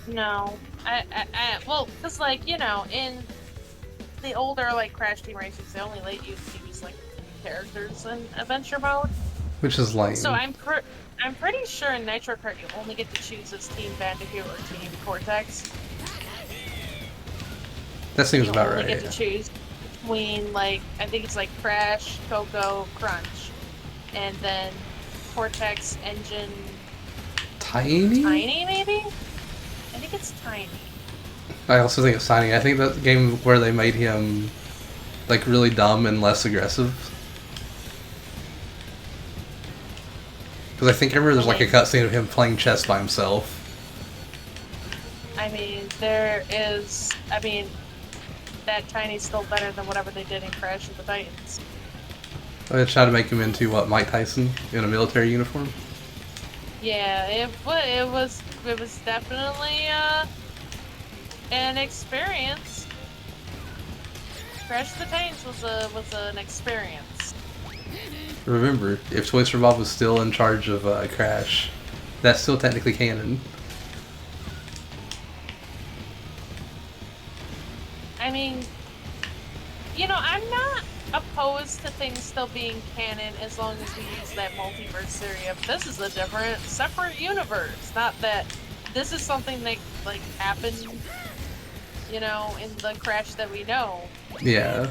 No. Well, because, like, you know, in the older, like, Crash Team Racers, they only let you use, like, characters in adventure mode. Which is lame. So I'm pretty sure in Nitro Kart you only get to choose as Team Bandicoot or Team Cortex. That seems about You right. only get to choose between, like, I think it's like Crash, Coco, Crunch, and then Cortex, Engine, Tiny, maybe? I think it's Tiny. I also think it's Tiny. I think that game where they made him like really dumb and less aggressive. Because I think I remember there's like a cutscene of him playing chess by himself. I mean, that Tiny's still better than whatever they did in Crash of the Titans. I tried to make him into what, Mike Tyson in a military uniform. Yeah, it was definitely an experience. Crash of the Titans was an experience. Remember, if Toys for Bob was still in charge of Crash, that's still technically canon. I mean, you know, I'm not opposed to things still being canon as long as we use that multiverse theory of this is a different, separate universe. Not that this is something that, like, happened, you know, in the Crash that we know. Yeah.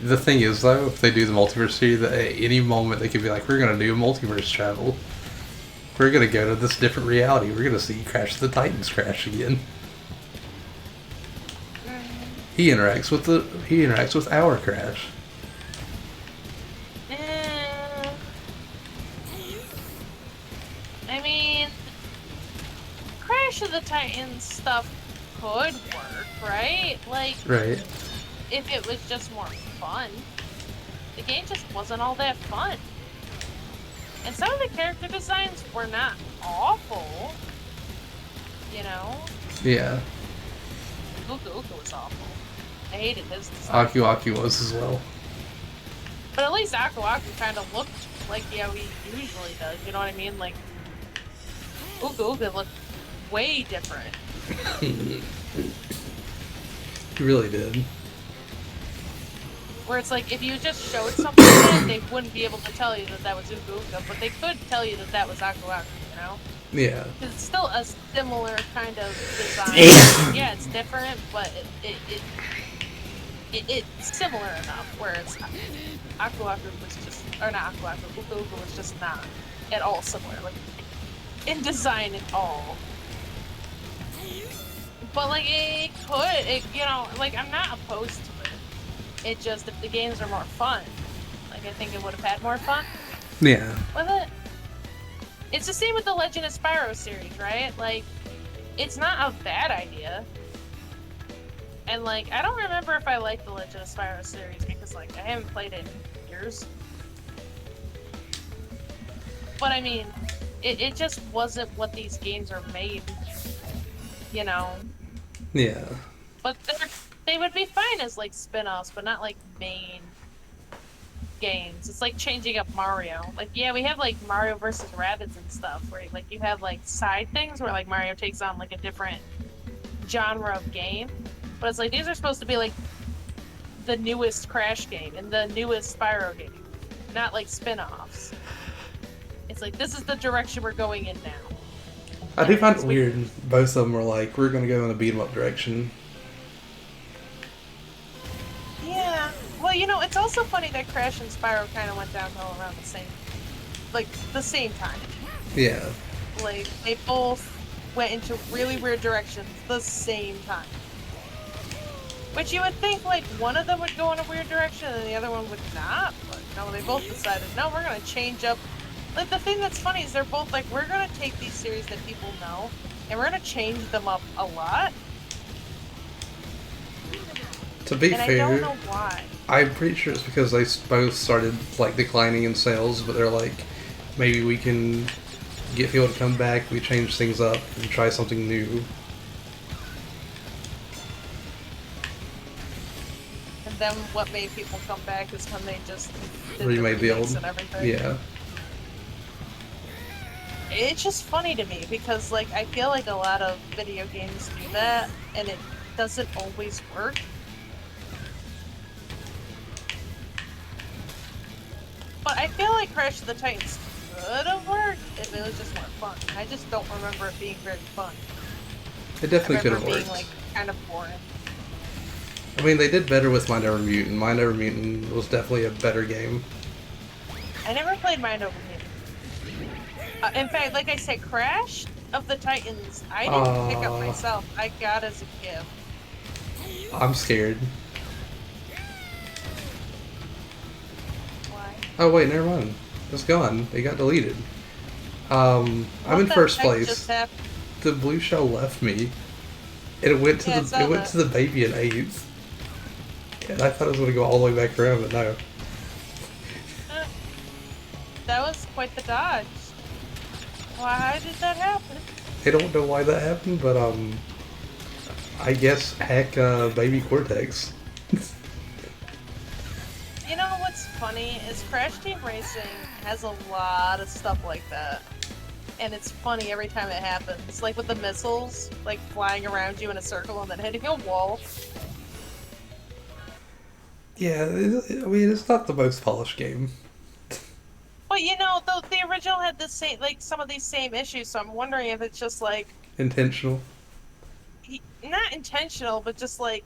The thing is, though, if they do the multiverse theory, that at any moment they could be like, we're going to do multiverse travel. We're going to go to this different reality. We're going to see Crash of the Titans crash again. He interacts with our Crash. I mean, Crash of the Titans stuff could work, right? Like, Right. if it was just more fun. The game just wasn't all that fun. And some of the character designs were not awful. You know? Yeah. Uka Uka was awful. I hated his design. Aku Aku was as well. But at least Aku Aku kind of looked like how he usually does, you know what I mean? Like, Uka Uka looked way different. He really did. Where it's like, if you just showed something like that, they wouldn't be able to tell you that that was Uka Uka, but they could tell you that that was Aku Aku, you know? Yeah. Because it's still a similar kind of design. Yeah, it's different, but it's similar enough, whereas Aku Aku was just, or not Aku Aku, Uka Uka was just not at all similar, like, in design at all. But, like, it could, you know, like, I'm not opposed to it. It just, if the games are more fun, like, I think it would have had more fun Yeah. with it. It's the same with the Legend of Spyro series, right? Like, it's not a bad idea. And, like, I don't remember if I like the Legend of Spyro series because, like, I haven't played it in years. But, I mean, it just wasn't what these games are made, you know? Yeah. But they would be fine as, like, spin-offs, but not, like, main games. It's like changing up Mario. Like, yeah, we have, like, Mario versus Rabbids and stuff, where, like, you have, like, side things where, like, Mario takes on, like, a different genre of game. But it's like, these are supposed to be, like, the newest Crash game and the newest Spyro game. Not, like, spin-offs. It's like, this is the direction we're going in now. I do find it weird. Both of them were like, we're going to go in a beat-em-up direction. Yeah. Well, you know, it's also funny that Crash and Spyro kind of went downhill around the same time. Yeah. Like, they both went into really weird directions the same time. Which you would think, like, one of them would go in a weird direction and the other one would not. But no, they both decided, no, we're going to change up. Like, the thing that's funny is they're both like, we're going to take these series that people know and we're going to change them up a lot. To be and fair, I don't know why. I'm pretty sure it's because they both started, like, declining in sales, but they're like, maybe we can get people to come back, we change things up, and try something new. And then what made people come back is when they just did Remade the old. and everything. Yeah. It's just funny to me because, like, I feel like a lot of video games do that, and it doesn't always work. But I feel like Crash of the Titans could have worked if it was just more fun. I just don't remember it being very fun. It definitely could have being, worked. like, kind of boring. I mean, they did better with Mind Over Mutant. Mind Over Mutant was definitely a better game. I never played Mind Over Mutant. In fact, like I said, Crash of the Titans, I didn't pick up myself. I got as a gift. I'm scared. Why? Oh wait, never mind. It's gone. It got deleted. I'm in first place. The blue shell left me. And it went to it went to the baby in 8th. And I thought it was going to go all the way back around, but no. That was quite the dodge. Why did that happen? I don't know why that happened, but I guess heck, baby Cortex. You know what's funny is Crash Team Racing has a lot of stuff like that. And it's funny every time it happens. Like with the missiles, like flying around you in a circle and then hitting a wall. Yeah, I mean, it's not the most polished game. But you know, the original had the same, like some of these same issues, so I'm wondering if it's just like, Intentional. not intentional, but just like,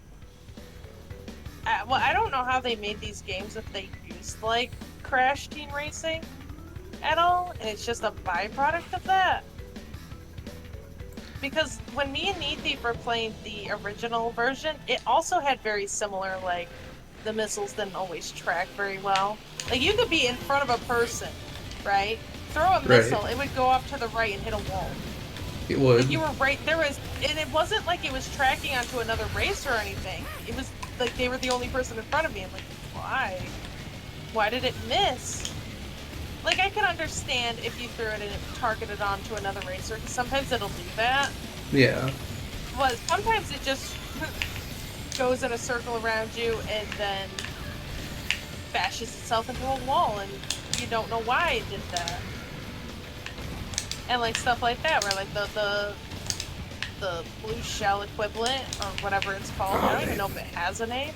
well, I don't know how they made these games if they used like Crash Team Racing at all, and it's just a byproduct of that. Because when me and Neathief were playing the original version, it also had very similar, like, the missiles didn't always track very well. Like, you could be in front of a person, right? Throw a missile, it would go off to the right and hit a wall. It would. Like, you were right, and it wasn't like it was tracking onto another racer or anything. It was like they were the only person in front of me. I'm like, why? Why did it miss? Like, I can understand if you threw it and it targeted onto another racer, because sometimes it'll do that. Yeah. But sometimes it just goes in a circle around you and then bashes itself into a wall, and you don't know why it did that. And like stuff like that, where like the blue shell equivalent, or whatever it's called, I don't even know if it has a name,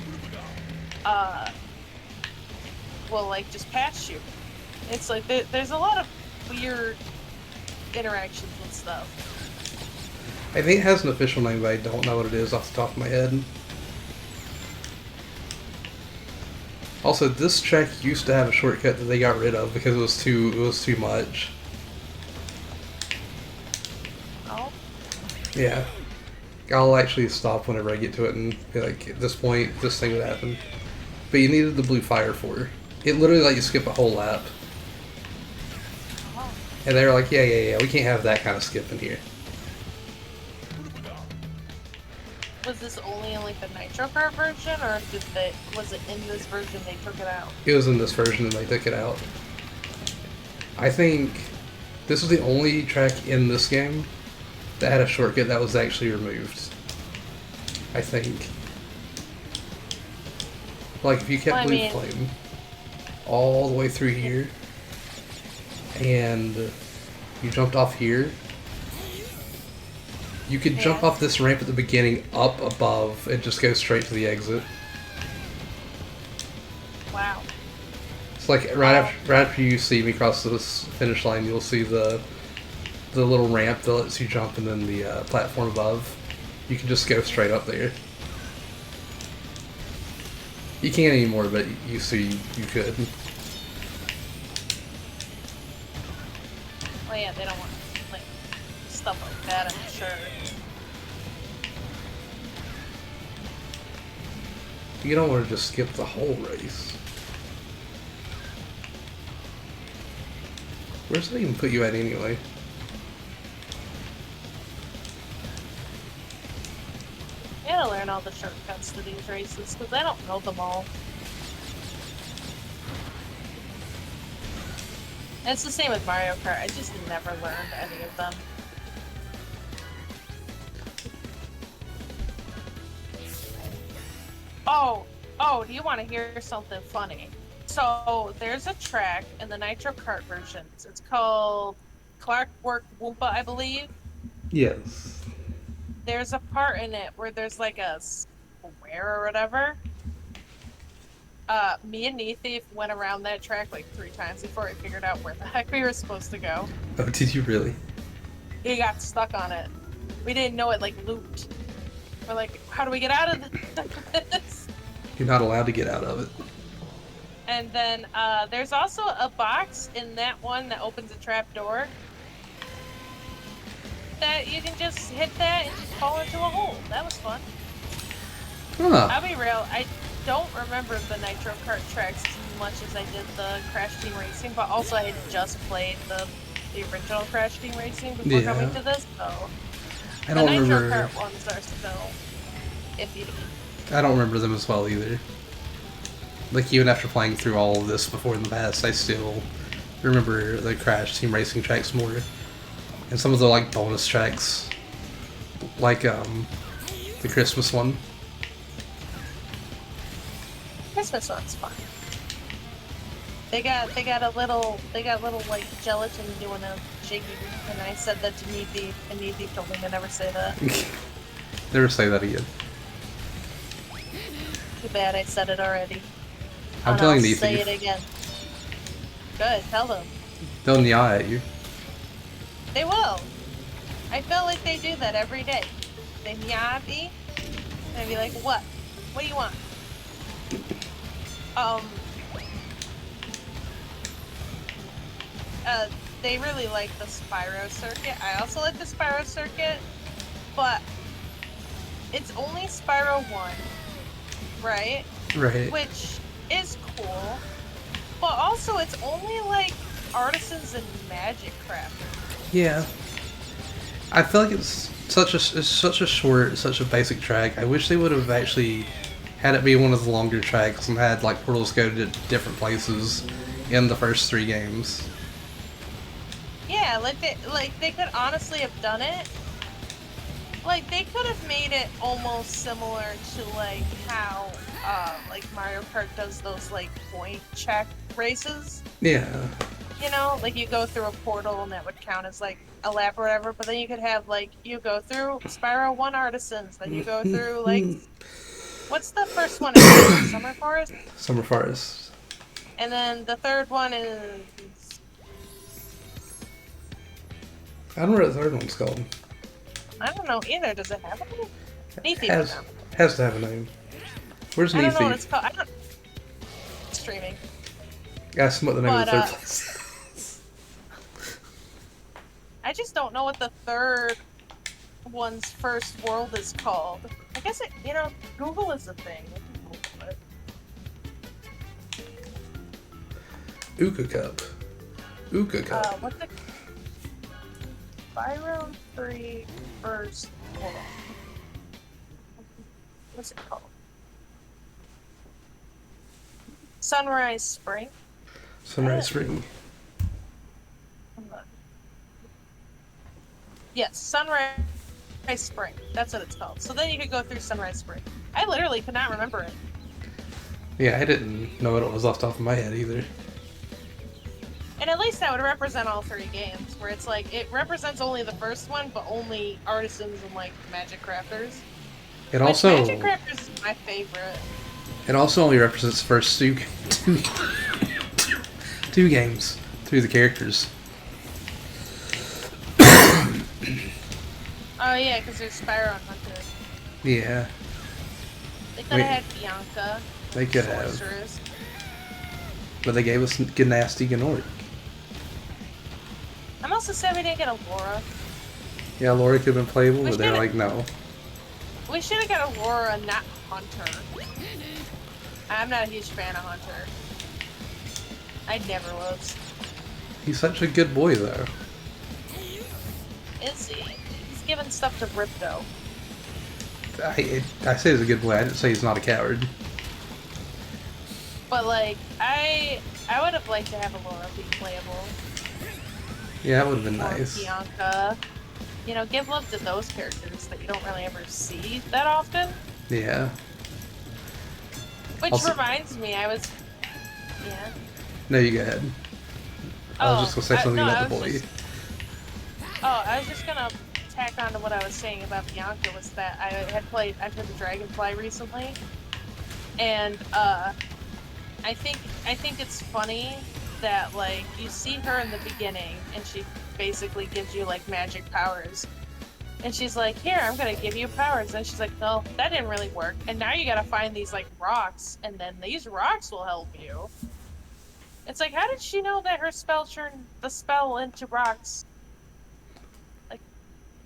will like just pass you. It's like there's a lot of weird interactions with stuff. I think it has an official name, but I don't know what it is off the top of my head. Also, this track used to have a shortcut that they got rid of because it was too much. Oh. Yeah. I'll actually stop whenever I get to it and be like, at this point, this thing would happen. But you needed the blue fire for it. It literally let you skip a whole lap. Oh. And they were like, yeah, we can't have that kind of skip in here. Was this only in like the Nitro Kart version, or was it in this version they took it out? It was in this version and they took it out. I think this was the only track in this game that had a shortcut that was actually removed. I think. Like, if you kept Blue Flame all the way through here, and you jumped off here, you could jump off this ramp at the beginning up above and just go straight to the exit. Wow. It's like right after you see me cross this finish line, you'll see the little ramp that lets you jump, and then the platform above. You can just go straight up there. You can't anymore, but you see you could. Well, yeah, they don't want like stuff like that, I'm sure. You don't want to just skip the whole race. Where's that even put you at anyway? I gotta learn all the shortcuts to these races, because I don't know them all. And it's the same with Mario Kart, I just never learned any of them. Oh, do you want to hear something funny? So, there's a track in the Nitro Kart versions. It's called Clockwork Woompa, I believe. Yes. There's a part in it where there's like a square or whatever. Me and Neathief went around that track like 3 times before we figured out where the heck we were supposed to go. Oh, did you really? We got stuck on it. We didn't know it like looped. We're like, how do we get out of this? You're not allowed to get out of it. And then there's also a box in that one that opens a trap door. That you can just hit that and just fall into a hole. That was fun. Huh. I'll be real, I don't remember the Nitro Kart tracks as much as I did the Crash Team Racing, but also I had just played the original Crash Team Racing before coming to this, so I don't the Nitro remember. Kart ones are still iffy to me. I don't remember them as well either. Like, even after playing through all of this before in the past, I still remember the Crash Team Racing tracks more. And some of the, like, bonus tracks. Like, the Christmas one. Christmas one's fun. They got little like gelatin doing a jiggy, and I said that to Needy told me to never say that. Never say that again. Too bad I said it already. I'm telling I'll Needy. say it again. Good, tell them. They'll yell at you. They will. I feel like they do that every day. They meow at me, and I'd be like, what? What do you want? They really like the Spyro circuit. I also like the Spyro circuit, but it's only Spyro 1, right? Right. Which is cool, but also it's only like artisans and magic crafters. Yeah. I feel like it's such a short, such a basic track. I wish they would have actually had it be one of the longer tracks and had like portals go to different places in the first 3 games. Yeah, they could honestly have done it. Like they could have made it almost similar to like how like Mario Kart does those like point check races. Yeah. You know, like you go through a portal and that would count as like a lap or whatever, but then you could have like you go through Spyro 1 artisans, then you go through like what's the first one? Summer Forest? Summer Forest. And then the third one is I don't know what the third one's called. I don't know either. Does it have a name? Neathy Has to have a name. Where's I don't know what Neathy? it's called. I don't streaming. Ask him what the name of the But, third place. I just don't know what the third one's first world is called. I guess it, Google is a thing. Google it. Uka Cup. Uka Cup. What's the Spyro 3 first world? What's it called? Sunrise Spring? Sunrise Spring. Yes, Sunrise Spring. That's what it's called. So then you could go through Sunrise Spring. I literally could not remember it. Yeah, I didn't know what it was off the top of my head either. And at least that would represent all 3 games, where it's like, it represents only the first one, but only artisans and, like, magic crafters. It also... Magic crafters is my favorite. It also only represents the first two games through the characters. Oh yeah, because there's Spyro and Hunter. Yeah. They could have had Bianca. They could have. Sorceress. But they gave us Gnasty Gnort. I'm also sad we didn't get a Laura. Yeah, Laura could have been playable, We but they're should've- like, no. We should have got a Laura, not Hunter. I'm not a huge fan of Hunter. I never was. He's such a good boy, though. Is he? He's giving stuff to Ripto. I say he's a good boy. I didn't say he's not a coward. But like, I would have liked to have a Laura be playable. Yeah, that would have been Or nice. Bianca. Give love to those characters that you don't really ever see that often. Yeah. Which Also- reminds me, Yeah. No, you go ahead. I was just gonna say something about the boy. I was just gonna tack on to what I was saying about Bianca was that I played the Dragonfly recently, and I think it's funny that like you see her in the beginning and she basically gives you like magic powers, and she's like, here, I'm gonna give you powers, and she's like, no, that didn't really work, and now you gotta find these like rocks, and then these rocks will help you. It's like, how did she know that her spell turned the spell into rocks? Like,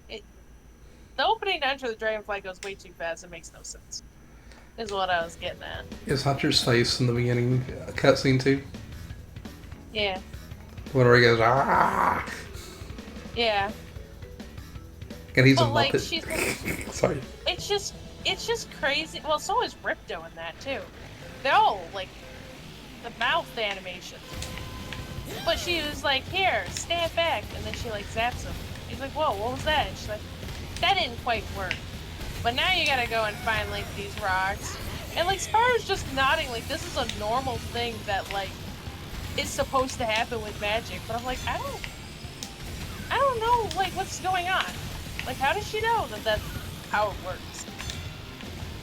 the opening to Enter the Dragonfly goes way too fast. It makes no sense. Is what I was getting at. Is Hunter's face in the beginning cutscene too? Yeah. Whenever he goes, ah! Yeah. And he's a But like, Muppet. Sorry. it's just crazy. Well, so is Ripto in that too. They're all like the mouth animation. But she was like, here, stand back, and then she like zaps him. He's like, whoa, what was that? And she's like, that didn't quite work. But now you gotta go and find like these rocks. And like Spyro's just nodding like this is a normal thing that like is supposed to happen with magic. But I'm like, I don't know like what's going on. Like how does she know that that's how it works?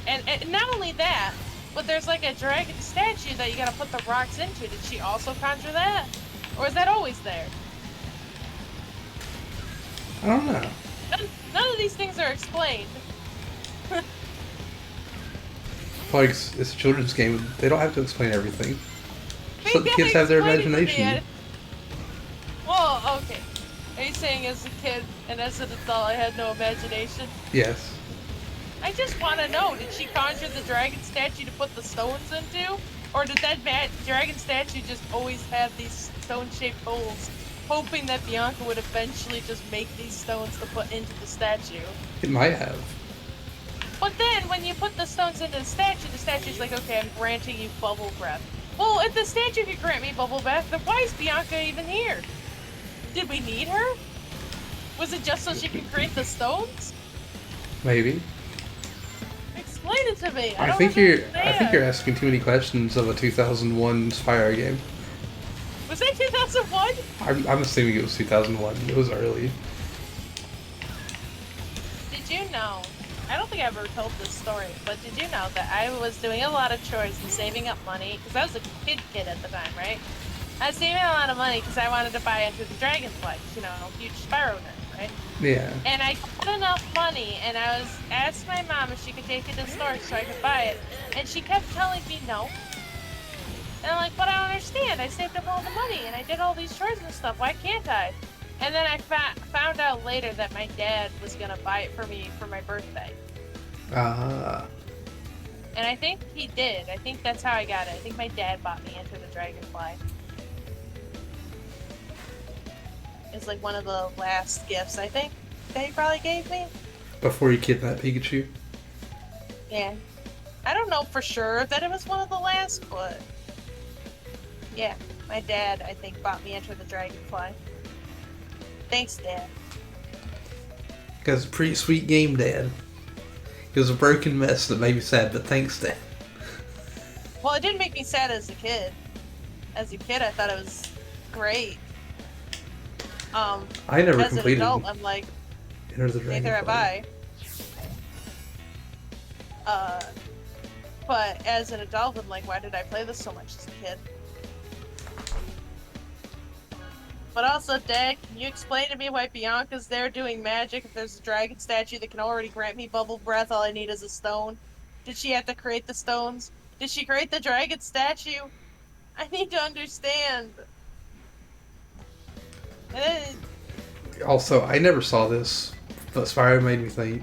And not only that, but there's like a dragon statue that you gotta put the rocks into. Did she also conjure that? Or is that always there? I don't know. None of these things are explained. Like it's a children's game. They don't have to explain everything. Just let the You kids gotta have their explain it to me. imagination. Well, okay. Are you saying as a kid and as an adult I had no imagination? Yes. I just want to know, did she conjure the dragon statue to put the stones into? Or did that dragon statue just always have these stone-shaped holes, hoping that Bianca would eventually just make these stones to put into the statue? It might have. But then, when you put the stones into the statue's like, okay, I'm granting you bubble breath. Well, if the statue could grant me bubble breath, then why is Bianca even here? Did we need her? Was it just so she could create the stones? Maybe. Explain it to me. I think you're asking too many questions of a 2001 Spyro game. Was that 2001? I'm assuming it was 2001. It was early. Did you know? I don't think I ever told this story, but did you know that I was doing a lot of chores and saving up money because I was a kid at the time, right? I was saving a lot of money because I wanted to buy Enter the Dragonfly, you know, huge Spyro nerd, right? Yeah. And I got enough money, and I was asked my mom if she could take it to the store so I could buy it, and she kept telling me no. And I'm like, but I don't understand. I saved up all the money, and I did all these chores and stuff. Why can't I? And then I found out later that my dad was gonna buy it for me for my birthday. Ah. And I think he did. I think that's how I got it. I think my dad bought me Enter the Dragonfly. It's like one of the last gifts, I think, that he probably gave me. Before you kidnapped Pikachu? Yeah. I don't know for sure that it was one of the last, but... yeah, my dad, I think, bought me Enter the Dragonfly. Thanks, Dad. That's a pretty sweet game, Dad. It was a broken mess that made me sad, but thanks, Dad. Well, it didn't make me sad as a kid. As a kid, I thought it was great. I never as completed an adult, I'm like, Enter the neither have Dragonfly. I. But as an adult, I'm like, why did I play this so much as a kid? But also, Dad, can you explain to me why Bianca's there doing magic if there's a dragon statue that can already grant me bubble breath? All I need is a stone. Did she have to create the stones? Did she create the dragon statue? I need to understand. And then, Also, I never saw this, but Spyro made me think,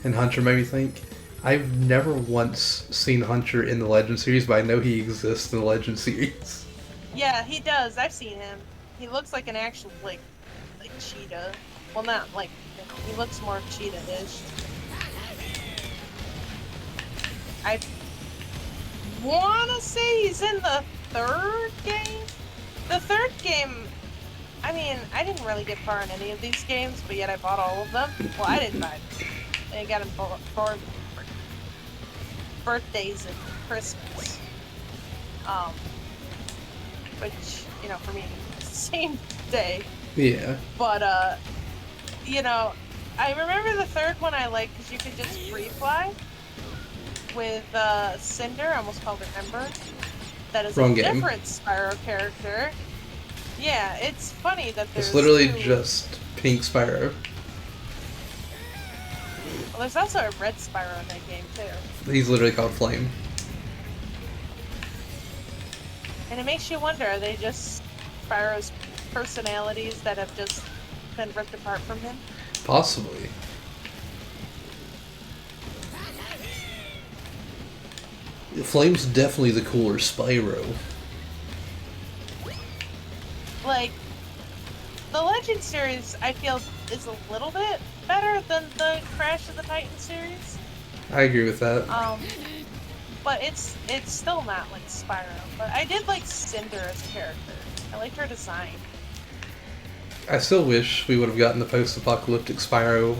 and Hunter made me think. I've never once seen Hunter in the Legend series, but I know he exists in the Legend series. yeah, he does. I've seen him. He looks like an actual, like cheetah. Well, not like, he looks more cheetah-ish. I wanna say he's in the third game? The third game, I mean, I didn't really get far in any of these games, but yet I bought all of them. Well, I didn't buy them. I got them for birthdays and Christmas. Which, you know, for me, it's the same day. Yeah. But, you know, I remember the third one I liked because you could just free fly with Cinder. I almost called her Ember. That is Wrong a game. different Spyro character. Yeah, it's funny that there's It's literally two. just Pink Spyro. Well, there's also a red Spyro in that game, too. He's literally called Flame. And it makes you wonder, are they just Spyro's personalities that have just been ripped apart from him? Possibly. Flame's definitely the cooler Spyro. Like, the Legend series, I feel, is a little bit better than the Crash of the Titan series. I agree with that. but it's still not like Spyro. But I did like Cinder as a character. I liked her design. I still wish we would have gotten the post-apocalyptic Spyro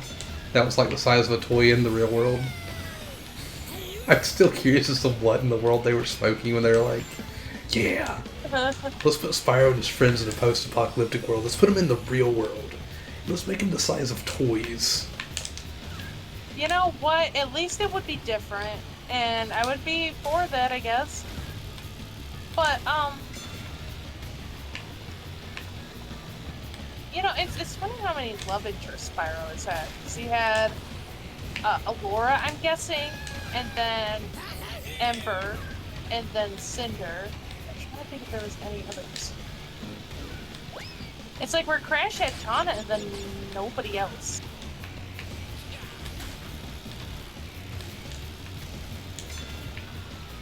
that was like the size of a toy in the real world. I'm still curious as to what in the world they were smoking when they were like, yeah, let's put Spyro and his friends in a post-apocalyptic world. Let's put them in the real world. Let's make them the size of toys. You know what? At least it would be different, and I would be for that, I guess. But you know, it's funny how many love interests Spyro has had. 'Cause he had Alora, I'm guessing, and then Ember, and then Cinder. I'm trying to think if there was any others. It's like where Crash had Tana and then nobody else.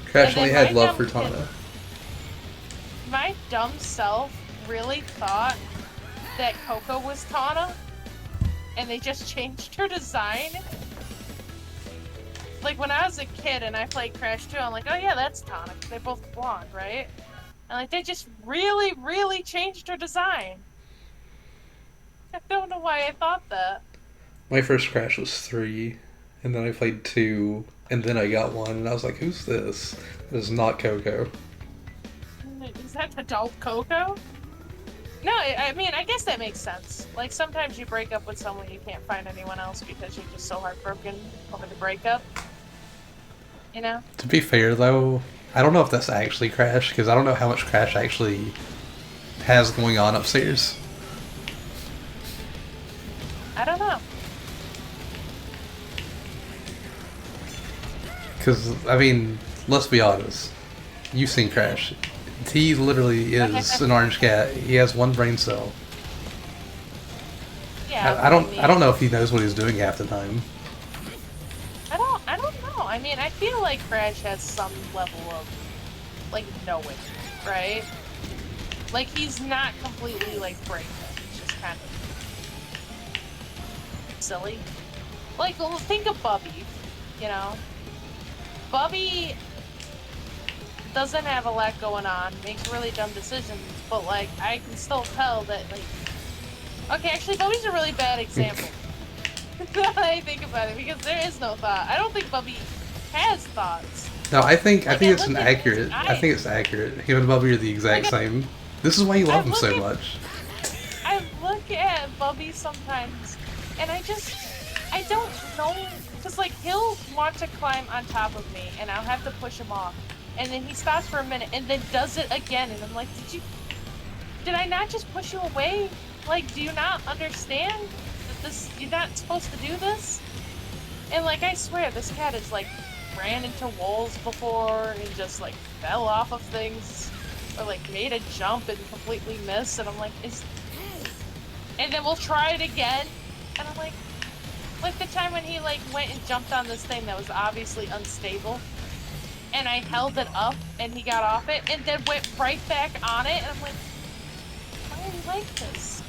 Crash And only then had my love for dumb Tana. My dumb self really thought that Coco was Tana, and they just changed her design. Like when I was a kid and I played Crash 2, I'm like, oh yeah, that's Tana. They're both blonde, right? And like they just really, really changed her design. I don't know why I thought that. My first Crash was 3, and then I played 2, and then I got 1, and I was like, who's this? This is not Coco. Is that adult Coco? No, I mean, I guess that makes sense. Like, sometimes you break up with someone, you can't find anyone else because you're just so heartbroken over the breakup. You know? To be fair, though, I don't know if that's actually Crash, because I don't know how much Crash actually has going on upstairs. I don't know. Because, I mean, let's be honest. You've seen Crash. He literally is an orange cat. He has one brain cell. Yeah. I don't know if he knows what he's doing half the time. I don't know. I mean, I feel like Crash has some level of, like, knowing, right? Like, he's not completely, like, brain dead. He's just kind of silly. Like, well, think of Bubby, you know? Bubby doesn't have a lot going on, makes really dumb decisions, but, like, I can still tell that, like... Okay, actually, Bubby's a really bad example. Now that I think about it, because there is no thought. I don't think Bubby has thoughts. No, I think it's look an at his accurate. I eyes. think it's accurate. Him and Bubby are the exact same. This is why you love him so much. I look at Bubby sometimes, and I don't know, because, like, he'll want to climb on top of me, and I'll have to push him off. And then he stops for a minute, and then does it again, and I'm like, did I not just push you away? Like, do you not understand that you're not supposed to do this? And, like, I swear, this cat has, like, ran into walls before, and just, like, fell off of things, or, like, made a jump and completely missed, and I'm like, and then we'll try it again, and I'm like the time when he, like, went and jumped on this thing that was obviously unstable, and I held it up, and he got off it, and then went right back on it, and I'm like, why are you like this?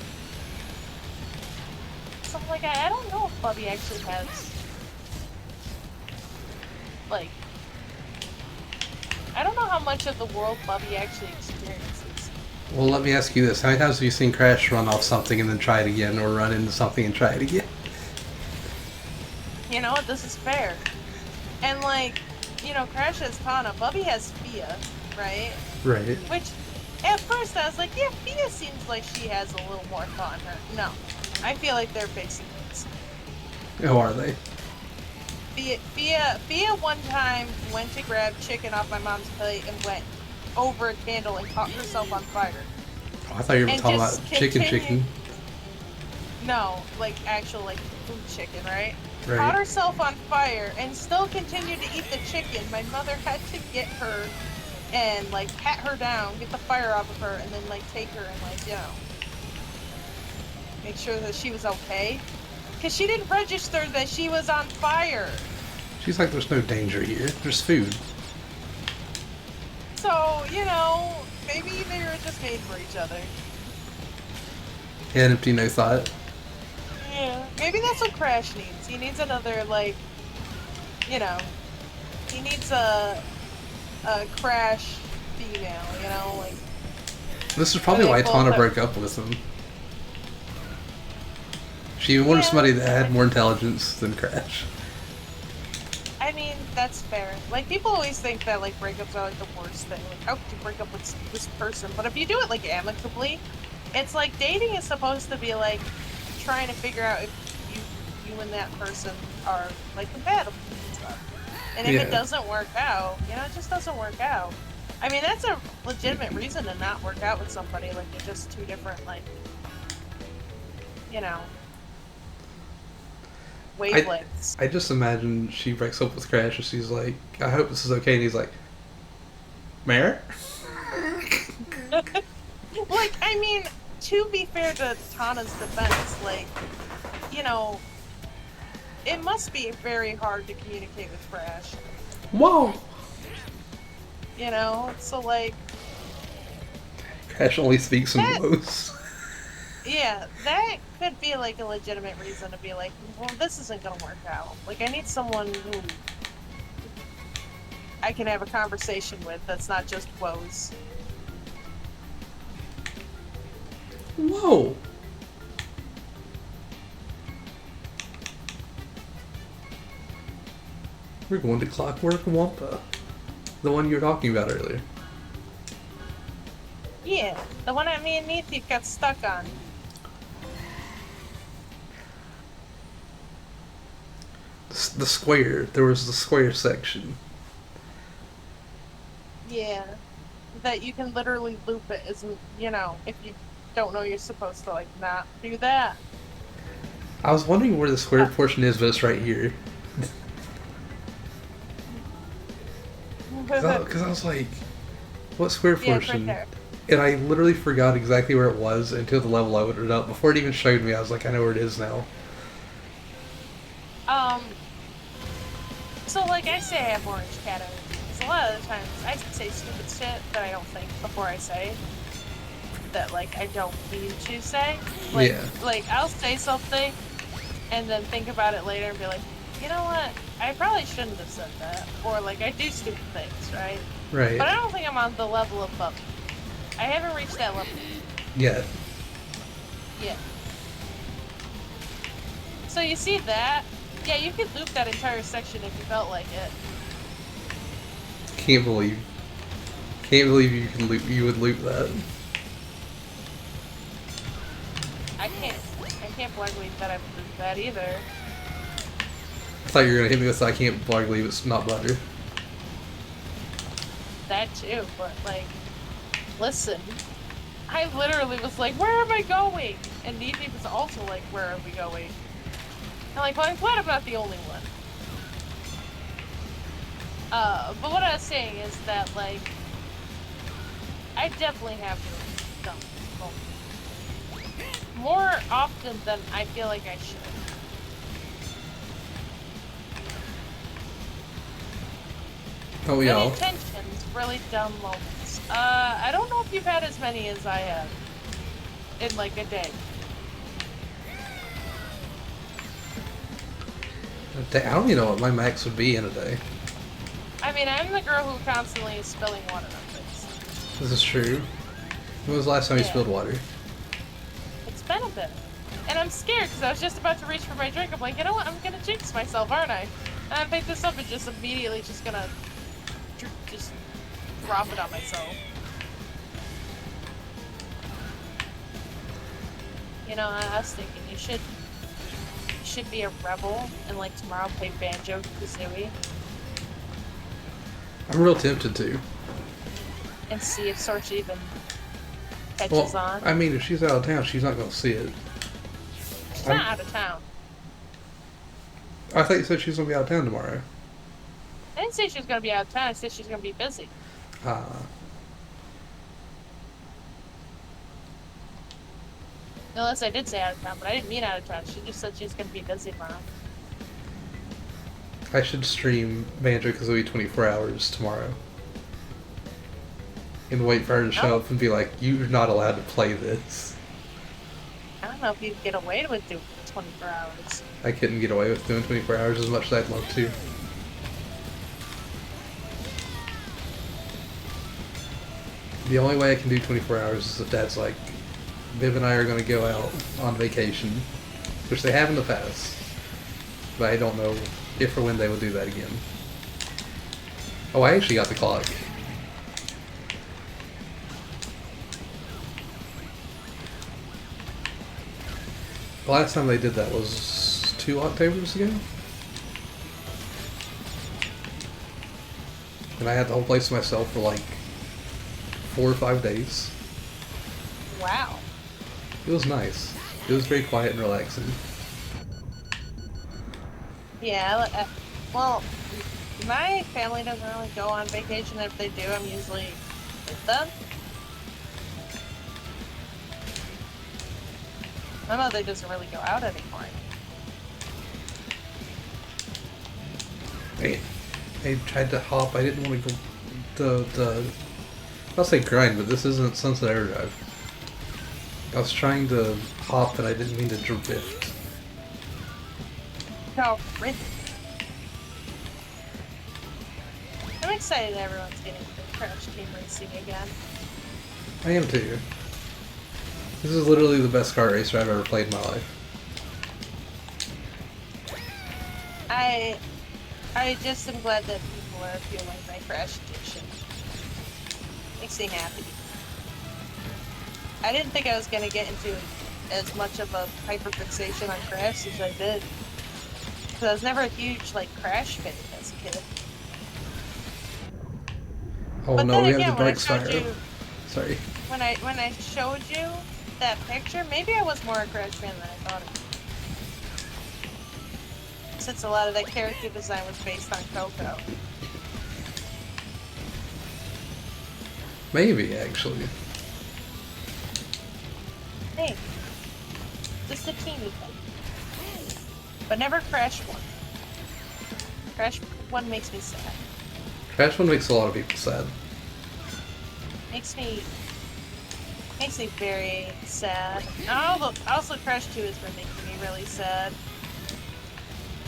So I'm like, I don't know if Bubby actually has, like, I don't know how much of the world Bubby actually experiences. Well, let me ask you this: how many times have you seen Crash run off something and then try it again, or run into something and try it again? You know what? This is fair. And, like, you know, Crash has Tana, Bubby has Fia, right? Right. Which, at first I was like, yeah, Fia seems like she has a little more thought in her. No. I feel like they're basic things. Who are they? Fia one time went to grab chicken off my mom's plate and went over a candle and caught herself on fire. Oh, I thought you were And talking just about chicken. No, like actual like food chicken, right? Right. Caught herself on fire and still continued to eat the chicken. My mother had to get her and like pat her down, get the fire off of her, and then like take her and like, you know, make sure that she was okay. Because she didn't register that she was on fire. She's like, there's no danger here. There's food. So, you know, maybe they were just made for each other. Yeah, empty, no thought. Yeah. Maybe that's what Crash needs. He needs another, like, you know, he needs a Crash female, you know, like. This is probably They why both Tana are- broke up with him. She wanted Yeah. somebody that had more intelligence than Crash. I mean, that's fair. Like, people always think that, like, breakups are, like, the worst thing. Like, how could you break up with this person? But if you do it, like, amicably, it's like dating is supposed to be, like, trying to figure out if you and that person are, like, compatible and stuff. And if Yeah. it doesn't work out, you know, it just doesn't work out. I mean, that's a legitimate reason to not work out with somebody. Like, they're just two different, like, you know, wavelengths. I just imagine she breaks up with Crash and she's like, I hope this is okay. And he's like, Mare? Like, I mean, to be fair to Tana's defense, like, you know, it must be very hard to communicate with Crash. Whoa! You know? So, like, Crash only speaks in That- woes. yeah, that could be, like, a legitimate reason to be like, well, this isn't gonna work out. Like, I need someone who I can have a conversation with that's not just woes. Whoa! We're going to Clockwork Wampa. The one you were talking about earlier. Yeah, the one that me and Neethy got stuck on. The square. There was the square section. Yeah, that you can literally loop it, isn't, you know, if you don't know you're supposed to, like, not do that. I was wondering where the square portion is, but it's right here. Because I was like, what square Yeah, it's right portion? there. And I literally forgot exactly where it was until the level opened it up. Before it even showed me, I was like, I know where it is now. So, like, I say I have orange cat energy. So a lot of the times I say stupid shit that I don't think before I say. That, like, I don't mean to say. Like, Yeah. like, I'll say something and then think about it later and be like, you know what? I probably shouldn't have said that. Or, like, I do stupid things, right? Right. But I don't think I'm on the level of Bubby. I haven't reached that level Yeah. yet. So you see that? Yeah, you could loop that entire section if you felt like it. Can't believe you can loop. You would loop that. I can't believe that I would loop that either. I thought you were gonna hit me with, I can't believe it's not butter. That too, but like, listen. I literally was like, where am I going? And Needy was also like, where are we going? I'm like, well, I'm glad I'm not the only one. But what I was saying is that, like, I definitely have done more often than I feel like I should. Oh yeah. Unintentions, really dumb moments. I don't know if you've had as many as I have in like a day. I don't even know what my max would be in a day. I mean, I'm the girl who constantly is spilling water on things. This is true. When was the last time you Yeah. spilled water? It's been a bit. And I'm scared because I was just about to reach for my drink. I'm like, you know what? I'm gonna jinx myself, aren't I? And I pick this up and just immediately just gonna just drop it on myself. You know, I was thinking you should be a rebel and like tomorrow play Banjo Kazooie I'm real tempted to. and see if Sorch even catches Well, on. I mean, if she's out of town, she's not gonna see it. She's not out of town. I thought you said she's gonna be out of town tomorrow. I didn't say she was gonna be out of town. I said she's gonna be busy. Ah. Unless I did say out of town, but I didn't mean out of town. She just said she's gonna be busy tomorrow. I should stream Banjo Kazooie 24 hours tomorrow. And wait for her to show Oh. up and be like, you're not allowed to play this. I don't know if you'd get away with doing 24 hours. I couldn't get away with doing 24 hours as much as I'd love to. The only way I can do 24 hours is if Dad's like, Viv and I are going to go out on vacation, which they have in the past, but I don't know if or when they will do that again. Oh, I actually got the clock. The last time they did that was 2 Octobers ago. And I had the whole place to myself for like 4 or 5 days. Wow. It was nice. It was very quiet and relaxing. Yeah, well, my family doesn't really go on vacation. If they do, I'm usually with them. My mother doesn't really go out anymore. I tried to hop. I didn't want to go I'll say grind, but this isn't Sunset Overdrive. I was trying to hop and I didn't mean to drift. No, really. I'm excited everyone's getting to Crash Team Racing again. I am too. This is literally the best kart racer I've ever played in my life. I just am glad that people are feeling my Crash addiction. Makes me happy. I didn't think I was gonna get into as much of a hyperfixation on Crash as I did. Because I was never a huge like Crash fan as a kid. Oh But no, then we again, have the when I Dark showed Spire. you, Sorry. when I showed you that picture, maybe I was more a Crash fan than I thought it was. Since a lot of that character design was based on Coco. Maybe, actually. Hey, just a teeny thing. But never Crash 1. Crash 1 makes me sad. Crash 1 makes a lot of people sad. Makes me very sad. And also Crash 2 has been making me really sad.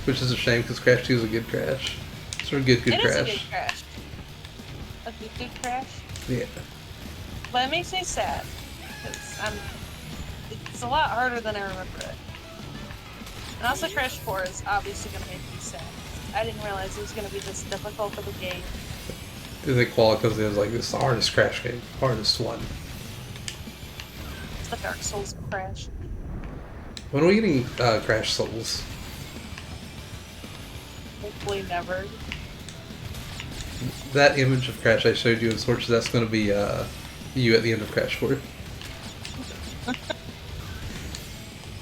Which is a shame, because Crash 2 is a good Crash. It's a good It Crash. is a good Crash. A good Crash? Yeah. But it makes me sad. Because it's a lot harder than I remember it. And also Crash 4 is obviously going to make me sad. I didn't realize it was going to be this difficult of a game. Is it quality because it was like, this is the hardest Crash game. Hardest one. It's the Dark Souls of Crash. When are we getting Crash Souls? Hopefully never. That image of Crash I showed you in Switch, that's going to be you at the end of Crash 4.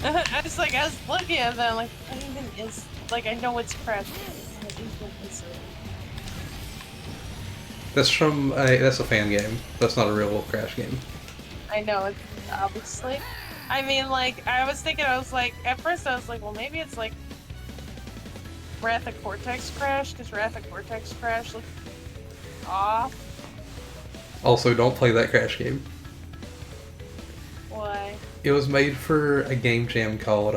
I was looking at that, like, what even is, like, I know it's Crash. What even is it? That's from, that's a fan game. That's not a real Crash game. I know, it's obviously. I mean, like, I was thinking, at first I was like, well, maybe it's like Wrath of Cortex Crash, because Wrath of Cortex Crash looked off. Also, don't play that Crash game. Why? It was made for a game jam called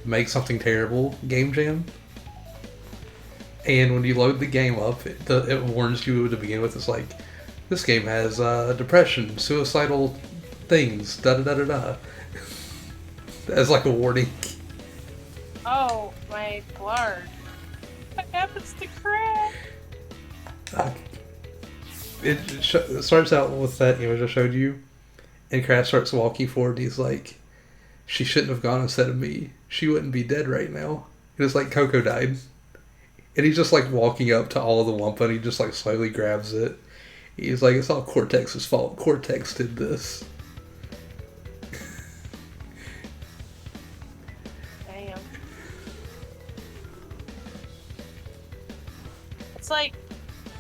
Make Something Terrible Game Jam. And when you load the game up, it warns you to begin with. It's like, this game has depression, suicidal things, da-da-da-da-da. As like a warning. Oh, my Blard. What happens to Crash? It starts out with that image I showed you, and Crash starts walking forward, and he's like, she shouldn't have gone instead of me. She wouldn't be dead right now. And it's like Coco died. And he's just like walking up to all of the Wumpa, and he just like slowly grabs it. He's like, it's all Cortex's fault. Cortex did this. Damn. It's like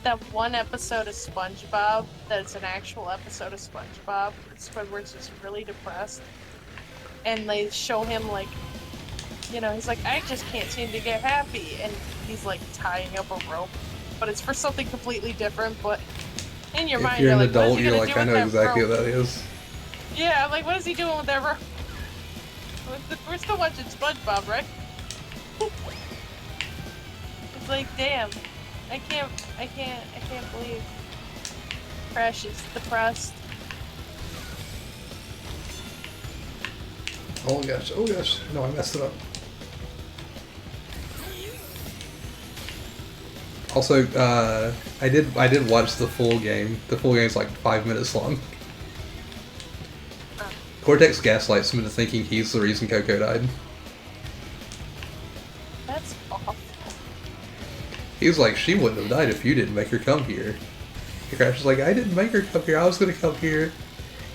that one episode of SpongeBob that's an actual episode of SpongeBob. Squidward's just really depressed. And they show him, like, you know, he's like, I just can't seem to get happy. And he's, like, tying up a rope. But it's for something completely different, but in your mind, If you're an like, what is adult, he you're gonna like, do I with know that exactly rope? what that is. Yeah, I'm like, what is he doing with that rope? We're still watching SpongeBob, right? It's like, damn. I can't believe. Crash is depressed. Oh gosh, oh gosh. No, I messed it up. Also, I did watch the full game. The full game's like 5 minutes long. Cortex gaslights him into thinking he's the reason Coco died. That's awful. He was like, she wouldn't have died if you didn't make her come here. And Crash was like, I didn't make her come here, I was gonna come here.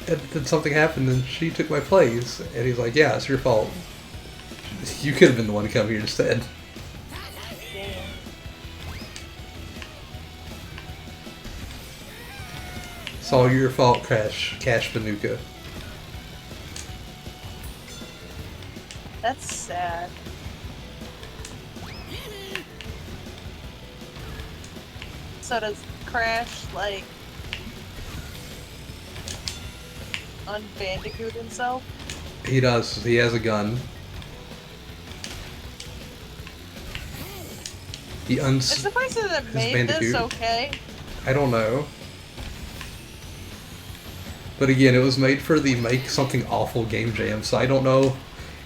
And then something happened and she took my place. And he's like, yeah, it's your fault. You could have been the one to come here instead. Damn. It's all your fault, Crash. Cash Banuka. That's sad. So does Crash, like, unbandicoot himself? He does. He has a gun. He Is the person that his made this bandicoot. okay? I don't know. But again, it was made for the make something awful game jam, so I don't know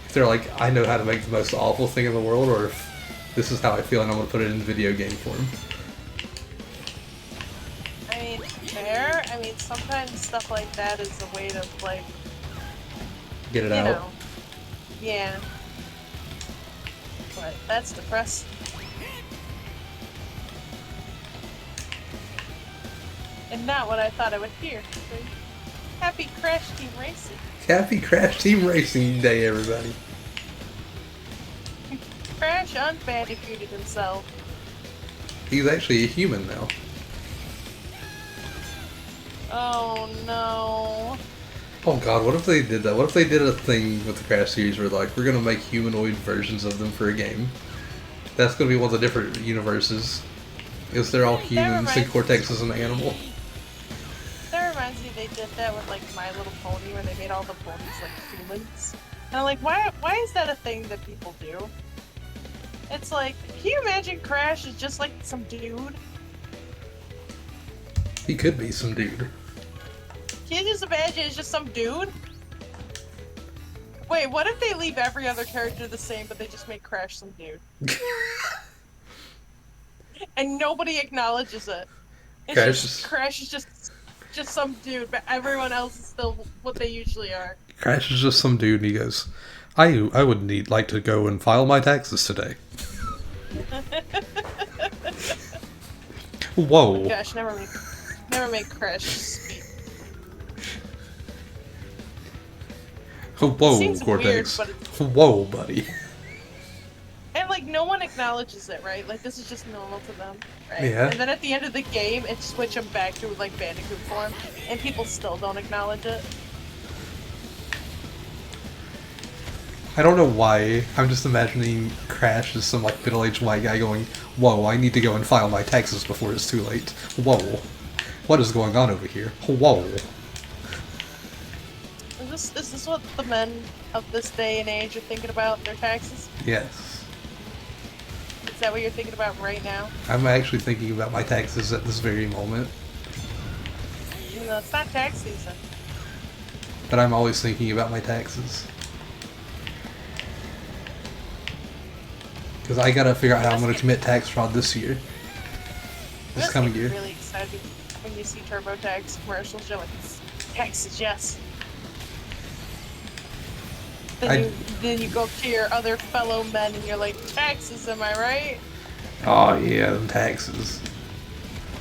if they're like, I know how to make the most awful thing in the world, or if this is how I feel and I'm going to put it in video game form. I mean, fair. I mean, sometimes stuff like that is a way to, like, Get it you out. know. Yeah. But that's depressing. And not what I thought I would hear. Happy Crash Team Racing. Happy Crash Team Racing Day, everybody. Crash unbandicooted himself. He's actually a human now. Oh no. Oh god, what if they did that? What if they did a thing with the Crash series where like, we're gonna make humanoid versions of them for a game? That's gonna be one of the different universes. Because they're all humans and Cortex is an animal. That reminds me they did that with like My Little Pony where they made all the ponies like humans. And I'm like, why is that a thing that people do? It's like, can you imagine Crash is just like some dude? He could be some dude. Can you just imagine it's just some dude? Wait, what if they leave every other character the same, but they just make Crash some dude? And nobody acknowledges it. It's Crash is just some dude, but everyone else is still what they usually are. Crash is just some dude and he goes, I would like to go and file my taxes today. Whoa. Gosh, never make Crash speak. Whoa, Seems Cortex. weird, Whoa, buddy. And like no one acknowledges it, right? Like this is just normal to them, right? Yeah. And then at the end of the game, it switch them back to like Bandicoot form, and people still don't acknowledge it. I don't know why. I'm just imagining Crash as some like middle-aged white guy going, whoa, I need to go and file my taxes before it's too late. Whoa. What is going on over here? Whoa. Is this what the men of this day and age are thinking about their taxes? Yes. Is that what you're thinking about right now? I'm actually thinking about my taxes at this very moment. No, it's not tax season. But I'm always thinking about my taxes. Because I gotta figure out how I'm gonna commit tax fraud this year. This coming year. Really excited when you see TurboTax commercials. You're like, taxes, yes. Then you go to your other fellow men and you're like, taxes, am I right? Oh yeah, them taxes.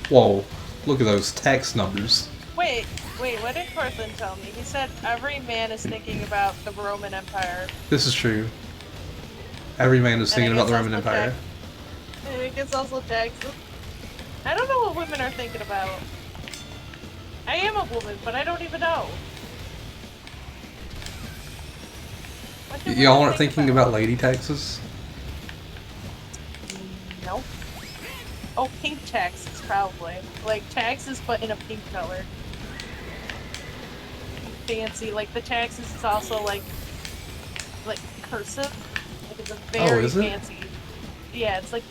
Whoa, look at those tax numbers. Wait, what did Cortland tell me? He said every man is thinking about the Roman Empire. This is true. Every man is thinking about the Roman Empire. And it gets also taxes. I don't know what women are thinking about. I am a woman, but I don't even know. Y'all aren't thinking about lady taxes? Nope. Oh, pink taxes, probably. Like taxes, but in a pink color. Fancy. Like the taxes is also like cursive. Like it's a very is it? fancy. Yeah, it's like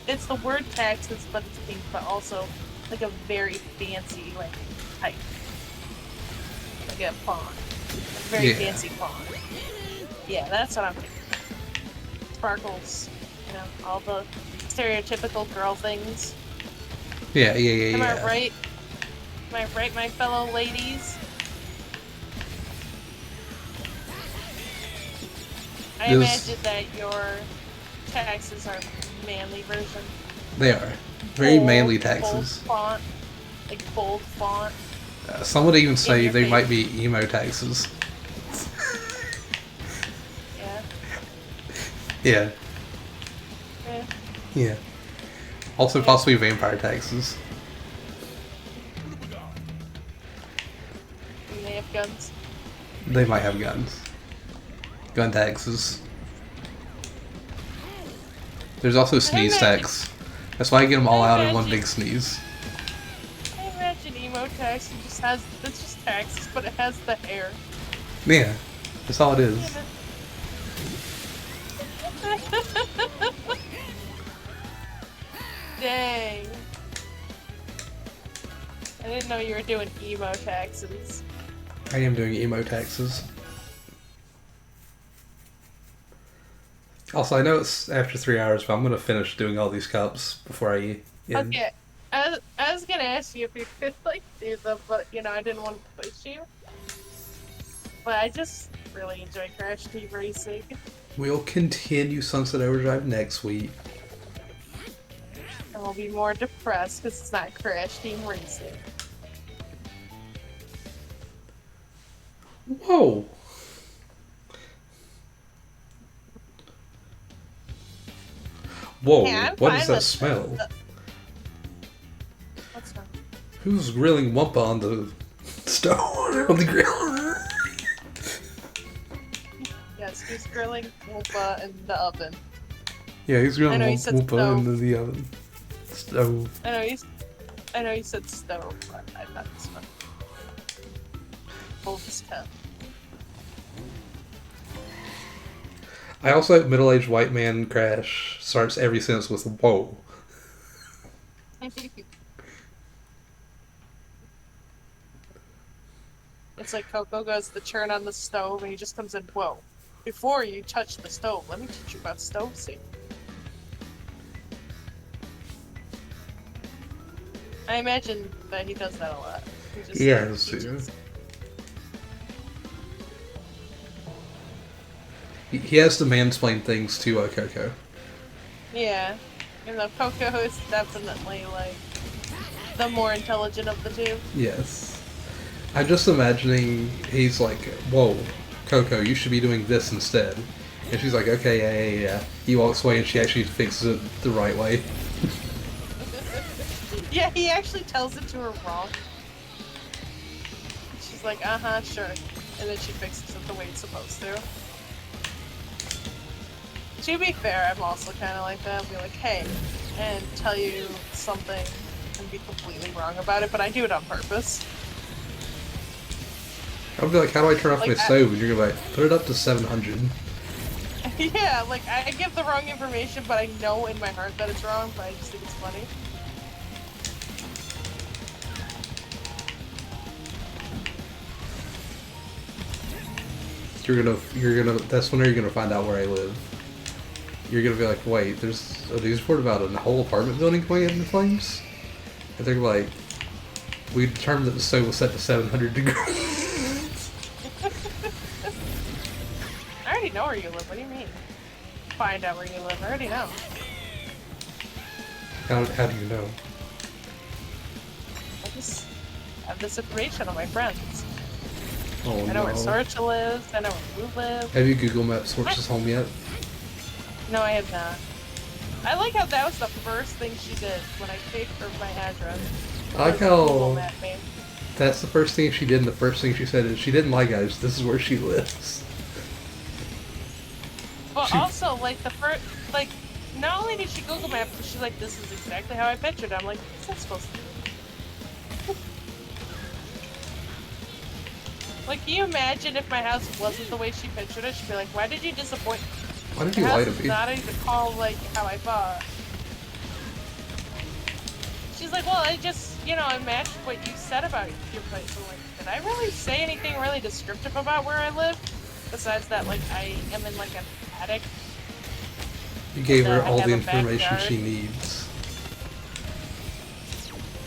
it's the word taxes, but it's pink, but also like a very fancy like type. Like a fawn. A very Yeah. fancy fawn. Yeah, that's what I'm thinking. Sparkles. You know, all the stereotypical girl things. Yeah, yeah, yeah, Am yeah. I right? Am I right, my fellow ladies? I This- imagine that your taxes are manly version. They are. Very Bold- manly Bold taxes. font. Like bold font. Some would even say your they face. might be emo taxes. Yeah. Yeah, Yeah. yeah. Also possibly vampire taxes. And they have guns. They might have guns. Gun taxes. There's also sneeze tax. That's why I get them all out in one big sneeze. I imagine emo tax it's just taxes, but it has the hair. Yeah, that's all it is. Dang. I didn't know you were doing emo taxes. I am doing emo taxes. Also, I know it's after 3 hours, but I'm gonna finish doing all these cups before I end. Okay. I was gonna ask you if you could like do them, but you know I didn't want to push you. But I just really enjoy Crash Team Racing. We'll continue Sunset Overdrive next week. And I'll be more depressed because it's not Crash Team Racing. Whoa! Whoa, Hey, I'm what fine is that with smell? What's wrong? Who's grilling Wumpa on the stove? On the grill? Yes, he's grilling Wumpa in the oven. Yeah, he's grilling I know you said Wumpa stove. into the oven. Stove. I know you said stove, but I thought this one. Full stove. I also have middle-aged white man Crash starts every sentence with "whoa." It's like Coco goes to turn on the stove and he just comes in, whoa. Before you touch the stove, let me teach you about stove safety. I imagine that he does that a lot. He just, Yeah, like, that's true. teaches. He has to mansplain things to Coco. Yeah. Even though Coco is definitely like the more intelligent of the two. Yes. I'm just imagining he's like, "Whoa, Coco, you should be doing this instead." And she's like, "Okay, yeah." He walks away and she actually fixes it the right way. Yeah, he actually tells it to her wrong. She's like, sure. And then she fixes it the way it's supposed to. To be fair, I'm also kind of like that. I'll be like, hey, and tell you something and be completely wrong about it, but I do it on purpose. I'll be like, "How do I turn off Like, my stove?" And you're gonna be like, "Put it up to 700. Yeah, like, I give the wrong information, but I know in my heart that it's wrong, but I just think it's funny. You're gonna. That's when you're gonna find out where I live. You're gonna be like, "Wait, there's a news report about a whole apartment building going into flames," and they're like, "We determined that the stove was set to 700 degrees." I already know where you live. What do you mean? Find out where you live. I already know. How do you know? I just have this information on my friends. Oh I know where no. Sorcha lives. I know where you live. Have you Google Maps Sorcha's home yet? No, I have not. I like how that was the first thing she did when I gave her my address. I like Was Google how Map me. that's the first thing she did, and the first thing she said is she didn't lie, guys. This is where she lives. But She- also, like, the first, like, not only did she Google Map, but she's like, this is exactly how I pictured it. I'm like, what's that supposed to do? Like, can you imagine if my house wasn't the way she pictured it? She'd be like, why did you disappoint me? Why did Your you lie house to is me? not even called, like, how I thought. She's like, well, I just, I matched what you said about your place. I'm like, did I really say anything really descriptive about where I live? Besides that, like, I am in, like, an attic. You gave her I all have the a information backyard. she needs.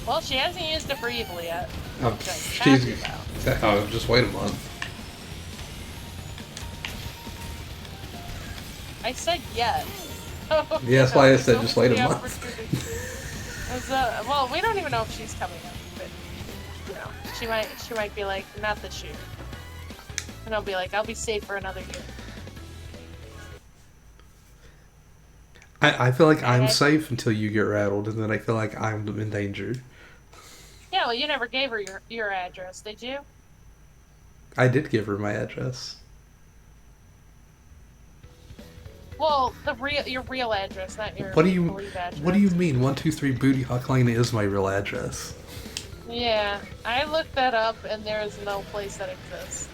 Well, she hasn't used it for evil yet. Oh, Which I'm happy about. oh, just wait a month. I said yes. Yeah, that's why I said just wait a month. Well, we don't even know if she's coming up, but she might be like, not this year, and I'll be like, I'll be safe for another year. I feel like I'm safe until you get rattled, and then I feel like I'm in danger. Yeah, well, you never gave her your address, did you? I did give her my address. Well, your real address, not your believe address. What do you mean? 123 Booty Hawk Lane is my real address. Yeah, I looked that up, and there is no place that exists.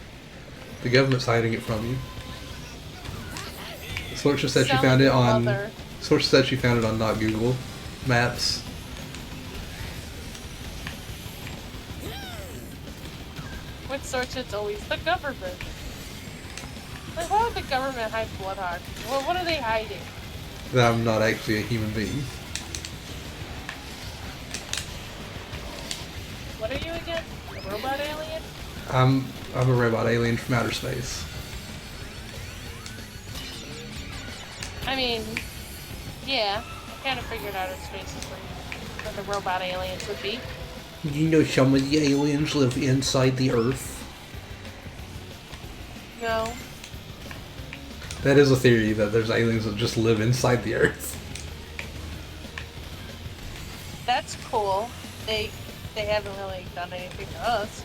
The government's hiding it from you. Sources said she Sounds found it like your on. mother. Sources said she found it on not Google Maps. With source, it's always the government. Like, why would the government hide Bloodhawk? Well, what are they hiding? That I'm not actually a human being. What are you again? A robot alien? I'm a robot alien from outer space. I mean, yeah, I kind of figured outer space is where the robot aliens would be. You know some of the aliens live inside the Earth? No. That is a theory, that there's aliens that just live inside the Earth. That's cool. They haven't really done anything to us.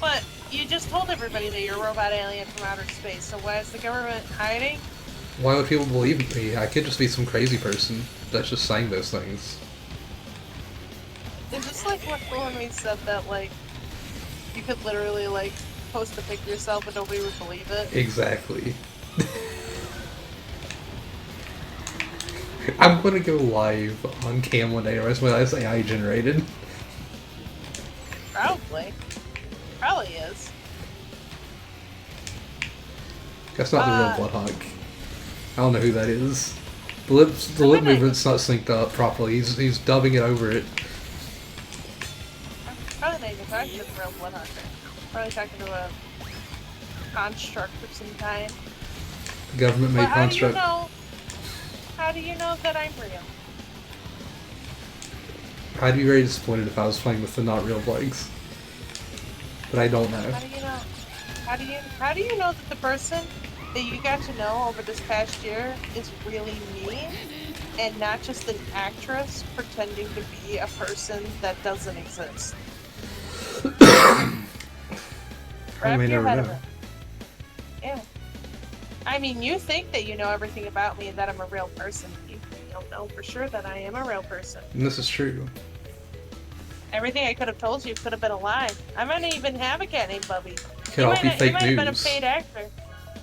But you just told everybody that you're a robot alien from outer space, so why is the government hiding? Why would people believe me? I could just be some crazy person that's just saying those things. It's just like when we said that, like, you could literally, like, post a pic of yourself and nobody would believe it. Exactly. I'm gonna go live on cam one day, or else when I say AI generated. Probably. Probably is. That's not the real Bloodhawk. I don't know who that is. The lip movement's not synced up properly. He's dubbing it over it. I'm probably not even talking to the real Bloodhawk. Probably talking to a construct of some kind. The government made construct. How do you know that I'm real? I'd be very disappointed if I was playing with the not real Blanks. But I don't know. How do you know? How do you know that the person that you got to know over this past year is really me and not just an actress pretending to be a person that doesn't exist? I may never know. Yeah. I mean, you think that you know everything about me and that I'm a real person. You don't know for sure that I am a real person. And this is true. Everything I could have told you could have been a lie. I might not even have a cat named Bubby. Could all be fake He might have been a news. paid actor.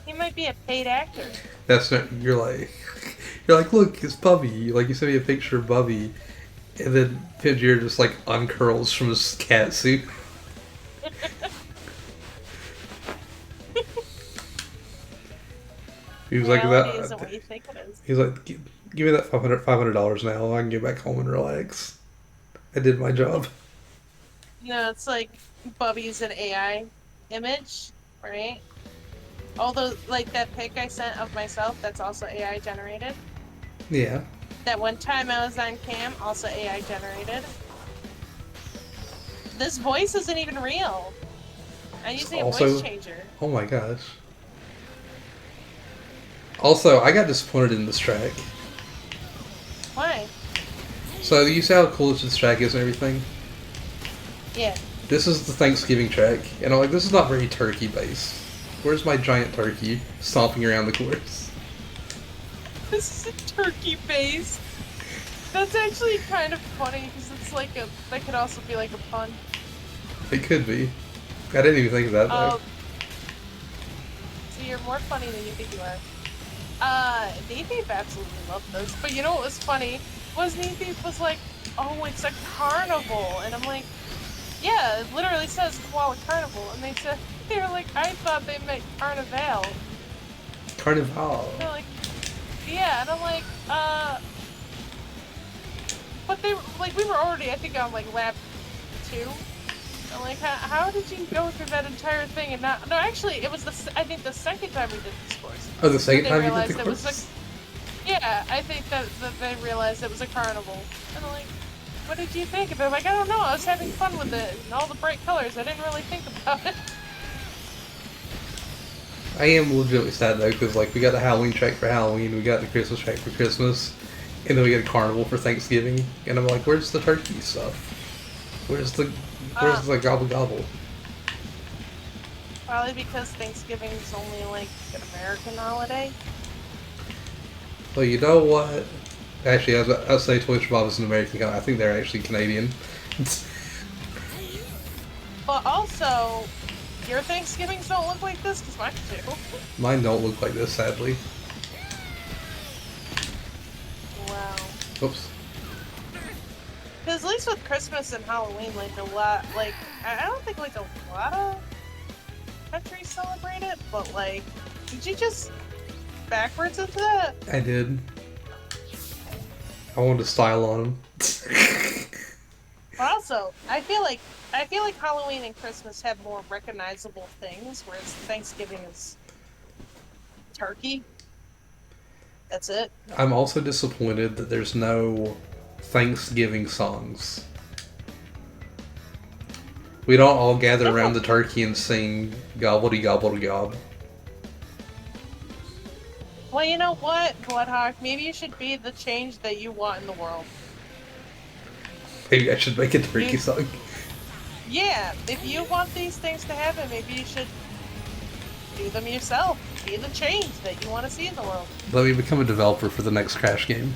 He might be a paid actor. That's not. You're like, look, it's Bubby. Like, you sent me a picture of Bubby, and then Pidgeot just like uncurls from his cat suit. He was like, Reality isn't what you think it is. He's like, give me that $500 now. I can get back home and relax. I did my job. No, it's like Bubby's an AI image, right? Although, like that pic I sent of myself, that's also AI generated. Yeah. That one time I was on cam, also AI generated. This voice isn't even real. I'm using a voice changer. Oh my gosh. Also, I got disappointed in this track. Why? So, you see how cool this track is and everything? Yeah. This is the Thanksgiving track, and I'm like, this is not very turkey-based. Where's my giant turkey stomping around the course? This is a turkey face. That's actually kind of funny, because it's like that could also be like a pun. It could be. I didn't even think of that, though. So you're more funny than you think you are. Dave absolutely loved this. But you know what was funny? was Knee Deep was like, oh, it's a carnival, and I'm like, yeah, it literally says Koala Carnival, and they were like, I thought they meant Carnival. Carnival. They're like, yeah, and I'm like, but they like we were already, I think, on like lap 2. I'm like, how did you go through that entire thing and not? No, actually, it was I think the second time we did this course. Oh, the second They time you did realized the it was course? yeah, I think that they realized it was a carnival. And I'm like, what did you think? And they're like, I don't know, I was having fun with it and all the bright colors. I didn't really think about it. I am legitimately sad though, because like we got the Halloween track for Halloween, we got the Christmas track for Christmas, and then we get a carnival for Thanksgiving, and I'm like, where's the turkey stuff? Where's the gobble gobble? Probably because Thanksgiving is only like an American holiday. Well, you know what? Actually, I'd say Toys for Bob is an American company. I think they're actually Canadian. But also, your Thanksgivings don't look like this, because mine do. Mine don't look like this, sadly. Wow. Oops. Because at least with Christmas and Halloween, like a lot, like, I don't think like a lot of countries celebrate it, but like, did you just backwards into that? I did. I wanted to style on them. But also, I feel like Halloween and Christmas have more recognizable things, whereas Thanksgiving is turkey. That's it. I'm also disappointed that there's no Thanksgiving songs. We don't all gather around the turkey and sing gobbledy gobbledy gob. Well, you know what, Bloodhawk? Maybe you should be the change that you want in the world. Maybe I should make a turkey song. Yeah, if you want these things to happen, maybe you should do them yourself. Be the change that you want to see in the world. Let me become a developer for the next Crash game.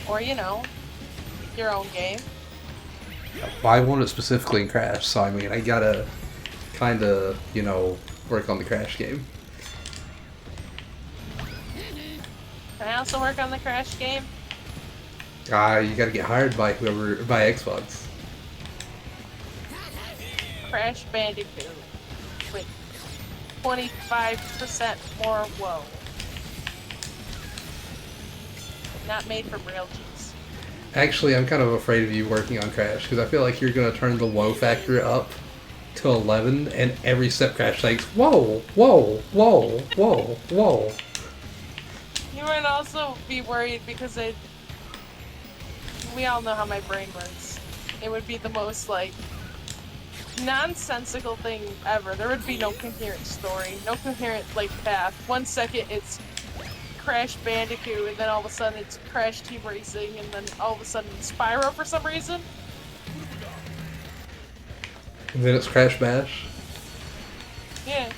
Or, you know, your own game. I want it specifically in Crash, so I mean, I gotta kinda, you know, work on the Crash game. Can I also work on the Crash game? You gotta get hired by by Xbox. Crash Bandicoot with 25% more woe. Not made from real cheese. Actually, I'm kind of afraid of you working on Crash, because I feel like you're gonna turn the woe factor up to 11, and every step Crash takes, whoa, whoa, whoa, whoa, whoa. You might also be worried because we all know how my brain works. It would be the most, like, nonsensical thing ever. There would be no coherent story, no coherent, like, path. 1 second it's Crash Bandicoot, and then all of a sudden it's Crash Team Racing, and then all of a sudden it's Spyro for some reason. And then it's Crash Bash. Yeah.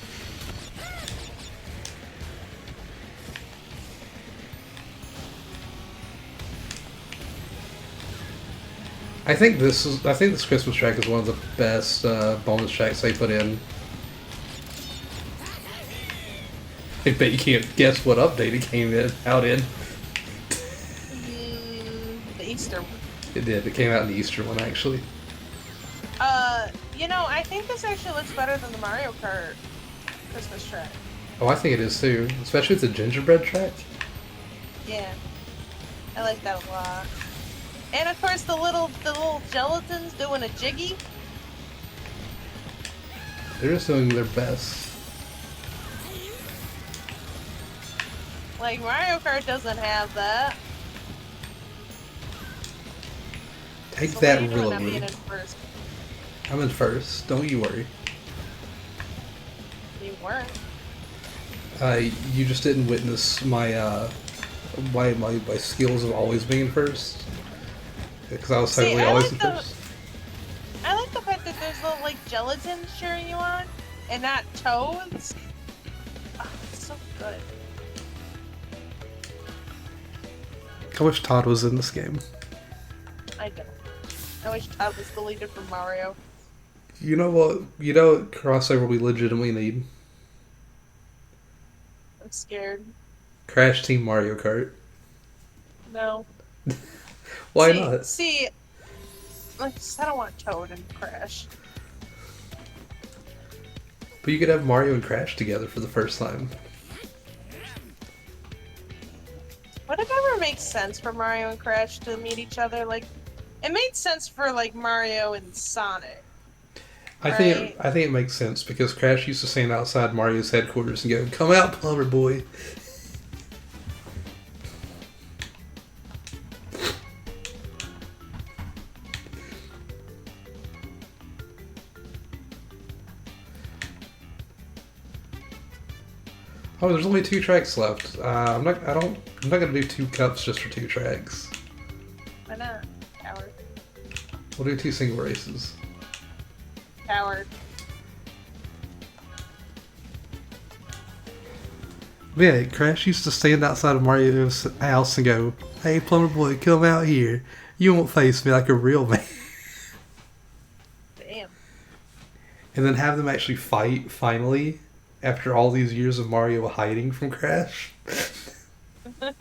I think this Christmas track is one of the best bonus tracks they put in. I bet you can't guess what update it came out in. The Easter one. It did. It came out in the Easter one, actually. You know, I think this actually looks better than the Mario Kart Christmas track. Oh, I think it is too. Especially with the gingerbread track. Yeah. I like that a lot. And of course the little gelatins doing a jiggy. They're just doing their best. Like Mario Kart doesn't have that. Take So that, what are you doing not Rillaboom. being in first? I'm in first. Don't you worry. You weren't. You just didn't witness my my skills of always being first. Because I was See, totally I always like in the- first. I like the fact that there's little like gelatins cheering you on, and not toads. Oh, it's so good. I wish Todd was in this game. I don't. I wish Todd was deleted from Mario. You know what? You know what crossover we legitimately need? I'm scared. Crash Team Mario Kart. No. Why see, not? See, like, I don't want Toad and Crash. But you could have Mario and Crash together for the first time. Would it ever make sense for Mario and Crash to meet each other? Like, it made sense for like Mario and Sonic. Right? I think it makes sense because Crash used to stand outside Mario's headquarters and go, "Come out, plumber boy." Oh, there's only 2 tracks left. I'm not gonna do 2 cups just for 2 tracks. Why not? Coward. We'll do 2 single races. Coward. Yeah, Crash used to stand outside of Mario's house and go, "Hey, plumber boy, come out here. You won't face me like a real man." Damn. And then have them actually fight finally after all these years of Mario hiding from Crash. Well,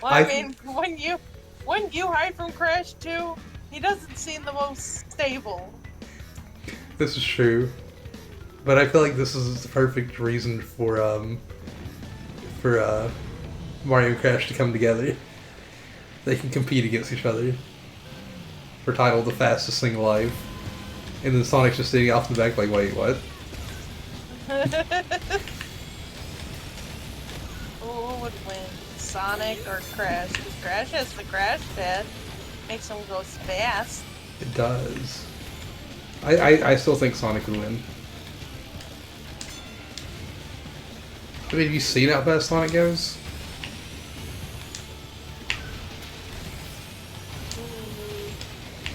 I mean, when you hide from Crash too, he doesn't seem the most stable. This is true, but I feel like this is the perfect reason for Mario and Crash to come together. They can compete against each other for title the fastest thing alive, and then Sonic's just sitting off in the back like, "Wait, what?" Who would win, Sonic or Crash? Because Crash has the crash pad, makes him go fast. It does. I still think Sonic would win. I mean, have you seen how fast Sonic goes?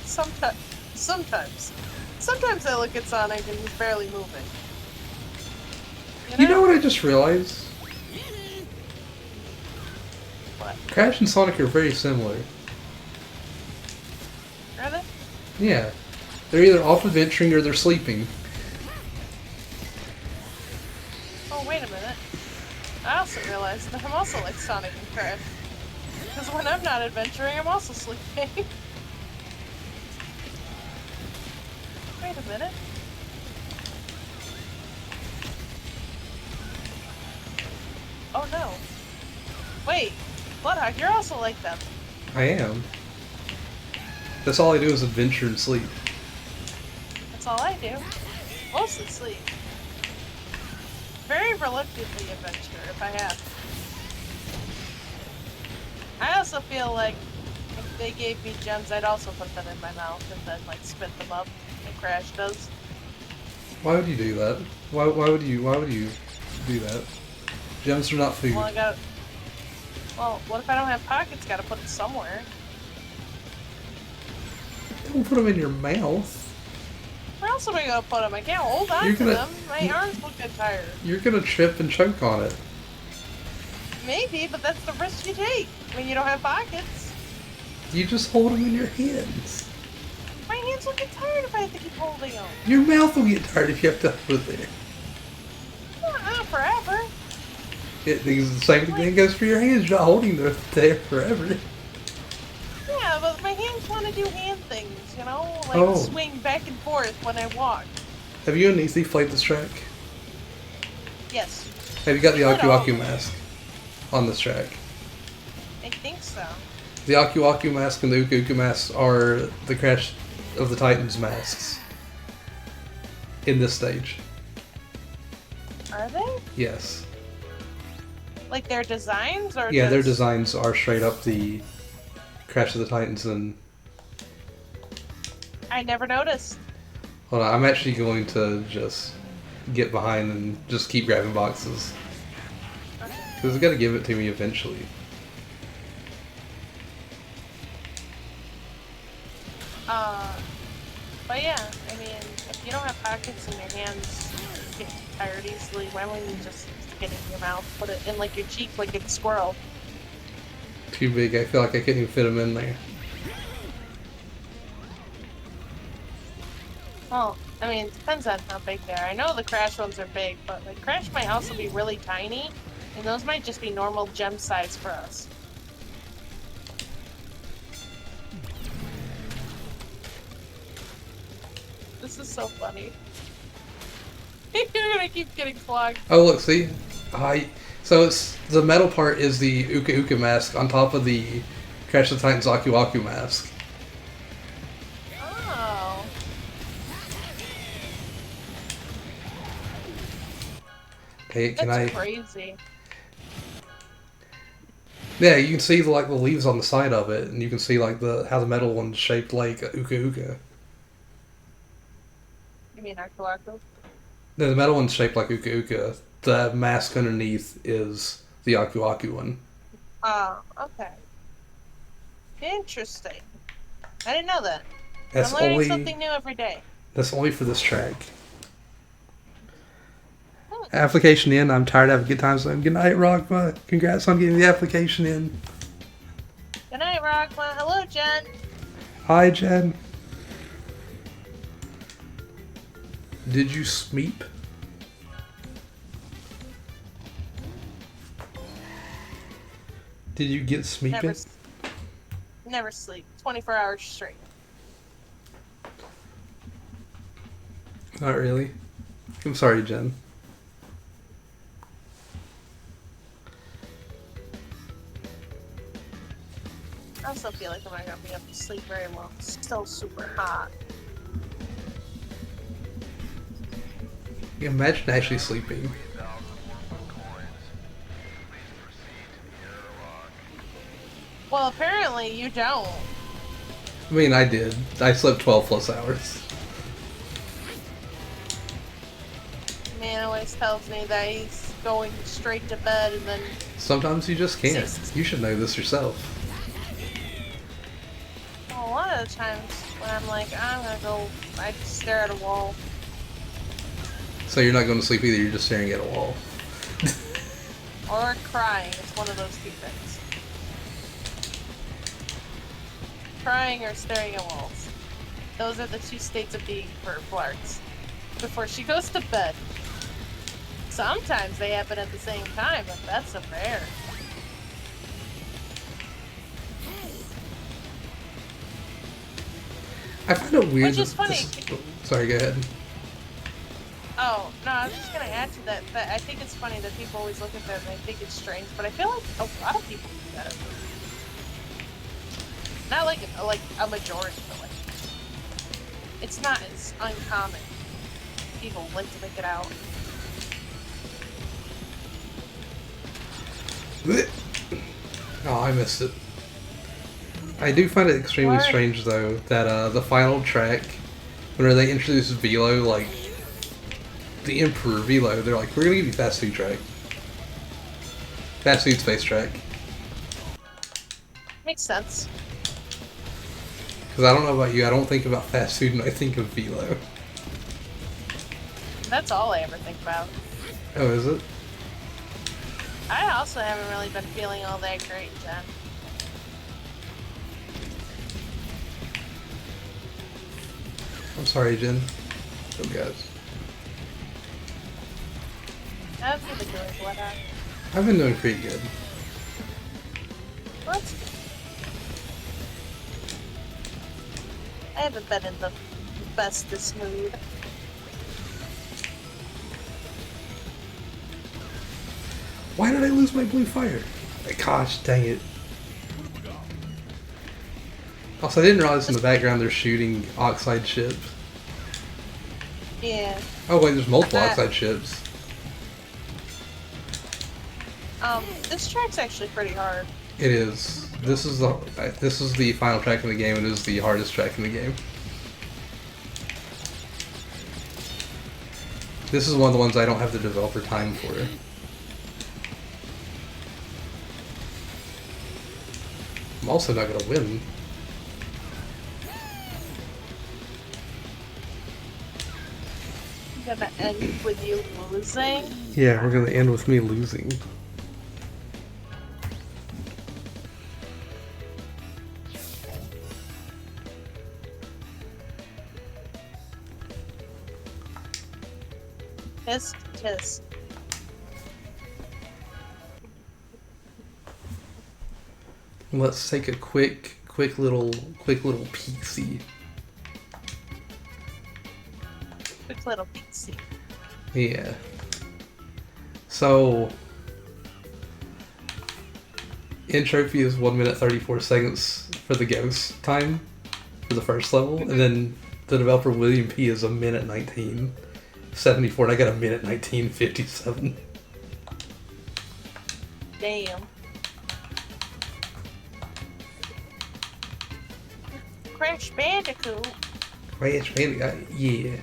Sometimes I look at Sonic and he's barely moving. You know what I just realized? What? Crash and Sonic are very similar. Are they? Yeah. They're either off adventuring or they're sleeping. Oh, wait a minute. I also realized that I'm also like Sonic and Crash. Because when I'm not adventuring, I'm also sleeping. Wait a minute. Oh no. Wait, Bloodhawk, you're also like them. I am. That's all I do is adventure and sleep. That's all I do. Mostly sleep. Very reluctantly adventure if I have. I also feel like if they gave me gems, I'd also put them in my mouth and then like spit them up like Crash does. Why would you do that? Why would you do that? Gems are not food. Well, what if I don't have pockets? Gotta put it somewhere. Don't put them in your mouth. Where else am I gonna put them? I can't hold on You're to gonna- them. My arms will get tired. You're gonna trip and choke on it. Maybe, but that's the risk you take when you don't have pockets. You just hold them in your hands. My hands will get tired if I have to keep holding them. Your mouth will get tired if you have to hold it there. Not forever. The same thing goes for your hands. You're not holding them there forever. Yeah, but my hands want to do hand things, you know? Like Oh. swing back and forth when I walk. Have you and Easy played this track? Yes, Have you got the Shut Aku up. Aku mask on this track? I think so. The Aku Aku mask and the Uku Uku masks are the Crash of the Titans masks in this stage. Are they? Yes. Like their designs or Yeah, their just- designs are straight up the Crash of the Titans. And I never noticed. hold on, I'm actually going to just get behind and just keep grabbing boxes. Because it's got to give it to me eventually. But yeah, I mean, if you don't have pockets in your hands, you get tired easily. Why wouldn't you just stick it in your mouth, put it in like your cheek like a squirrel? Too big, I feel like I couldn't even fit them in there. Well, I mean, it depends on how big they are. I know the Crash ones are big, but like Crash might also be really tiny, and those might just be normal gem size for us. This is so funny. You're gonna keep getting clogged. Oh look, see, so it's the metal part is the Uka Uka mask on top of the Crash the Titans Aku Aku mask. Oh. Okay, can That's I? crazy. Yeah, you can see the leaves on the side of it, and you can see like how the metal one's shaped like Uka Uka. You mean Aku? No, the metal one's shaped like Uka Uka. The mask underneath is the Aku Aku one. Oh, okay. Interesting. I didn't know that. That's I'm learning only something new every day. that's only for this track. Application in. I'm tired. Have a good time. So good night, Rogma. Congrats on getting the application in. Good night, Rogma. Hello, Jen. Hi, Jen. Did you smeep? Did you get smeeping? Never sleep. 24 hours straight. Not really. I'm sorry, Jen. I also feel like I'm not gonna be able to sleep very long. It's still super hot. Imagine actually sleeping. Well, apparently you don't. I mean, I did. I slept 12 plus hours. Man always tells me that he's going straight to bed and then Sometimes you just can't. You should know this yourself. well, a lot of the times when I'm like, I'm gonna go, I just stare at a wall. So you're not going to sleep either, you're just staring at a wall. Or crying. It's one of those two things. Crying or staring at walls. Those are the two states of being for Blarks. Before she goes to bed. Sometimes they happen at the same time, but that's a rare. I find it weird. Which is funny. Sorry, go ahead. Oh, no, I was just gonna add to that, but I think it's funny that people always look at that and they think it's strange, but I feel like a lot of people do that. Not like a majority, but like it's not as uncommon. People like to make it out. Oh, I missed it. I do find it extremely What? strange, though, that the final track, whenever they introduce Velo, like, the Emperor Velo, they're like, we're gonna give you Fast Food track. Fast Food Space track. Makes sense. Because I don't know about you, I don't think about fast food when I think of Velo. That's all I ever think about. Oh, is it? I also haven't really been feeling all that great, Jen. I'm sorry, Jen. Oh, guys. How's you been doing, Bloodhound? I've been doing pretty good. What? I haven't been in the bestest mood. Why did I lose my blue fire? Gosh, dang it. Also, I didn't realize in the background they're shooting Oxide ships. Yeah. Oh wait, there's multiple Oxide ships. This track's actually pretty hard. It is. This is the final track in the game. It is the hardest track in the game. This is one of the ones I don't have the developer time for. I'm also not gonna win. I'm gonna end with you losing. Yeah, we're gonna end with me losing. Tisk, tisk. Let's take a quick little peek-see. little PC. Yeah. So, intro fee is 1 minute 34 seconds for the ghost time for the first level, and then the developer William P is 1 minute 1974, and I got 1 minute 1957. Damn. Crash Bandicoot. Crash Bandicoot, yeah.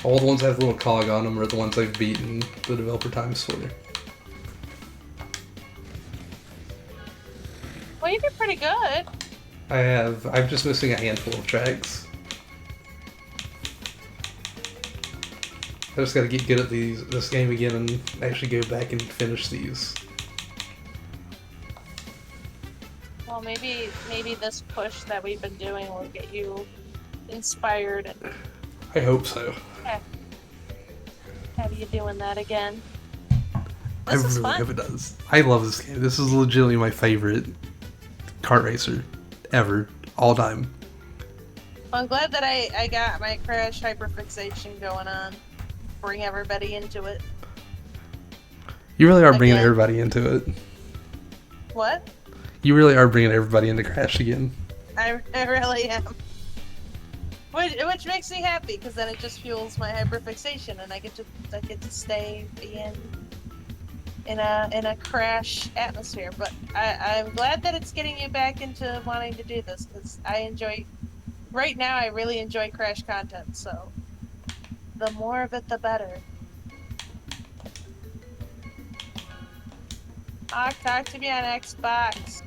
All the ones that have a little cog on them are the ones I've beaten the developer times for. Well, you did pretty good. I'm just missing a handful of tracks. I just gotta get good at this game again and actually go back and finish these. Well, maybe this push that we've been doing will get you inspired and I hope so. have you doing that again. I This is really fun. hope it does. I love this game. This is legitimately my favorite kart racer ever, all time. Well, I'm glad that I got my Crash hyperfixation going on. Bring everybody into it. You really are bringing Again. everybody into it. What? You really are bringing everybody into Crash again. I really am. Which makes me happy because then it just fuels my hyperfixation, and I get to stay in a Crash atmosphere. But I'm glad that it's getting you back into wanting to do this because I enjoy. Right now, I really enjoy Crash content. So the more of it, the better. Talk to me on Xbox.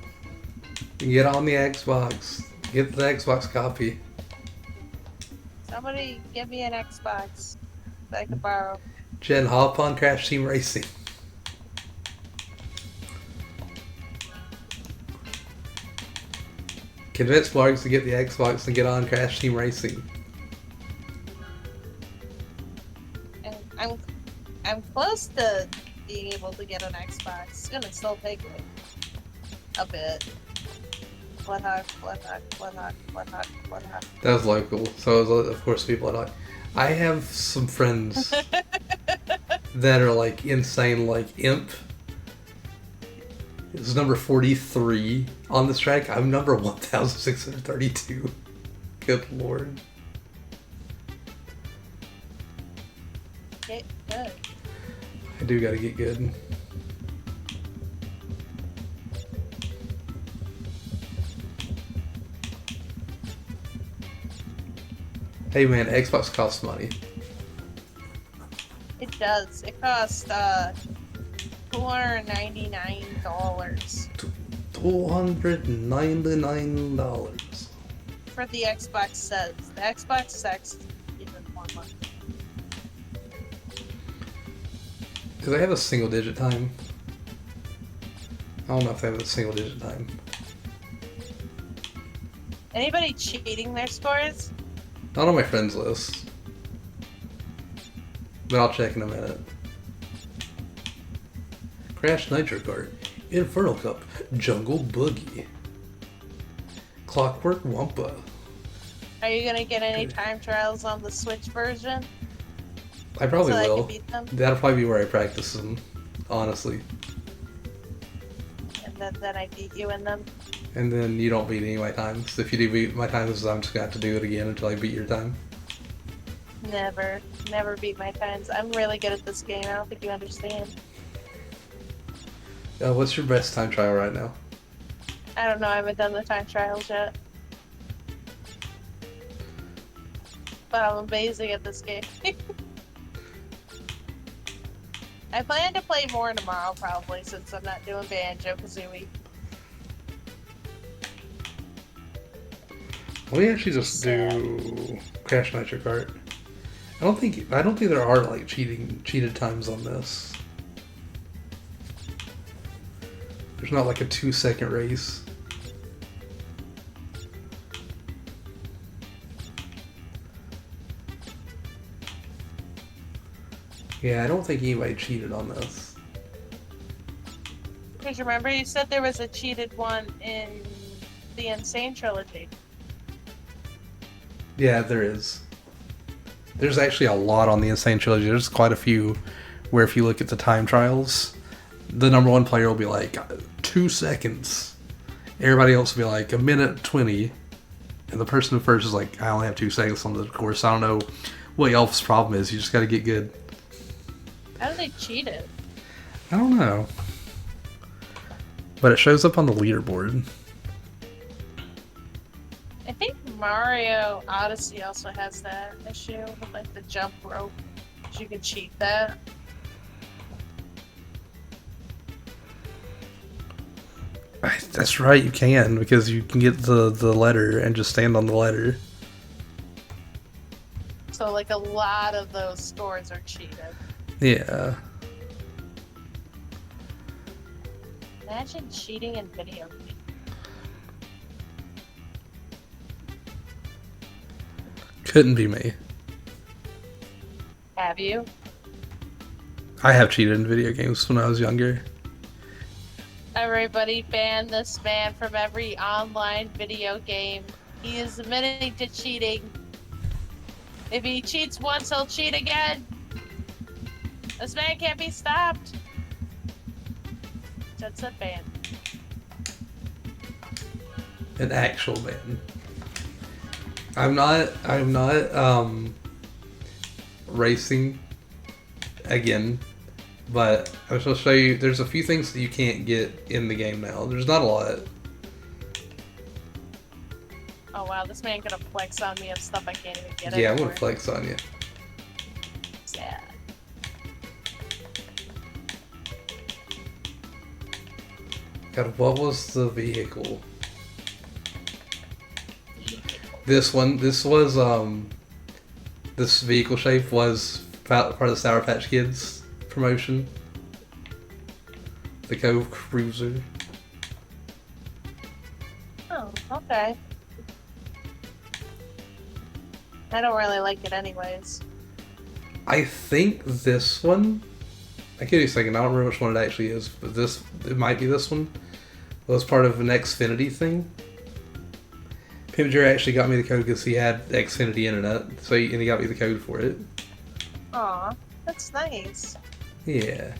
Get on the Xbox. Get the Xbox copy. Somebody give me an Xbox that I could borrow. Jen, hop on Crash Team Racing. Convince Marks to get the Xbox and get on Crash Team Racing. And I'm close to being able to get an Xbox. It's gonna still take me a bit. What hawk. That was local, so it was, of course people are like, I have some friends that are like insane, like Imp is number 43 on this track. I'm number 1632. Good lord. Get good. I do gotta get good. Hey man, Xbox costs money. It does. It costs $299 $299. for the Xbox says. The Xbox X is even more money. Do they have a single digit time? I don't know if they have a single digit time. Anybody cheating their scores? Not on my friends list. But I'll check in a minute. Crash Nitro Kart, Infernal Cup, Jungle Boogie, Clockwork Wampa. Are you gonna get any time trials on the Switch version? I probably So I will. can beat them? That'll probably be where I practice them, honestly. And then I beat you in them? And then you don't beat any of my times. If you do beat my times, I'm just gonna have to do it again until I beat your time. Never beat my times. I'm really good at this game. I don't think you understand. What's your best time trial right now? I don't know. I haven't done the time trials yet. But I'm amazing at this game. I plan to play more tomorrow, probably, since I'm not doing Banjo-Kazooie. Let me actually just do Crash Nitro Kart. I don't think there are like cheated times on this. There's not like a 2-second race. Yeah, I don't think anybody cheated on this. Because remember, you said there was a cheated one in the Insane trilogy. Yeah, there is. There's actually a lot on the Insane Trilogy. There's quite a few where if you look at the time trials, the number one player will be like 2 seconds. Everybody else will be like a minute 20. And the person who first is like, I only have 2 seconds on the course. I don't know what y'all's problem is. You just got to get good. How do they cheat it? I don't know. But it shows up on the leaderboard. I think Mario Odyssey also has that issue with like the jump rope. You can cheat that. That's right, you can, because you can get the letter and just stand on the letter. So like a lot of those scores are cheated. Yeah. Imagine cheating in video games. Couldn't be me. Have you? I have cheated in video games when I was younger. Everybody ban this man from every online video game. He is admitting to cheating. If he cheats once, he'll cheat again. This man can't be stopped. That's a ban. An actual ban. I'm not racing again, but I was supposed to show you there's a few things that you can't get in the game now. There's not a lot. Oh wow, this man gonna flex on me of stuff I can't even get Yeah, I'm anymore. gonna flex on you. Sad. God, what was the vehicle? This vehicle shape was part of the Sour Patch Kids promotion. The Cove Cruiser. Oh, okay. I don't really like it anyways. I think this one, I could be a second, I don't remember which one it actually is, but it might be this one. It was part of an Xfinity thing. Pimp Jerry actually got me the code because he had Xfinity internet, and he got me the code for it. Aw, that's nice. Yeah.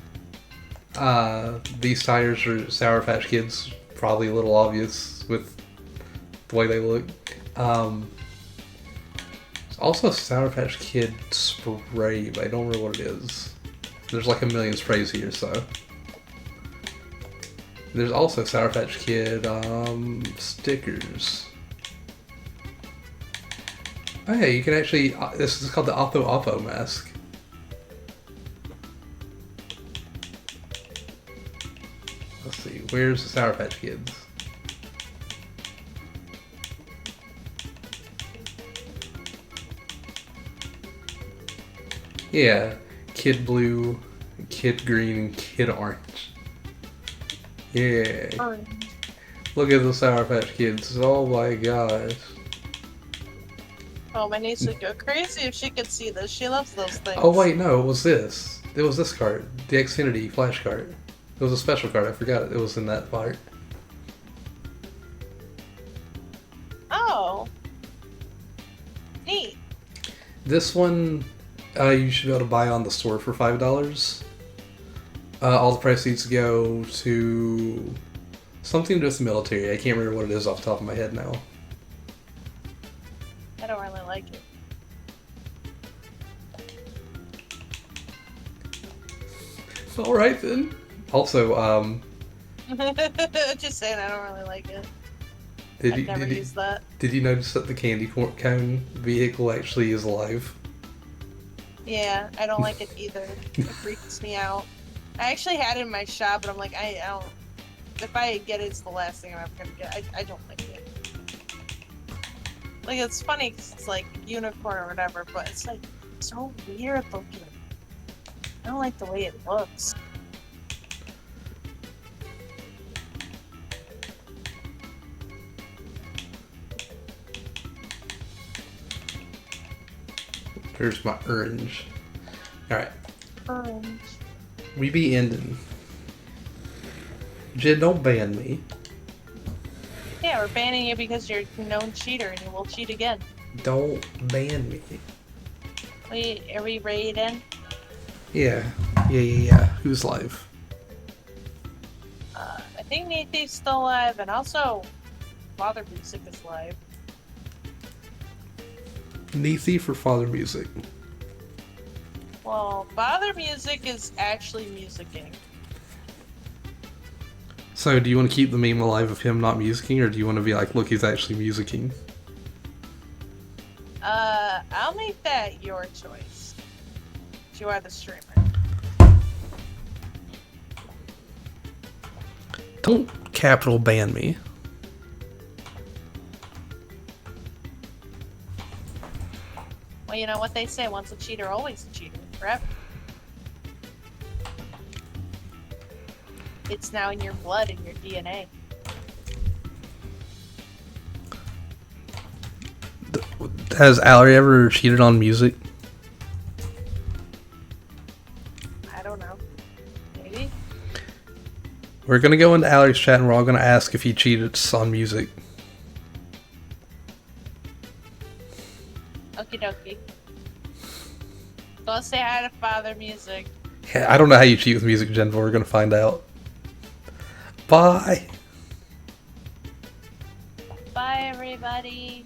These tires are Sour Patch Kids, probably a little obvious with the way they look. There's also a Sour Patch Kid spray, but I don't remember what it is. There's like a million sprays here, so. There's also Sour Patch Kid stickers. Oh yeah, you can actually, this is called the Oppo mask. Let's see, where's the Sour Patch Kids? Yeah, Kid Blue, Kid Green, and Kid Orange. Yeah. Orange. Look at the Sour Patch Kids. Oh my gosh. Oh, my niece would go crazy if she could see this. She loves those things. Oh wait, no, it was this. It was this card. The Xfinity Flash card. It was a special card. I forgot it was in that part. Oh. Neat. This one, you should be able to buy on the store for $5. All the proceeds go to something to do with the military. I can't remember what it is off the top of my head now. I don't really like it. All right then. Also, Just saying, I don't really like it. did I've never used that. you notice that the candy cone vehicle actually is alive? Yeah, I don't like it either. It freaks me out. I actually had it in my shop, but I'm like, I don't. If I get it, it's the last thing I'm ever gonna get. I don't like it. Like, it's funny 'cause it's like unicorn or whatever, but it's like so weird looking. I don't like the way it looks. Here's my orange. Alright, Orange. we be ending. Jid, don't ban me. Yeah, Yeah, we're banning you because you're a known cheater and you will cheat again. Don't ban me. Are we raiding? Yeah. Yeah. Who's live? I think Nathan's still live, and also Father Music is live. Neethi for Father Music. Well, Father Music is actually musicking. So, do you want to keep the meme alive of him not musicking, or do you want to be like, look, he's actually musicking? I'll make that your choice. You are the streamer. Don't capital ban me. Well, you know what they say, once a cheater, always a cheater, forever. It's now in your blood and your DNA. Has Allery ever cheated on music? I don't know. Maybe? We're gonna go into Allery's chat and we're all gonna ask if he cheated on music. Okie dokie. Go say hi to Father Music. Yeah, I don't know how you cheat with music, Jen, but we're gonna find out. Bye! Bye, everybody.